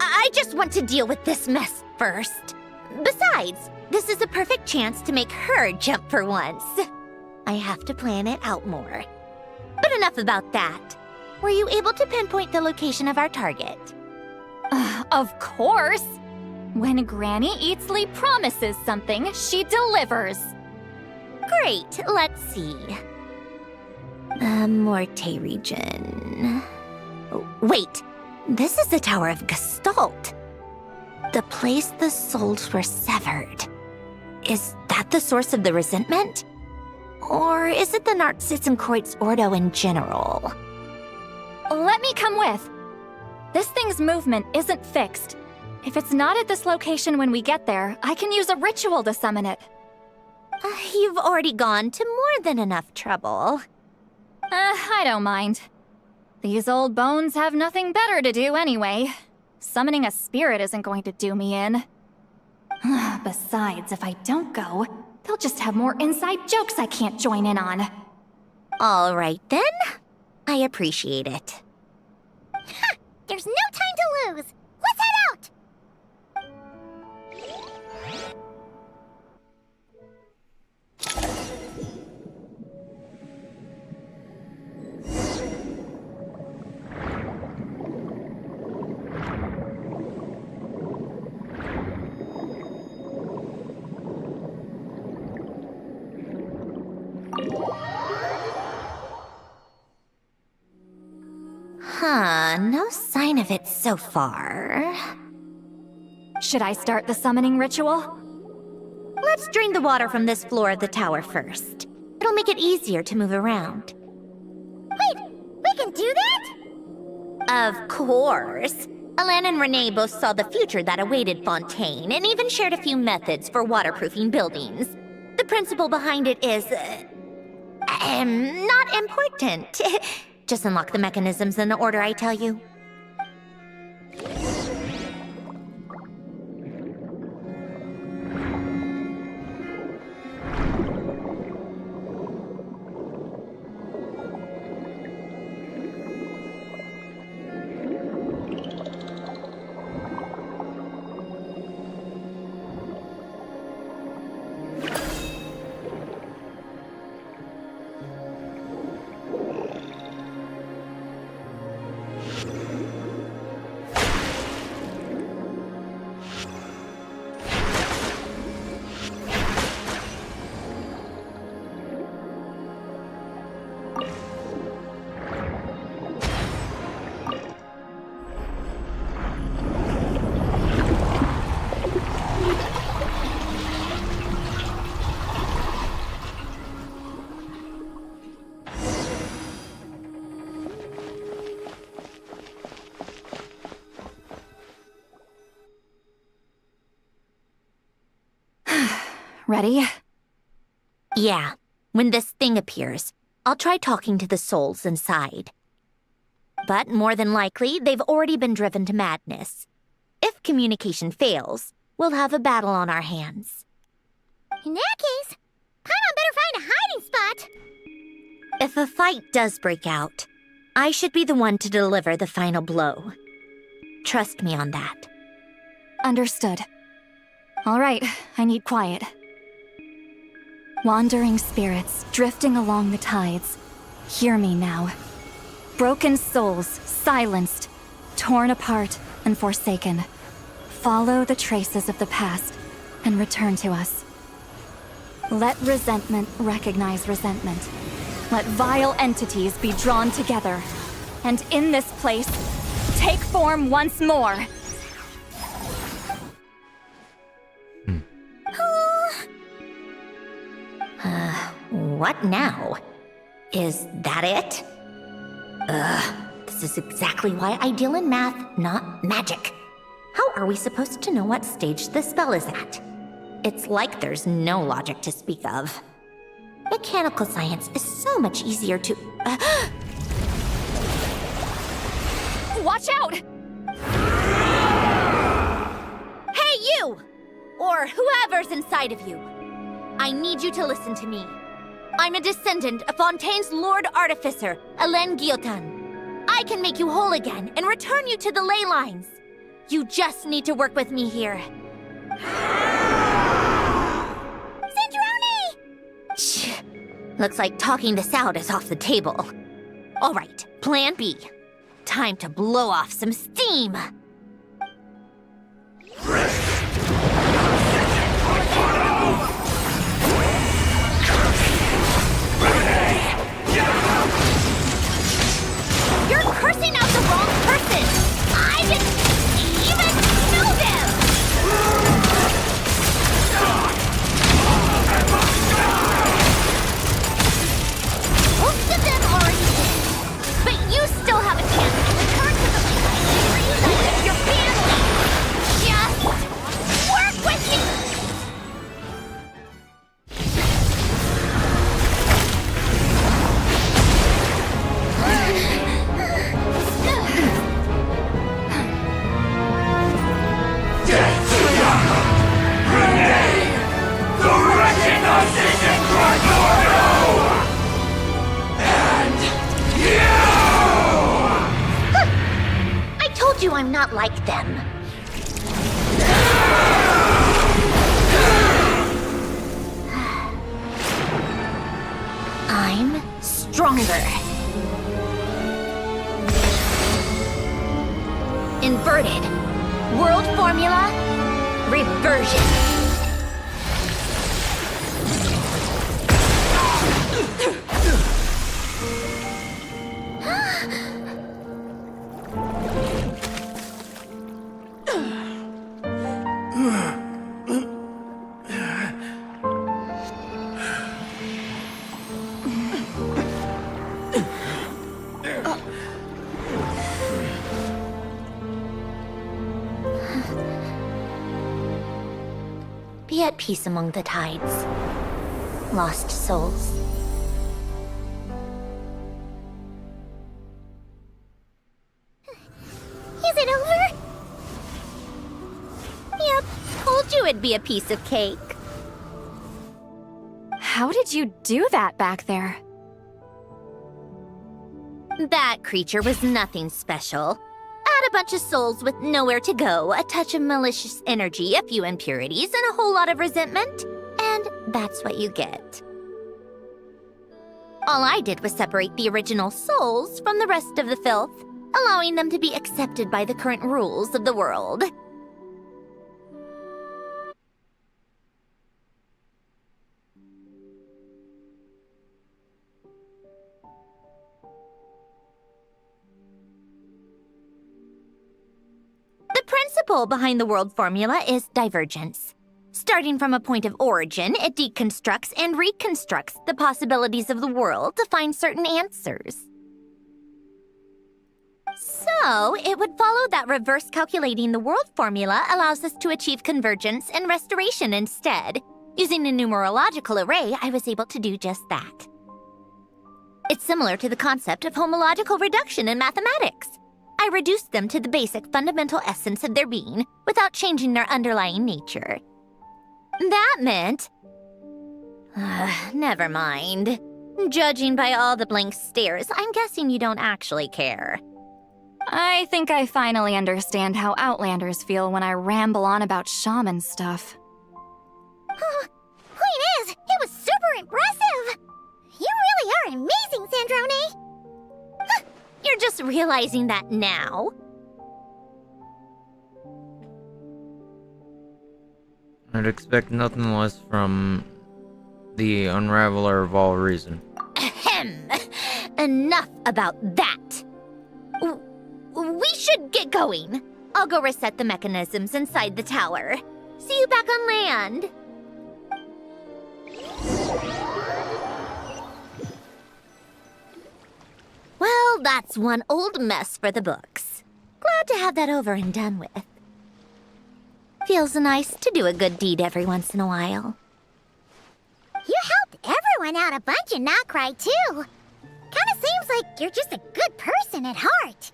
I just want to deal with this mess first. Besides, this is a perfect chance to make her jump for once. I have to plan it out more. But enough about that. Were you able to pinpoint the location of our target? Of course! When Granny Eatsley promises something, she delivers. Great, let's see. Morte region. Wait, this is the Tower of Gestalt. The place the souls were severed. Is that the source of the resentment? Or is it the Narzissen-Kreuz Ordo in general? Let me come with. This thing's movement isn't fixed. If it's not at this location when we get there, I can use a ritual to summon it. You've already gone to more than enough trouble. I don't mind. These old bones have nothing better to do anyway. Summoning a spirit isn't going to do me in. Besides, if I don't go, they'll just have more inside jokes I can't join in on. All right then. I appreciate it. There's no time to lose. Let's head out! No sign of it so far. Should I start the summoning ritual? Let's drain the water from this floor of the tower first. It'll make it easier to move around. Wait, we can do that? Of course. Alan and Renee both saw the future that awaited Fontaine and even shared a few methods for waterproofing buildings. The principle behind it is... not important. Just unlock the mechanisms in the order I tell you. ready? Yeah. When this thing appears, I'll try talking to the souls inside. But more than likely, they've already been driven to madness. If communication fails, we'll have a battle on our hands. In that case, Paimon better find a hiding spot. If a fight does break out, I should be the one to deliver the final blow. Trust me on that. Understood. All right, I need quiet. Wandering spirits drifting along the tides. Hear me now. Broken souls, silenced, torn apart, and forsaken. Follow the traces of the past and return to us. Let resentment recognize resentment. Let vile entities be drawn together. And in this place, take form once more. What now? Is that it? This is exactly why I deal in math, not magic. How are we supposed to know what stage the spell is at? It's like there's no logic to speak of. Mechanical science is so much easier to... Watch out! Hey, you! Or whoever's inside of you. I need you to listen to me. I'm a descendant of Fontaine's Lord Artificer, Hélène Guillotin. I can make you whole again and return you to the ley lines. You just need to work with me here. Centrone! Shh. Looks like talking this out is off the table. All right, plan B. Time to blow off some steam. You're cursing out the wrong person! I didn't even know them! Most of them already did. But you still have a chance to return to the Leyline and reunite with your family! Just work with me! I told you I'm not like them. I'm stronger. Inverted. World formula. Reversion. Be at peace among the tides. Lost souls. Is it over? Yep, told you it'd be a piece of cake. How did you do that back there? That creature was nothing special. Add a bunch of souls with nowhere to go, a touch of malicious energy, a few impurities, and a whole lot of resentment, and that's what you get. All I did was separate the original souls from the rest of the filth, allowing them to be accepted by the current rules of the world. The principle behind the world formula is divergence. Starting from a point of origin, it deconstructs and reconstructs the possibilities of the world to find certain answers. So, it would follow that reverse calculating the world formula allows us to achieve convergence and restoration instead, Using a numerological array, I was able to do just that. It's similar to the concept of homological reduction in mathematics. I reduced them to the basic fundamental essence of their being without changing their underlying nature. That meant... never mind. Judging by all the blank stares, I'm guessing you don't actually care. I think I finally understand how Outlanders feel when I ramble on about shaman stuff. Point is, it was super impressive! You really are amazing, Sandrone! You're just realizing that now. I'd expect nothing less from the unraveler of all reason. Ahem. Enough about that. We should get going. I'll go reset the mechanisms inside the tower. See you back on land. Well, that's one old mess for the books. Glad to have that over and done with. Feels nice to do a good deed every once in a while. You helped everyone out a bunch in nod-krai, too. Kinda seems like you're just a good person at heart.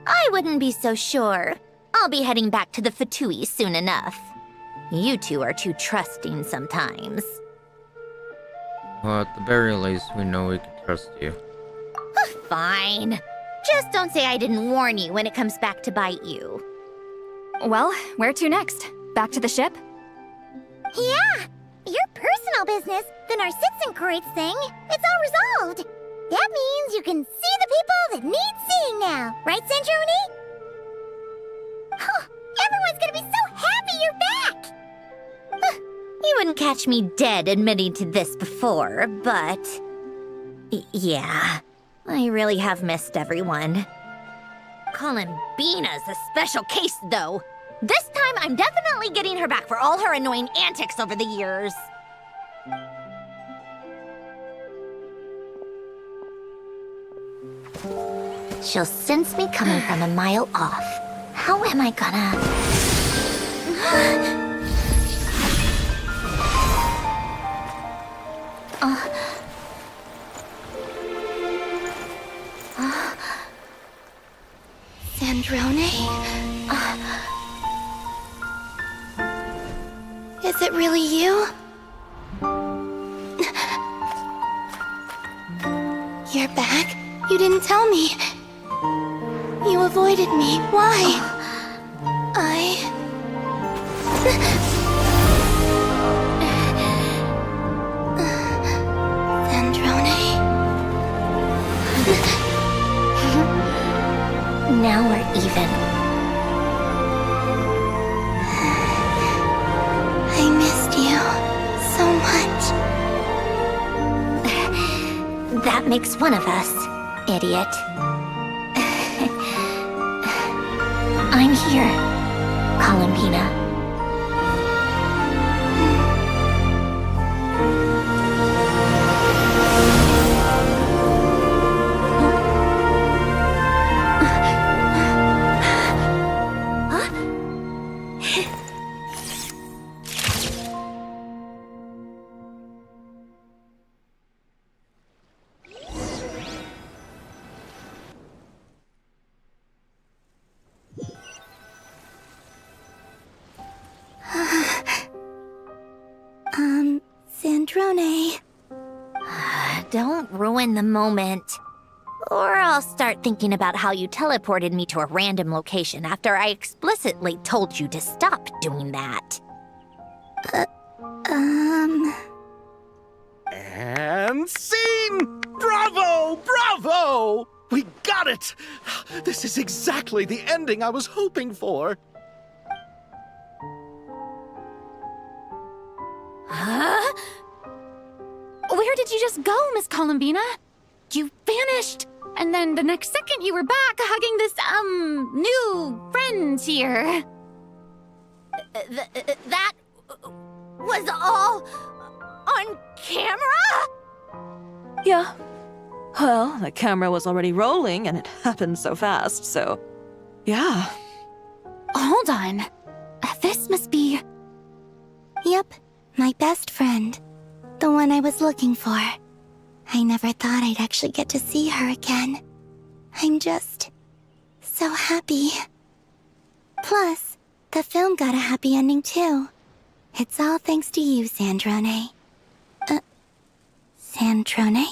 I wouldn't be so sure. I'll be heading back to the Fatui soon enough. You two are too trusting sometimes. Well, at the very least, we know we can trust you. Fine. Just don't say I didn't warn you when it comes back to bite you. Well, where to next? Back to the ship? Yeah! Your personal business, the Narcitsan thing, it's all resolved. That means you can see the people that need seeing now, right, Sandrone? Everyone's gonna be so happy you're back! You wouldn't catch me dead admitting to this before, but... yeah, I really have missed everyone. Columbina's a special case, though. This time, I'm definitely getting her back for all her annoying antics over the years. She'll sense me coming from a mile off. How am I gonna... Sandrone? Is it really you? You're back? You didn't tell me. You avoided me. Why? Now we're even. I missed you so much. That makes one of us, idiot. I'm here, Columbina. Sandrone. Don't ruin the moment. Or I'll start thinking about how you teleported me to a random location after I explicitly told you to stop doing that. And scene! Bravo! Bravo! We got it! This is exactly the ending I was hoping for. Huh? Where did you just go, Miss Columbina? You vanished, and then the next second you were back hugging this, new friend here. That was all on camera? Yeah. Well, the camera was already rolling and it happened so fast, so... yeah. Hold on. This must be... Yep, my best friend. The one I was looking for. I never thought I'd actually get to see her again. I'm just so happy. Plus, the film got a happy ending too. It's all thanks to you, Sandrone. Sandrone?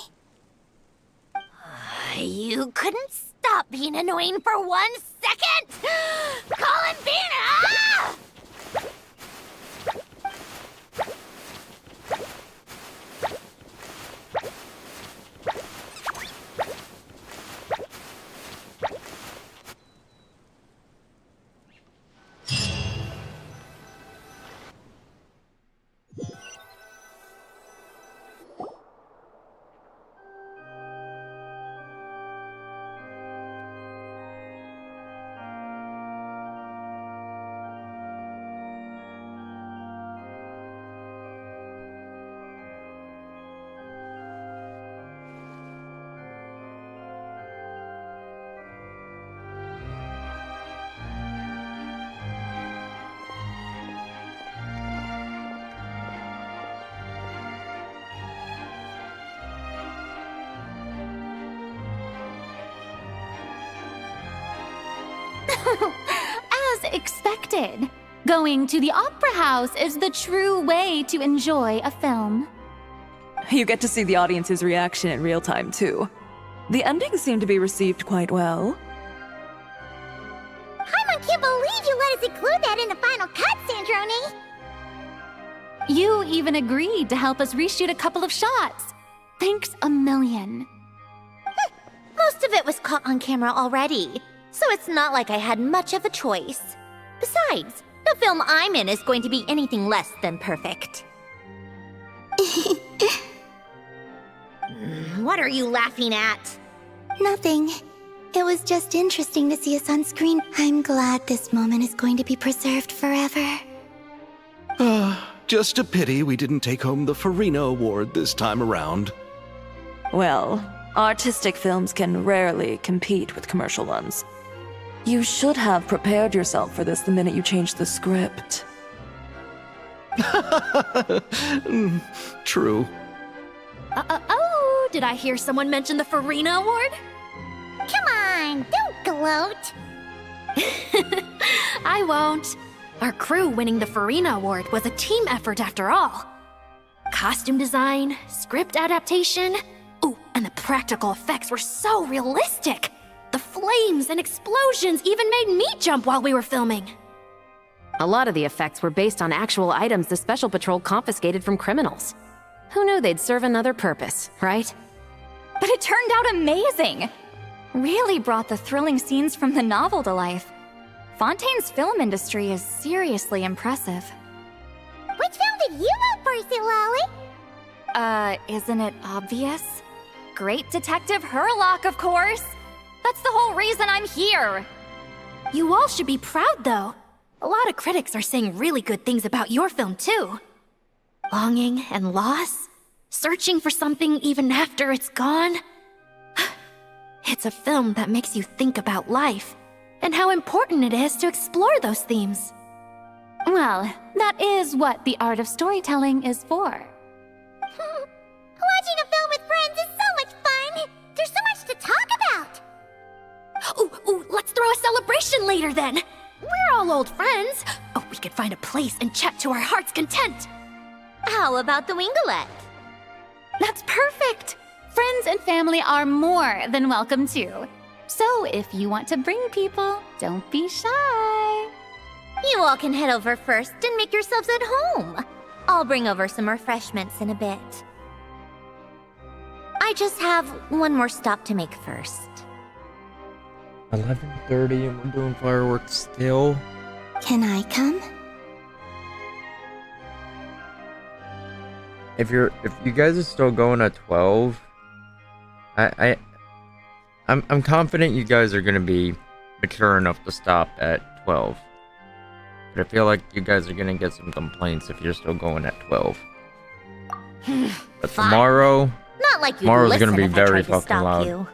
You couldn't stop being annoying for 1 second? Columbina! Ah! As expected, going to the opera house is the true way to enjoy a film. You get to see the audience's reaction in real time, too. The endings seem to be received quite well. Paimon can't believe you let us include that in the final cut, Sandrone! You even agreed to help us reshoot a couple of shots. Thanks a million. Most of it was caught on camera already, so it's not like I had much of a choice. Besides, the film I'm in is going to be anything less than perfect. What are you laughing at? Nothing. It was just interesting to see us on screen. I'm glad this moment is going to be preserved forever. Just a pity we didn't take home the Farina Award this time around. Well, artistic films can rarely compete with commercial ones. You should have prepared yourself for this the minute you changed the script. True. Oh, did I hear someone mention the Farina Award? Come on, don't gloat. I won't. Our crew winning the Farina Award was a team effort after all. Costume design, script adaptation. Ooh, and the practical effects were so realistic. The flames and explosions even made me jump while we were filming. A lot of the effects were based on actual items the Special Patrol confiscated from criminals. Who knew they'd serve another purpose, right? But it turned out amazing! Really brought the thrilling scenes from the novel to life. Fontaine's film industry is seriously impressive. Which film did you vote for, Silali? Isn't it obvious? Great Detective Herlock, of course! That's the whole reason I'm here! You all should be proud, though. A lot of critics are saying really good things about your film, too. Longing and loss, searching for something even after it's gone. It's a film that makes you think about life and how important it is to explore those themes. Well, that is what the art of storytelling is for. Watching a film with friends is so much fun! There's so much to talk about! Ooh, let's throw a celebration later then! We're all old friends. Oh, we could find a place and chat to our heart's content. How about the Wingalette? That's perfect! Friends and family are more than welcome too. So if you want to bring people, don't be shy. You all can head over first and make yourselves at home. I'll bring over some refreshments in a bit. I just have one more stop to make first. 11:30 and we're doing fireworks still. Can I come? If you guys are still going at 12, I'm confident you guys are gonna be mature enough to stop at 12. But I feel like you guys are gonna get some complaints if you're still going at 12. But Fine. tomorrow, Not like you'd tomorrow's listen gonna be if I very tried to fucking stop loud. you.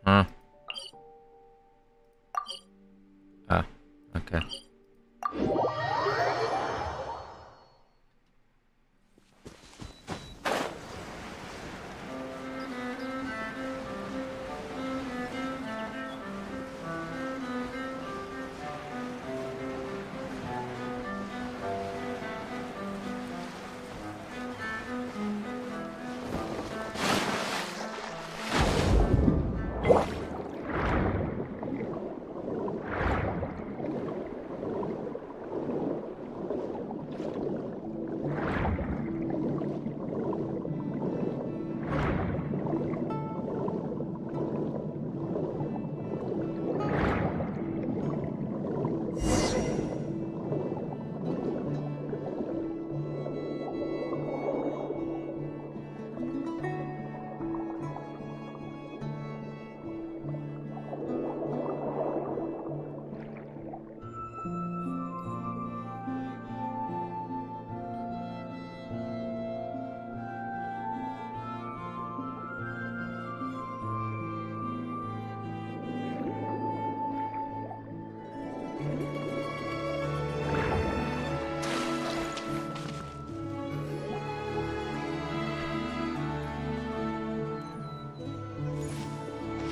Huh? Ah, okay.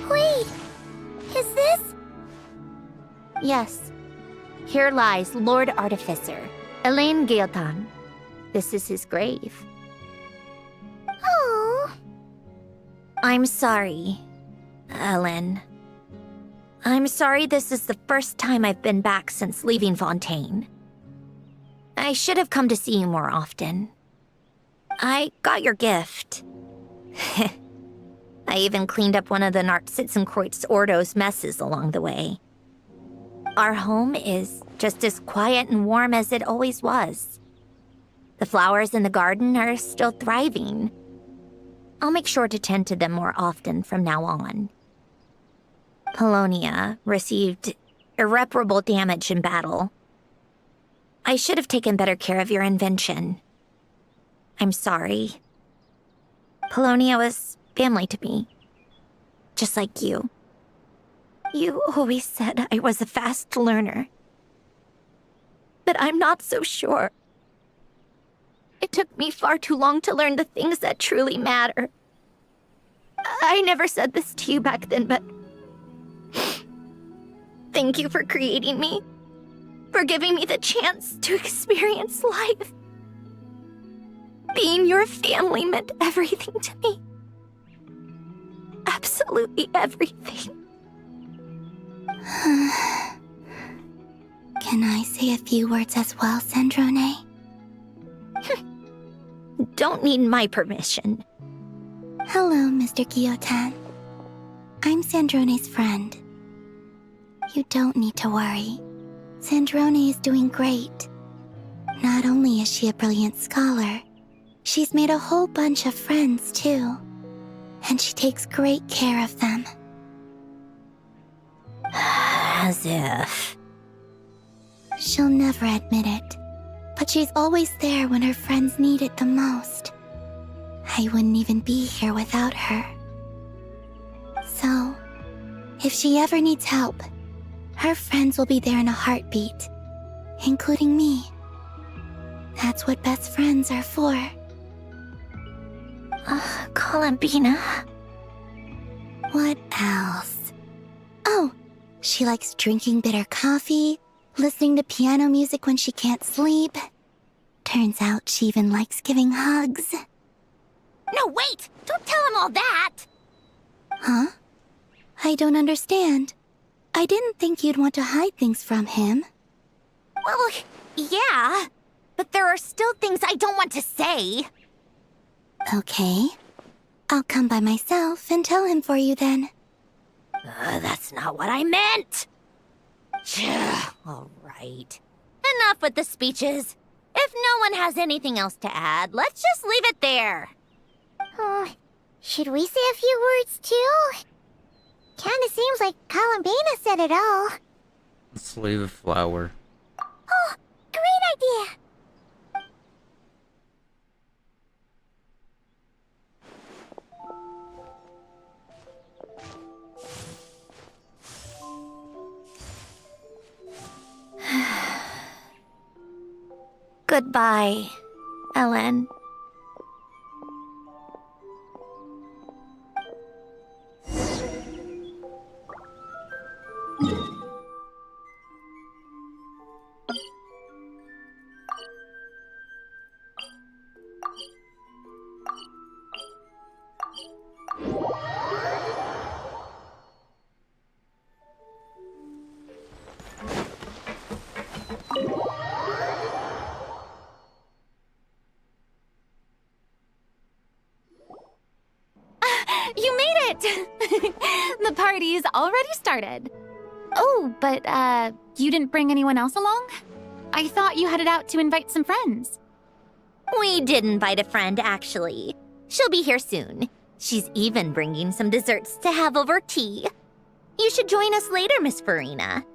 Wait! Is this? Yes. Here lies Lord Artificer, Elaine Gaeltan. This is his grave. Oh. I'm sorry, Ellen. I'm sorry this is the first time I've been back since leaving Fontaine. I should have come to see you more often. I got your gift. I even cleaned up one of the Nartsitzenkreuz Ordo's messes along the way. Our home is just as quiet and warm as it always was. The flowers in the garden are still thriving. I'll make sure to tend to them more often from now on. Polonia received irreparable damage in battle. I should have taken better care of your invention. I'm sorry. Polonia was family to me. Just like you. You always said I was a fast learner. But I'm not so sure. It took me far too long to learn the things that truly matter. I never said this to you back then, but thank you for creating me. For giving me the chance to experience life. Being your family meant everything to me. Absolutely everything. Can I say a few words as well, Sandrone? Don't need my permission. Hello, Mr. Guillotin. I'm Sandrone's friend. You don't need to worry. Sandrone is doing great. Not only is she a brilliant scholar, she's made a whole bunch of friends, too. And she takes great care of them. As if. She'll never admit it, but she's always there when her friends need it the most. I wouldn't even be here without her. So, if she ever needs help, her friends will be there in a heartbeat, including me. That's what best friends are for. Columbina. What else? Oh, she likes drinking bitter coffee, listening to piano music when she can't sleep. Turns out she even likes giving hugs. No, wait! Don't tell him all that! Huh? I don't understand. I didn't think you'd want to hide things from him. Well, yeah. But there are still things I don't want to say. Okay. I'll come by myself and tell him for you then. That's not what I meant! All right. Enough with the speeches. If no one has anything else to add, let's just leave it there. Should we say a few words too? Kinda seems like Columbina said it all. Let's leave a flower. Oh, great idea! Goodbye, Ellen. You made it! The party's already started. Oh, but, you didn't bring anyone else along? I thought you headed out to invite some friends. We did invite a friend, actually. She'll be here soon. She's even bringing some desserts to have over tea. You should join us later, Miss Farina.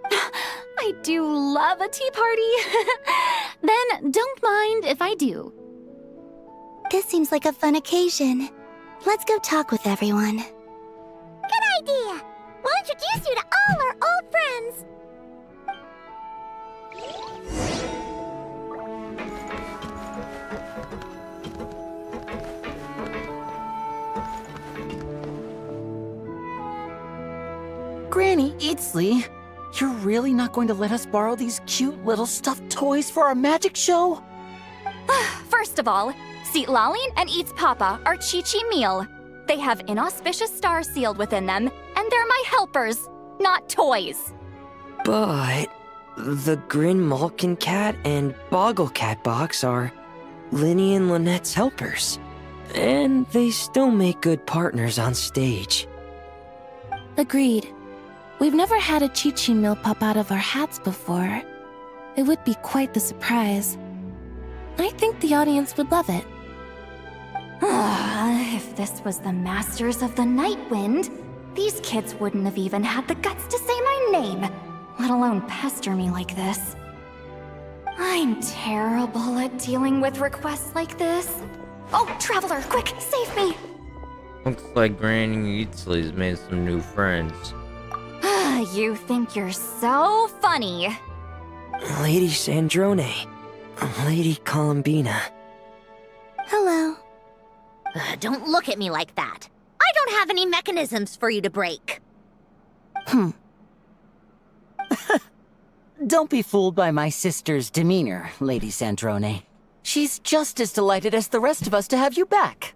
I do love a tea party. Then don't mind if I do. This seems like a fun occasion. Let's go talk with everyone. Good idea! We'll introduce you to all our old friends. Granny Eatsley, you're really not going to let us borrow these cute little stuffed toys for our magic show? First of all, Seat Lalin and Eats Papa are Chi-Chi meal. They have inauspicious stars sealed within them, and they're my helpers, not toys. But the Grin Malkin Cat and Boggle Cat box are Linny and Lynette's helpers. And they still make good partners on stage. Agreed. We've never had a Chi-Chi meal pop out of our hats before. It would be quite the surprise. I think the audience would love it. If this was the Masters of the Night Wind, these kids wouldn't have even had the guts to say my name, let alone pester me like this. I'm terrible at dealing with requests like this. Oh, Traveler, quick, save me! Looks like Granny Eatsley's made some new friends. You think you're so funny. Lady Sandrone. Lady Columbina. Hello. Don't look at me like that. I don't have any mechanisms for you to break. Don't be fooled by my sister's demeanor, Lady Sandrone. She's just as delighted as the rest of us to have you back.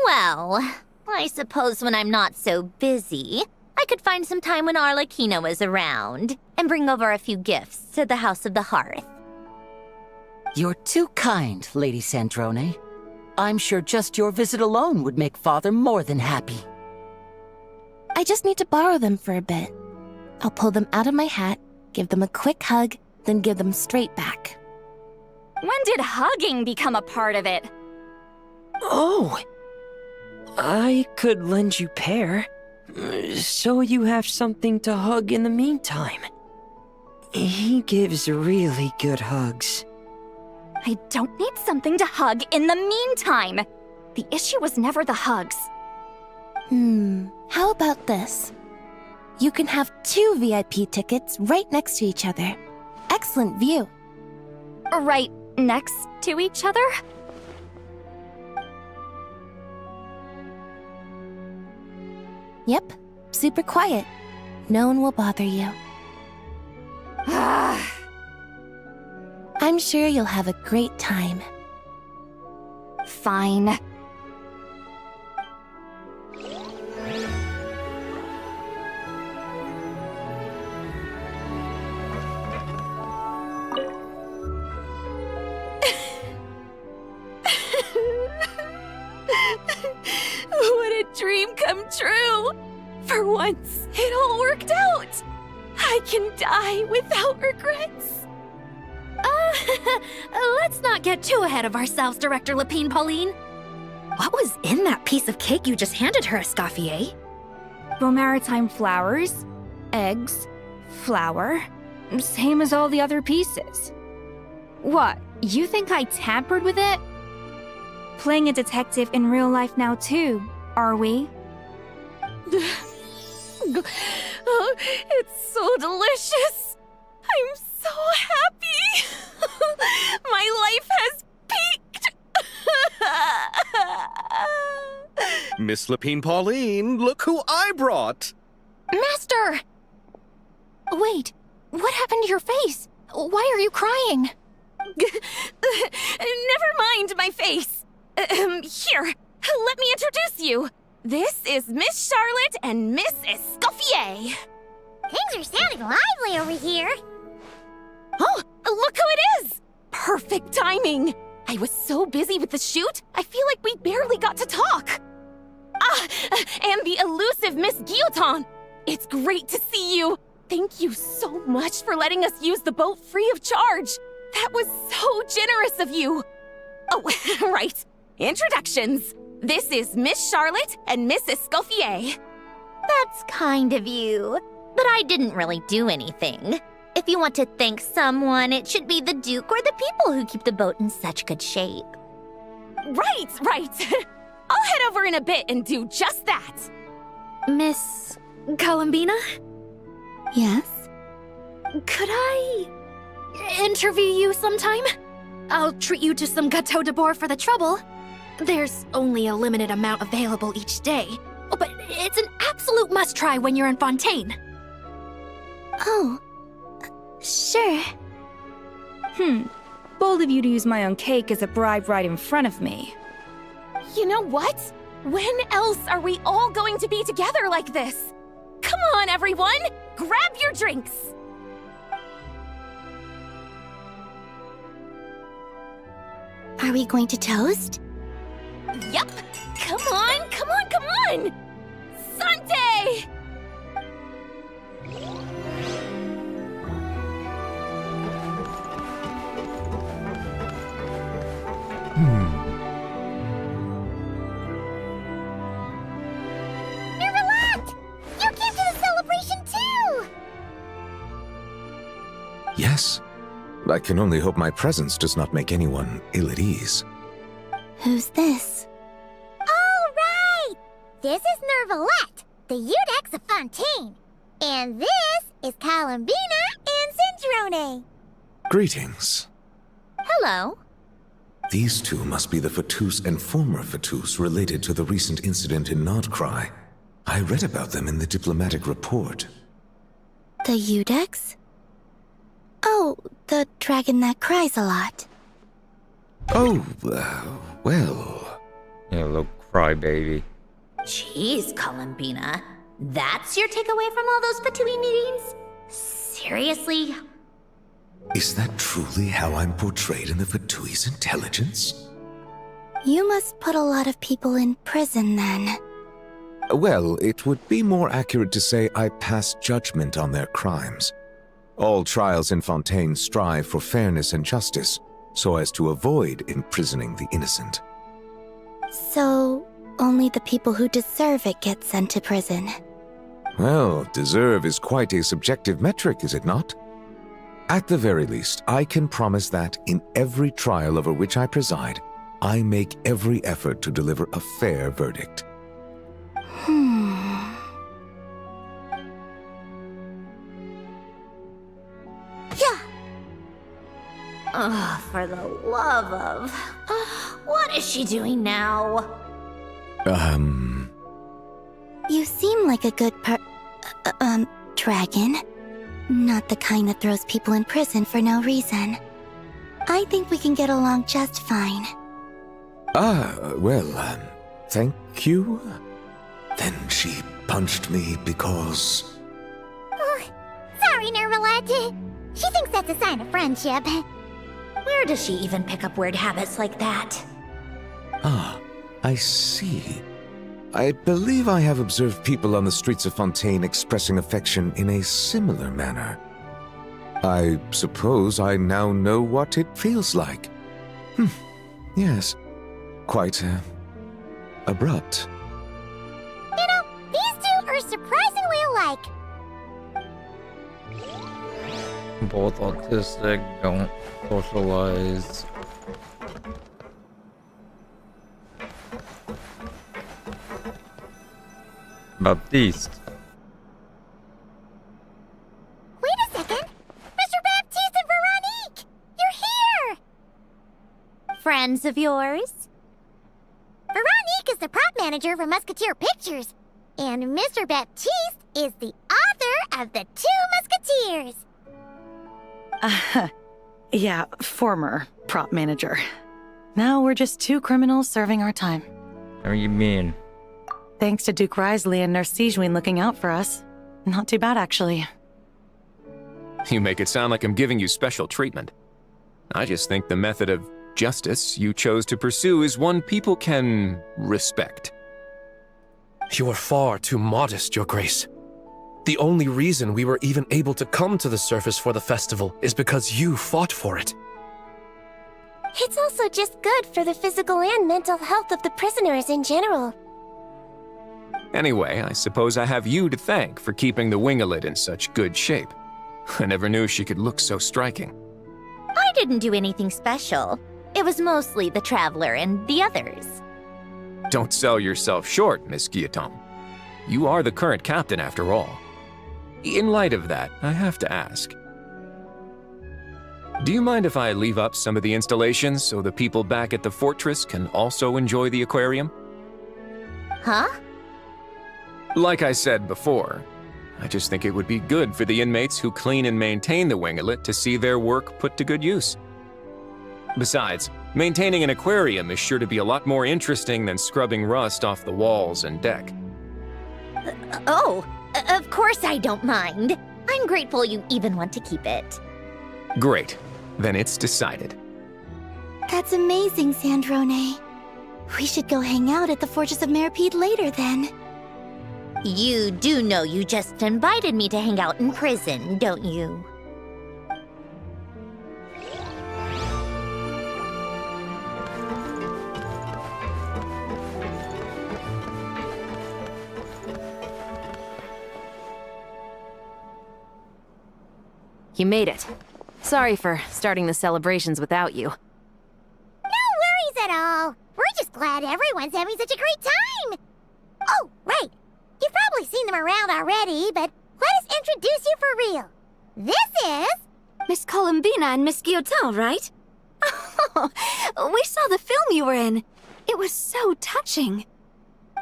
Well, I suppose when I'm not so busy, I could find some time when Arlecchino is around and bring over a few gifts to the House of the Hearth. You're too kind, Lady Sandrone. I'm sure just your visit alone would make Father more than happy. I just need to borrow them for a bit. I'll pull them out of my hat, give them a quick hug, then give them straight back. When did hugging become a part of it? Oh! I could lend you Pear, so you have something to hug in the meantime. He gives really good hugs. I don't need something to hug in the meantime. The issue was never the hugs. How about this? You can have 2 VIP tickets right next to each other. Excellent view. Right next to each other? Yep, super quiet. No one will bother you. I'm sure you'll have a great time. Fine. What a dream come true! For once, it all worked out! I can die without regrets! Let's not get too ahead of ourselves, Director Lapine Pauline. What was in that piece of cake you just handed her, Escoffier? Maritime flowers, eggs, flour, same as all the other pieces. What, you think I tampered with it? Playing a detective in real life now too, are we? Oh, it's so delicious! I'm so happy! My life has peaked! Miss Lapine Pauline, look who I brought! Master! Wait, what happened to your face? Why are you crying? Never mind my face. Here, let me introduce you. This is Miss Charlotte and Miss Escoffier. Things are sounding lively over here. Oh, look who it is! Perfect timing. I was so busy with the shoot, I feel like we barely got to talk. Ah, and the elusive Miss Guillotin. It's great to see you. Thank you so much for letting us use the boat free of charge. That was so generous of you. Oh, right. Introductions. This is Miss Charlotte and Miss Escoffier. That's kind of you, but I didn't really do anything. If you want to thank someone, it should be the Duke or the people who keep the boat in such good shape. Right. I'll head over in a bit and do just that. Miss Columbina? Yes? Could I interview you sometime? I'll treat you to some gâteau de bord for the trouble. There's only a limited amount available each day. Oh, but it's an absolute must-try when you're in Fontaine. Oh, sure. Bold of you to use my own cake as a bribe right in front of me. You know what? When else are we all going to be together like this? Come on, everyone! Grab your drinks! Are we going to toast? Yup! Come on! Sante! Nervalette! You came to the celebration too! Yes. I can only hope my presence does not make anyone ill at ease. Who's this? All right! This is Nervalette, the Eudex of Fontaine. And this is Columbina and Cendrone. Greetings. Hello. These two must be the Fatus and former Fatus related to the recent incident in Nod-krai. I read about them in the diplomatic report. The Eudex? Oh, the dragon that cries a lot. Oh, well... You little crybaby. Jeez, Columbina. That's your takeaway from all those Fatui meetings? Seriously? Is that truly how I'm portrayed in the Fatui's intelligence? You must put a lot of people in prison then. Well, it would be more accurate to say I pass judgment on their crimes. All trials in Fontaine strive for fairness and justice, so as to avoid imprisoning the innocent. So, only the people who deserve it get sent to prison. Well, deserve is quite a subjective metric, is it not? At the very least, I can promise that in every trial over which I preside, I make every effort to deliver a fair verdict. Yeah. Oh, for the love of... what is she doing now? You seem like a good dragon. Not the kind that throws people in prison for no reason. I think we can get along just fine. Well, thank you. Then she punched me because... Oh, sorry, Nervalette. She thinks that's a sign of friendship. Where does she even pick up weird habits like that? Ah, I see. I believe I have observed people on the streets of Fontaine expressing affection in a similar manner. I suppose I now know what it feels like. Yes, quite, abrupt. You know, these two are surprisingly alike. Both autistic, don't socialize. Baptiste. Wait a second! Mr. Baptiste and Veronique! You're here! names of yours. Veronique is the prop manager for Musketeer Pictures, and Mr. Baptiste is the author of The Two Musketeers. Yeah, former prop manager. Now we're just two criminals serving our time. What do you mean? Thanks to Duke Risley and Nurse Sijwin looking out for us. Not too bad, actually. You make it sound like I'm giving you special treatment. I just think the method of justice you chose to pursue is one people can respect. You are far too modest, Your Grace. The only reason we were even able to come to the surface for the festival is because you fought for it. It's also just good for the physical and mental health of the prisoners in general. Anyway, I suppose I have you to thank for keeping the winglet in such good shape. I never knew she could look so striking. I didn't do anything special. It was mostly the Traveler and the others. Don't sell yourself short, Miss Guillotin. You are the current captain after all. In light of that, I have to ask. Do you mind if I leave up some of the installations so the people back at the fortress can also enjoy the aquarium? Huh? Like I said before, I just think it would be good for the inmates who clean and maintain the winglet to see their work put to good use. Besides, maintaining an aquarium is sure to be a lot more interesting than scrubbing rust off the walls and deck. Of course I don't mind. I'm grateful you even want to keep it. Great. Then it's decided. That's amazing, Sandrone. We should go hang out at the Fortress of Meripede later, then. You do know you just invited me to hang out in prison, don't you? You made it. Sorry for starting the celebrations without you. No worries at all. We're just glad everyone's having such a great time. Oh, right. You've probably seen them around already, but let us introduce you for real. This is... Miss Columbina and Miss Guillotin, right? We saw the film you were in. It was so touching.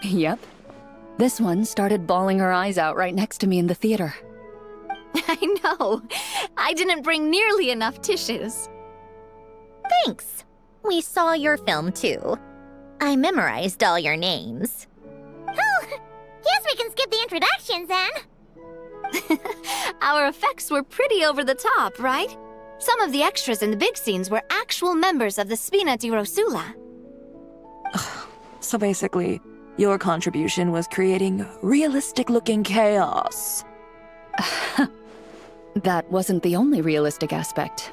Yep. This one started bawling her eyes out right next to me in the theater. I know. I didn't bring nearly enough tissues. Thanks. We saw your film too. I memorized all your names. Oh, guess we can skip the introductions then. Our effects were pretty over the top, right? Some of the extras in the big scenes were actual members of the Spina di Rosula. So basically, your contribution was creating realistic-looking chaos. That wasn't the only realistic aspect.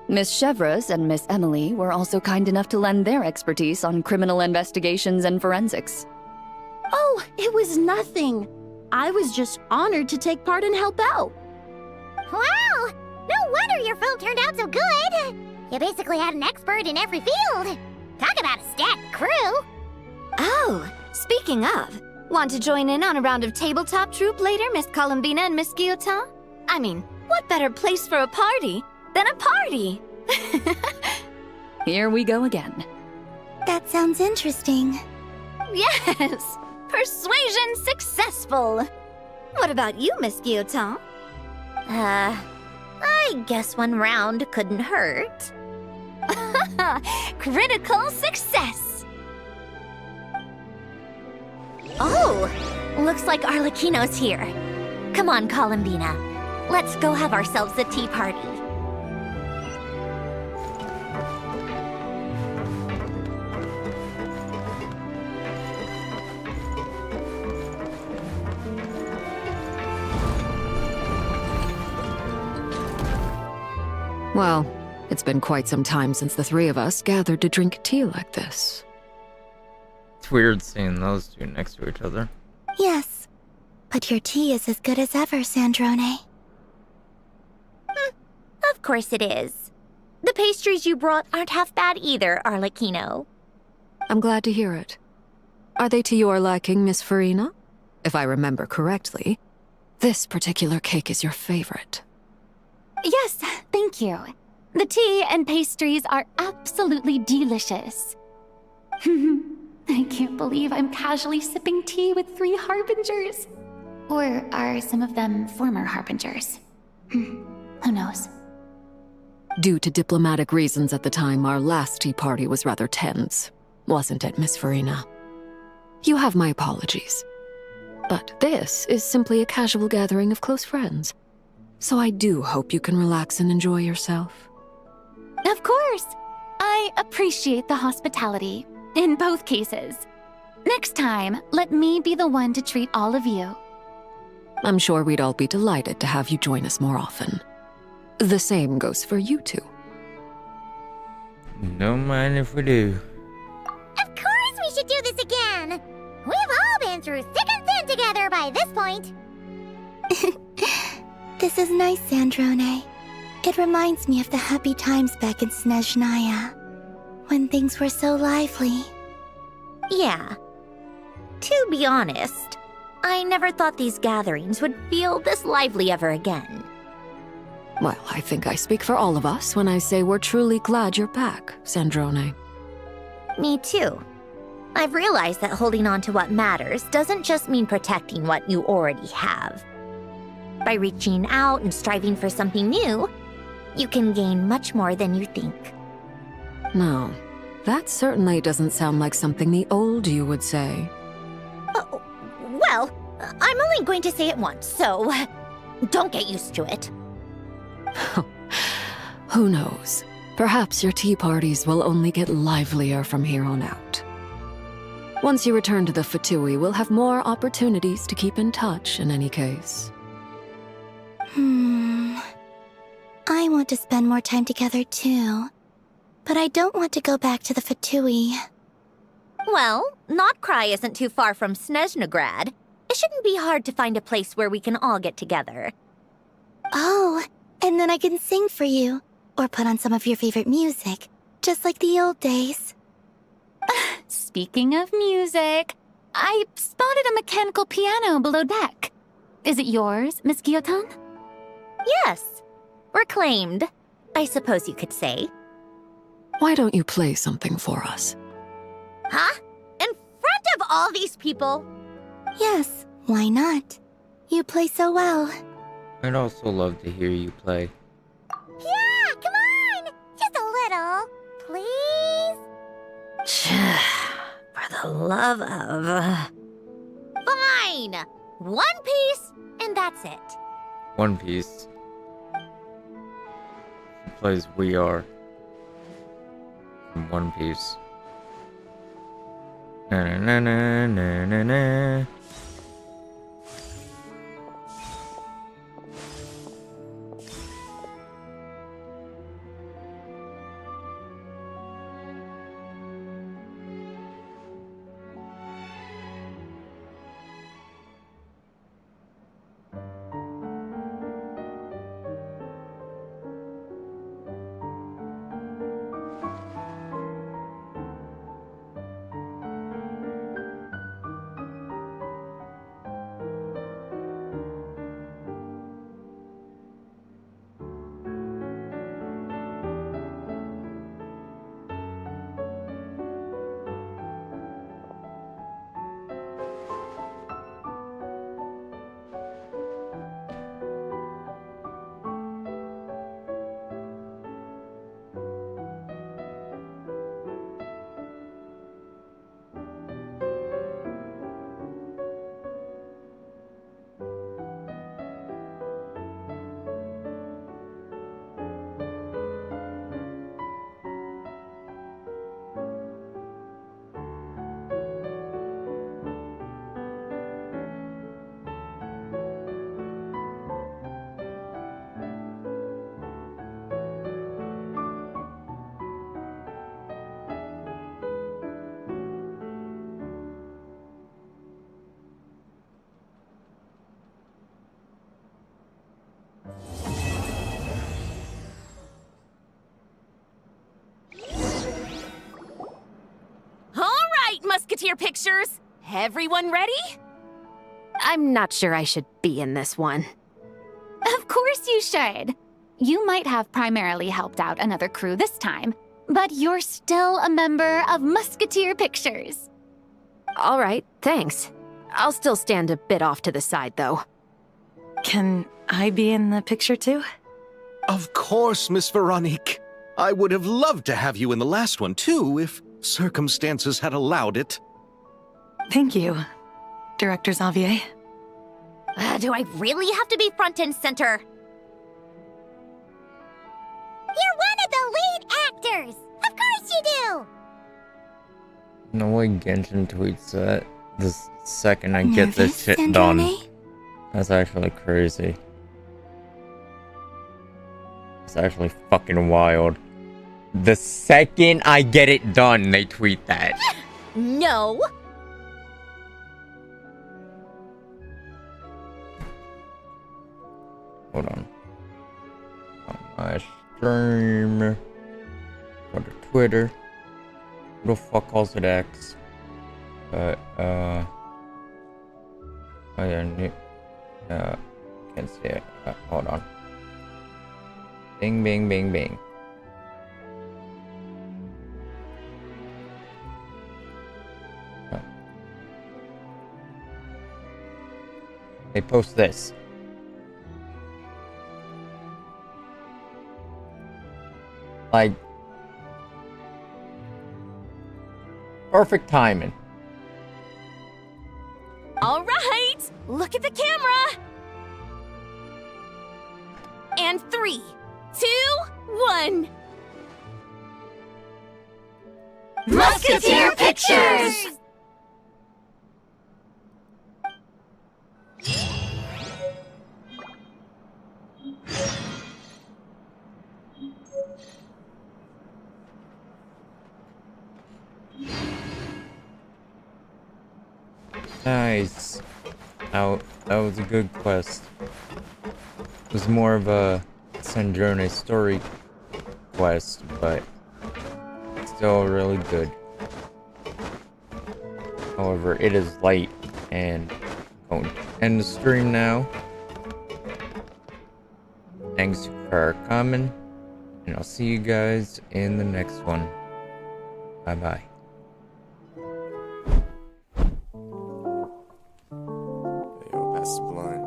Miss Chevreuse and Miss Emily were also kind enough to lend their expertise on criminal investigations and forensics. Oh, it was nothing. I was just honored to take part and help out. Wow! No wonder your film turned out so good. You basically had an expert in every field. Talk about a stacked crew. Oh, speaking of, want to join in on a round of tabletop troupe later, Miss Columbina and Miss Guillotin? I mean, what better place for a party than a party? Here we go again. That sounds interesting. Yes! Persuasion successful! What about you, Miss Guillotin? I guess one round couldn't hurt. Critical success! Oh, looks like Arlecchino's here. Come on, Columbina. Let's go have ourselves a tea party. Well, it's been quite some time since the three of us gathered to drink tea like this. It's weird seeing those two next to each other. Yes, but your tea is as good as ever, Sandrone. Of course it is. The pastries you brought aren't half bad either, Arlecchino. I'm glad to hear it. Are they to your liking, Miss Farina? If I remember correctly, this particular cake is your favorite. Yes, thank you. The tea and pastries are absolutely delicious. I can't believe I'm casually sipping tea with 3 harbingers. Or are some of them former harbingers? Who knows? Due to diplomatic reasons at the time, our last tea party was rather tense, wasn't it, Miss Farina? You have my apologies. But this is simply a casual gathering of close friends. So I do hope you can relax and enjoy yourself. Of course! I appreciate the hospitality, in both cases. Next time, let me be the one to treat all of you. I'm sure we'd all be delighted to have you join us more often. The same goes for you two. Don't mind if we do. Of course we should do this again! We've all been through thick and thin together by this point. This is nice, Sandrone. It reminds me of the happy times back in Snezhnaya, when things were so lively. Yeah. To be honest, I never thought these gatherings would feel this lively ever again. Well, I think I speak for all of us when I say we're truly glad you're back, Sandrone. Me too. I've realized that holding on to what matters doesn't just mean protecting what you already have. By reaching out and striving for something new, you can gain much more than you think. No, that certainly doesn't sound like something the old you would say. Well, I'm only going to say it once, so don't get used to it. Who knows? Perhaps your tea parties will only get livelier from here on out. Once you return to the Fatui, we'll have more opportunities to keep in touch in any case. I want to spend more time together too. But I don't want to go back to the Fatui. Well, nod-krai isn't too far from Snezhnograd. It shouldn't be hard to find a place where we can all get together. Oh, and then I can sing for you. Or put on some of your favorite music. Just like the old days. Speaking of music, I spotted a mechanical piano below deck. Is it yours, Miss Guillotin? Yes. Reclaimed, I suppose you could say. Why don't you play something for us? Huh? In front of all these people? Yes, why not? You play so well. I'd also love to hear you play. Yeah, come on! Just a little, please? For the love of... Fine! One piece, and that's it. One Piece. He plays We Are from One Piece. Na na na na na na. Musketeer pictures! Everyone ready? I'm not sure I should be in this one. Of course you should. you might have primarily helped out another crew this time, but you're still a member of Musketeer Pictures. All right, thanks. I'll still stand a bit off to the side, though. Can I be in the picture too? Of course, Miss Veronique. I would have loved to have you in the last one, too, if circumstances had allowed it. Thank you, Director Xavier. Do I really have to be front and center? You're one of the lead actors! Of course you do! No way Genshin tweets that the second I get this shit done. That's actually crazy. It's actually fucking wild. The second I get it done, they tweet that. No! Hold on. On my stream. Go to Twitter. Who the fuck calls it X? But, oh yeah, can't see it. Hold on. Bing, bing, bing, bing. They post this. Like, perfect timing. All right, look at the camera. And 3, 2, 1. Musketeer Pictures! Nice. That was a good quest. It was more of a Sandrone story quest, but still really good. However, it is late and I'm going to end the stream now. Thanks for coming, and I'll see you guys in the next one. Bye bye. Yo, pass the blunt.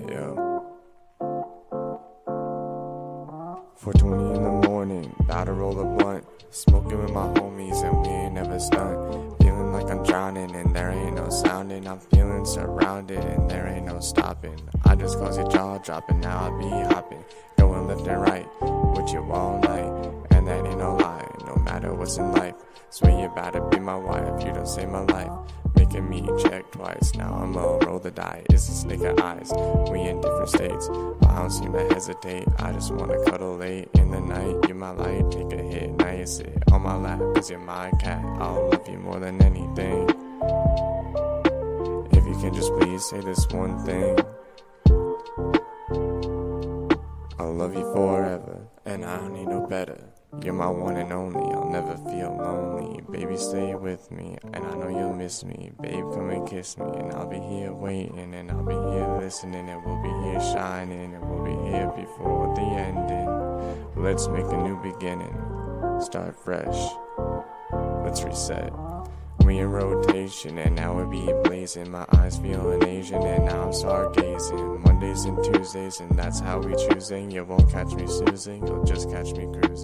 Yo. 4:20 in the morning, about to roll a blunt. Smoking with my homies and we ain't never stunned. Feeling like I'm drowning and there ain't no sounding. I'm feeling surrounded and there ain't no stopping. I just cause your jaw dropping, now I be hopping. Going left and right with you all night. And that ain't no lie, no matter what's in life. Swear you about to be my wife, you don't save my life. Making me check twice, now I'ma roll the die. It's a snake of eyes, we in different states, but I don't seem to hesitate. I just wanna cuddle late in the night. You're my light, take a hit, now you sit on my lap, cause you're my cat. I'll love you more than anything. If you can just please say this one thing. I'll love you forever, and I don't need no better. You're my one and only, I'll never feel lonely. Baby, stay with me, and I know you'll miss me. Babe, come and kiss me, and I'll be here waiting, and I'll be here listening, and we'll be here shining, and we'll be here before the ending. Let's make a new beginning, start fresh, let's reset. We in rotation, and now we be blazing. My eyes feeling Asian, and now I'm stargazing. Mondays and Tuesdays, and that's how we choosing. You won't catch me snoozing, you'll just catch me cruising.